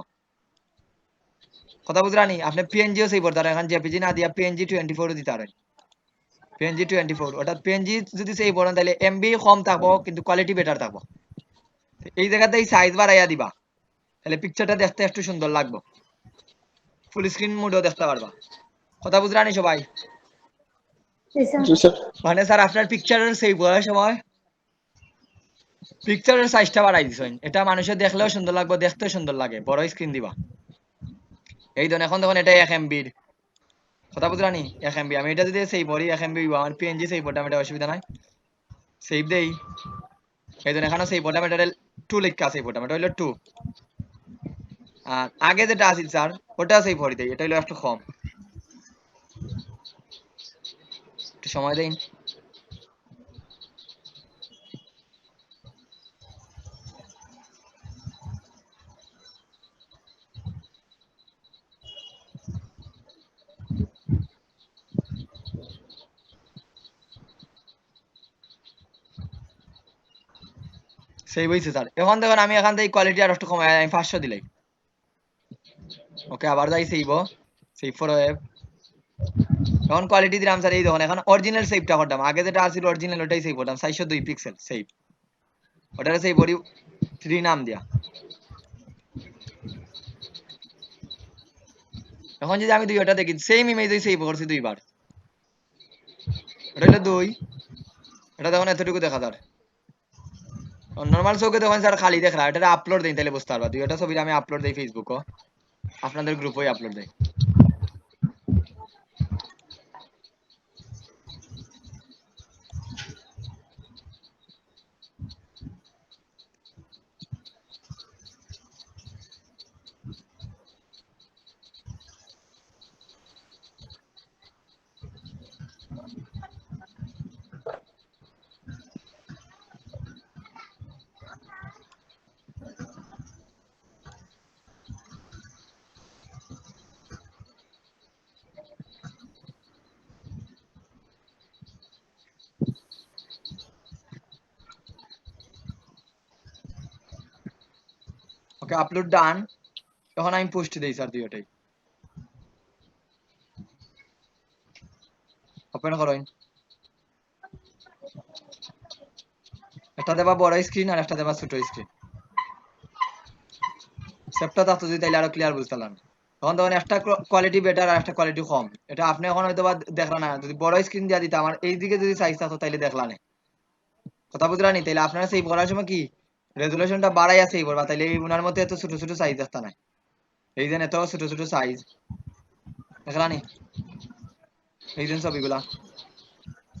কথা বুঝরানি আপনি পিএনজিও সেভ করতে পারেন, এখন জেপিজি না দিয়া পিএনজি 24 দিতে পারেন, পিএনজি 24। অর্থাৎ পিএনজি যদি সেভ করেন তাহলে এমবি কম থাকবো কিন্তু কোয়ালিটি বেটার থাকবো। এই জায়গাতে এই সাইজ বাড়াইয়া দিবা, তাহলে পিকচারটা দেখতে একটু সুন্দর লাগবে, ফুল স্ক্রিন মোডও দেখতে পারবা। কথা বুঝরানি সবাই? জি স্যার। জি স্যার। মানে স্যার আপনার পিকচারের সেভ করার সময় পিকচারের সাইজটা বাড়াই দিছেন, এটা মানুষের দেখলেও সুন্দর লাগবে, দেখতেও সুন্দর লাগে, বড় স্ক্রিন দিবা। এই ধরুন এখন দেখুন এটা 1 MB, কথা বুঝরানি 1 MB, আমি এটা যদি সেভ করি 1 MB আমার পিএনজি সেভ করতাম, এটা অসুবিধা নাই, সেভ দেই। এই ধরুন এখানে সেভ করতাম, এটা 2 লেখা সেভ করতাম, এটা হলো 2। আর আগে যেটা আছিল স্যার ওটা সেভ করে দেই, এটা হলো একটু কম, একটু সময় দেন। সেভ হইছে স্যার। এখন দেখুন আমি এখান থেকে কোয়ালিটি আর একটু কমাই, আমি 500 দিলাই। ওকে আবার যাই সেভ, সেভ ফর ওয়েব। এখন কোয়ালিটি দিলাম স্যার, এই দেখুন এখন অরিজিনাল সেভটা করতাম, আগে যেটা আছিল অরিজিনাল ওটাই সেভ করতাম, 402 পিক্সেল সেভ, ওটারে সেভ করি 3 নাম দিয়া। এখন যদি আমি দুইটা দেখি সেম ইমেজই সেভ করছি দুইবার, এটা হলো 2, এটা দেখুন এতটুকু দেখা যার। নরমাল চোখে দেখুন স্যার খালি দেখলা, এটা আপলোড দেই তাহলে বুঝতে পারবা। দুইটা ছবি আমি আপলোড দেই ফেসবুকও, আপনাদের গ্রুপেও আপলোড দেই। ওকে আপলোড ডান। এখন আমি পোস্ট দেই স্যার দুইটাই, ওপেন করেন। একটা দেবা বড় স্ক্রিন আর একটা দেবা ছোট স্ক্রিন, সেভটা তাতো যদি তাইলে আরো ক্লিয়ার বুঝতে পারলাম। তখন তখন একটা কোয়ালিটি বেটার আর একটা কোয়ালিটি কম, এটা আপনি এখন হয়তো বা দেখলা না, যদি বড় স্ক্রিন দিয়া দিতাম আমার এইদিকে যদি সাইজ থাকতো তাইলে দেখলা না। কথা বুঝলা নি? তাইলে আপনারা সেভ করার সময় কি রেজুলেশনটা বাড়াইয়া সেভ করবা, তাইলে এই উনার মধ্যে এত ছোট ছোট সাইজ দেখতা না, এই যে এত ছোট ছোট সাইজ দেখলা নি, এই যে ছবিগুলা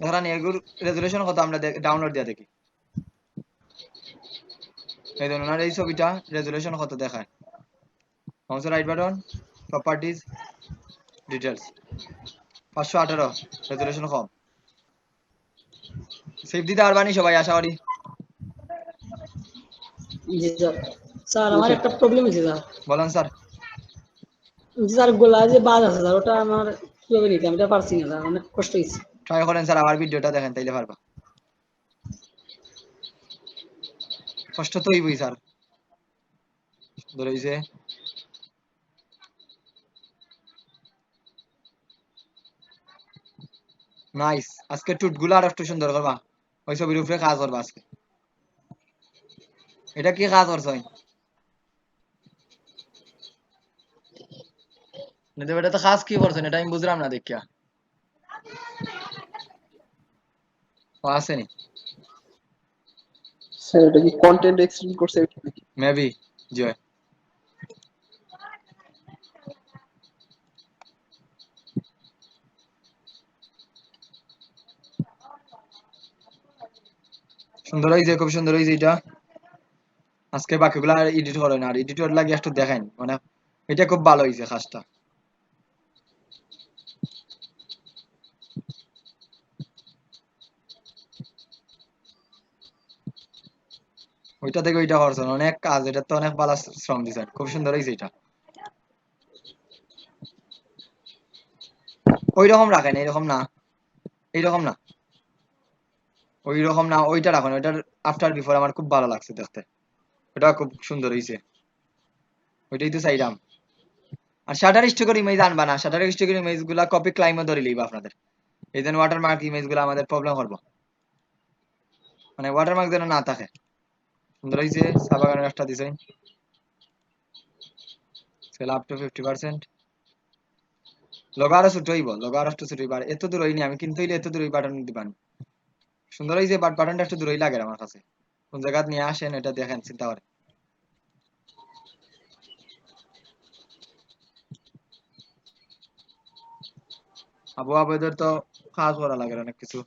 দেখলা নি, এগুলোর রেজুলেশন কত আমরা ডাউনলোড দিয়া দেখি। এই ধরুন ওনার এই ছবিটা রেজুলেশন কত দেখায়, mouse right button, properties, details, 518 resolution কম। সেভ দিতে পারবানি সবাই আশা করি? জি স্যার। স্যার আমার একটা প্রবলেম হয়েছে স্যার। বলেন স্যার। স্যার গোলা যে বাজ আছে স্যার, ওটা আমার কিভাবে নিতে, আমি এটা পারছি না স্যার, অনেক কষ্ট হয়েছে। ট্রাই করেন স্যার, আবার ভিডিওটা দেখেন তাইলে পারবা। কষ্ট তো হইবই স্যার, ধরেইছে। নাইস, আজকে টুটগুলো আর একটু সুন্দর করবা, ওই ছবির উপরে কাজ করবা আজকে। এটা কি কাজ করছো? এটা তো কাজ কি করছেন এটা আমি বুঝলাম না দেখিয়া। ও আসেনি স্যার এটা কি কন্টেন্ট এক্সটেন্ড করছে নাকি? মেবি জয়। সুন্দর হয়েছে, খুব সুন্দর হয়েছে এটা। আজকে বাকিগুলো আর এডিট করেন, আর এডিটর লাগে একটু দেখেন, মানে এটা খুব ভালো হয়েছে কাজটা। ওইটা থেকে ওইটা করছেন অনেক কাজ, এটা তো অনেক ভালো শ্রম দিয়েছেন, খুব সুন্দর হয়েছে এটা। ওই রকম রাখেন, এইরকম না, এইরকম না, ওই রকম না, ওইটা রাখেন, ওইটার আফটার বিফোর আমার খুব ভালো লাগছে দেখতে, ওটা খুব সুন্দর হয়েছে, ওইটাই তো চাইলাম। আর শাটার স্টকের ইমেজ আনবা না, শাটার স্টকের ইমেজ গুলা কপি ক্লাইমে ধরে লইবা আপনাদের, এই জন্য ওয়াটারমার্ক ইমেজ গুলা আমাদের প্রবলেম করবো, মানে ওয়াটারমার্ক যেন না থাকে। সুন্দর হয়েছে, চা বাগানের একটা দিছে, সেল আপ টু 50%, লগো আরো ছোট হইব, লগো আরো একটু ছোট হইব, আর এত দূর হইনি আমি কিন্তু হইলে এত দূর বাটন দিবান। সুন্দর হয়েছে, বাট বাটনটা একটু দূরই লাগে আমার কাছে, কোন জায়গা নিয়ে আসেন এটা দেখেন, চিন্তা করেন। আবু আবেদের তো কাজ করা লাগে অনেক কিছু।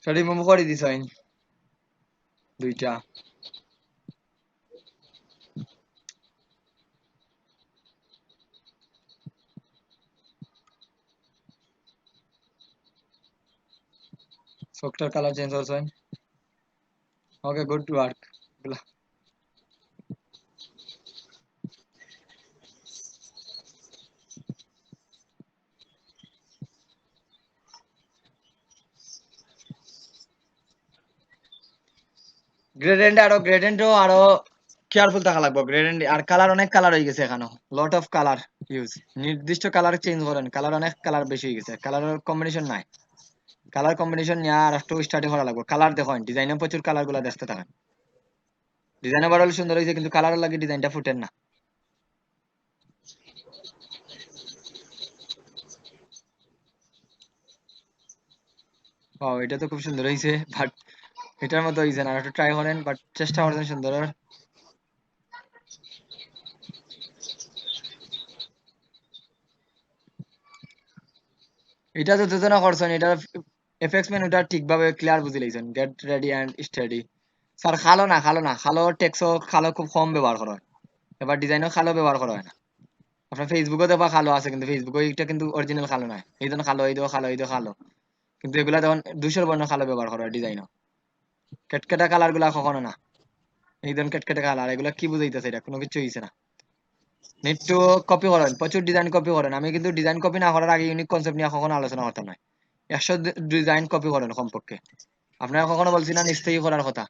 সেটি মুভ করে দিছ দুইটা। সফটওয়্যার কালার চেঞ্জ করছেন, ওকে গুড ওয়ার্ক। গ্রেডেন্টও আরো কেয়ারফুল থাকা লাগবে, গ্রেডেন্ট আর কালার, অনেক কালার হয়ে গেছে এখানে, লট অফ কালার ইউজ, নির্দিষ্ট কালার চেঞ্জ করেন, কালার অনেক কালার বেশি হয়ে গেছে, কালারের কম্বিনেশন নাই, কালার কম্বিনেশন নিয়ে আর একটু স্টাডি করা লাগবে। কালার দেখেন, ডিজাইনে প্রচুর কালার গুলা দেখতে থাকেন, ডিজাইন ওভারঅল সুন্দর হয়েছে কিন্তু কালারের লাগে ডিজাইনটা ফুটেন না। ও এটা তো খুব সুন্দর হয়েছে, বাট এটার মতো হয়েছে না, একটু ট্রাই করেন, বাট চেষ্টা করছেন সুন্দর। এটা তো যোজনা করছেন, এটা এফএক্স মেনুটা ঠিকভাবে ক্লিয়ার বুঝে লাইছেন, get ready and study. Sir খালো না, খালো টেক্সও খালো খুব কম ব্যবহার করা হয়, এবার ডিজাইনও খালো ব্যবহার করা হয় না। আপনার ফেসবুকে দেখবা খালো আছে, কিন্তু ফেসবুকে এটা কিন্তু অরিজিনাল খালো নয়, এই জন্য খালো, এই খালো, এই খালো, কিন্তু এগুলা তখন 200 বর্ণ খালো ব্যবহার করা হয় ডিজাইনও। কেটকেটা কালার গুলা কখনো না, এই ধরুন কেটকেটা কালার, এগুলা কি বুঝাইতেছে, এটা কোনো কিছু হইছে না। নেট টু কপি করেন, প্রচুর ডিজাইন কপি করেন, আমি কিন্তু ডিজাইন কপি না করার আগে ইউনিক কনসেপ্ট নিয়ে কখনো আলোচনা করতাম না। 100 ডিজাইন কপি করেন কমপক্ষে, আপনারা কখনো বলছি না নিশ্চয়ই করার কথা।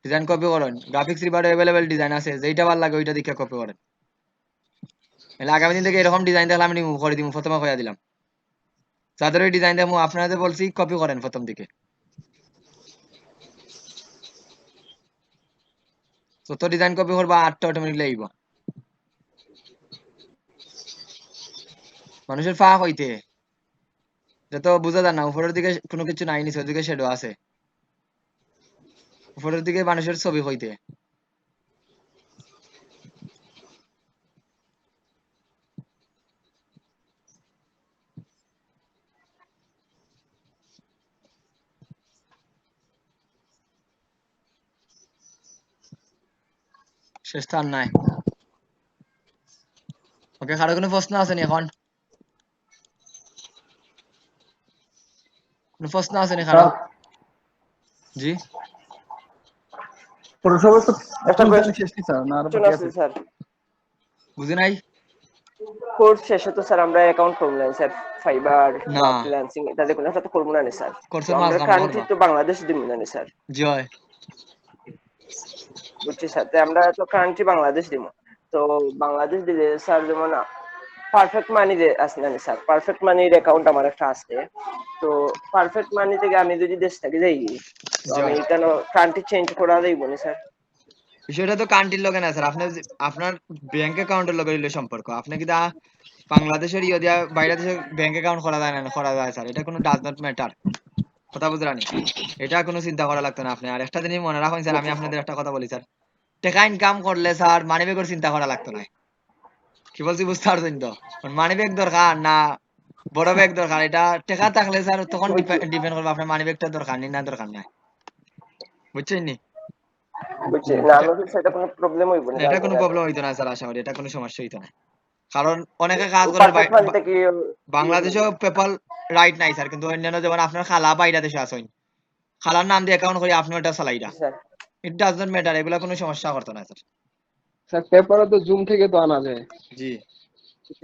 ডিজাইন কপি করেন, গ্রাফিক্স রিবারে অ্যাভেলেবেল ডিজাইন আছে, যেইটা ভালো লাগে ওইটা দেখে কপি করেন। এলে আগামী দিন থেকে এরকম ডিজাইন দেখলে আমি রিমুভ করে দিব, প্রথমে কইয়া দিলাম, যাদের ওই ডিজাইন দেখবো আপনাদের বলছি কপি করেন প্রথম দিকে, যত ডিজাইন কপি করবা আটটা অটোমেটিকলি আইব। মানুষের ফাঁক হইতে যত বুঝা যায় না, উপরের দিকে কোনো কিছু নাই, নিচের দিকে শ্যাডো আছে, উপরের দিকে মানুষের ছবি হইতে। শেষ তো আর নাই। ওকে, কারো কোনো প্রশ্ন আছে নি এখন? কোনো প্রশ্ন আছে নি কারো? জি ফটোশপে তো একটা ফুল শেষ কি স্যার, না আরো বাকি আছে? স্যার বুঝি নাই। কোর্স শেষে তো স্যার আমরা অ্যাকাউন্ট করব না স্যার, ফাইবার না বা ফ্রিল্যান্সিং এটা দেখুন এটা তো করব না স্যার। কোর্সের তো মাঝ আমরা গান কারেন্টলি করবা। তো বাংলাদেশ দিব না স্যার। জি হয়, বুঝছি স্যার, তো আমরা তো কারেন্টলি বাংলাদেশ দিব। তো বাংলাদেশ দিলে স্যার যেমন পারফেক্ট মানি আছে না স্যার, পারফেক্ট মানির অ্যাকাউন্ট আমার একটা আছে। তো পারফেক্ট মানি থেকে আমি যদি দেশ থেকে যাই, তো জি আমি হয়। কেন কারেন্টলি চেঞ্জ করা যাইব না স্যার? বিষয়টা তো কান্ট্রির লগে না স্যার, আপনার আপনার ব্যাংক অ্যাকাউন্টের লগে হইলো সম্পর্ক। আপনি কি দা বাংলাদেশের ইয়ে দিয়া বাইরে দেশে ব্যাংক অ্যাকাউন্ট করা যায় না, করা যায় স্যার, এটা কোনো ডাজ নট ম্যাটার। কথা বুঝরানি, এটা কোনো চিন্তা করা লাগতো না আপনি। আর একটা জিনিস মনে রাখুন স্যার, আমি আপনাদের একটা কথা বলি স্যার, টাকা ইনকাম করলে স্যার মানি ব্যাগের চিন্তা করা লাগতো না। কি বলছি বুঝতে পারছেন তো? মানি ব্যাগ দরকার না বড় ব্যাগ দরকার, এটা টাকা থাকলে স্যার তখন ডিপেন্ড করবে আপনার মানি ব্যাগটা দরকার নেই না দরকার নাই, বুঝছেন নি? বুঝছি না, আমি সেটা কোনো প্রবলেম হইব না। এটা কোনো প্রবলেম হইতো না স্যার, আশা করি এটা কোনো সমস্যা হইতো না। কারণ অনেকে কাজ করে পারফেক্ট মানি থেকে বাংলাদেশেও পেপাল রাইট নাই স্যার, কিন্তু অন্যান্য যেমন আপনার খালা বাইরে দেশে আসেন, খালার নাম দিয়ে অ্যাকাউন্ট করে আপনি ওটা চালাইরা, sir. It does not matter, এগুলা কোনো সমস্যা করতো না স্যার। স্যার পেপারও তো জুম থেকে তো আনা যায়। জি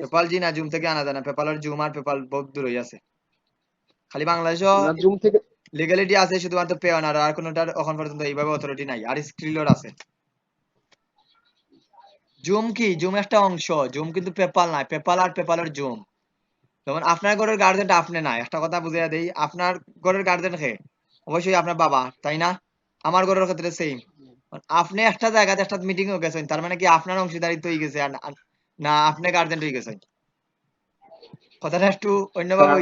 পেপাল জি না জুম থেকে আনা যায় না, পেপাল আর জুম আর পেপাল বহুত দূরই আছে। খালি বাংলাদেশও না জুম থেকে লিগ্যালিটি আছে শুধুমাত্র পেওনার, আর কোনোটার এখন পর্যন্ত এইভাবে অথরিটি নাই। আর স্ক্রিলর আছে। জুম কি? জুম একটা অংশ, জুম কিন্তু পেপাল নাই। পেপাল আর পেপালের জুম। যেমন আপনার ঘরের গার্জেনটা আপনি নাই, একটা কথা বুঝিয়ে দেই, আপনার ঘরের গার্জেন কে? অবশ্যই আপনার বাবা, তাই না? আমার ঘরের ক্ষেত্রে সেম। আপনি একটা জায়গাতে একটা মিটিং এ গেছেন, তার মানে কি আপনার অংশীদারিত্ব হয়ে গেছে, না আপনি গার্জেন হয়ে গেছেন? কথাটা একটু অন্যভাবে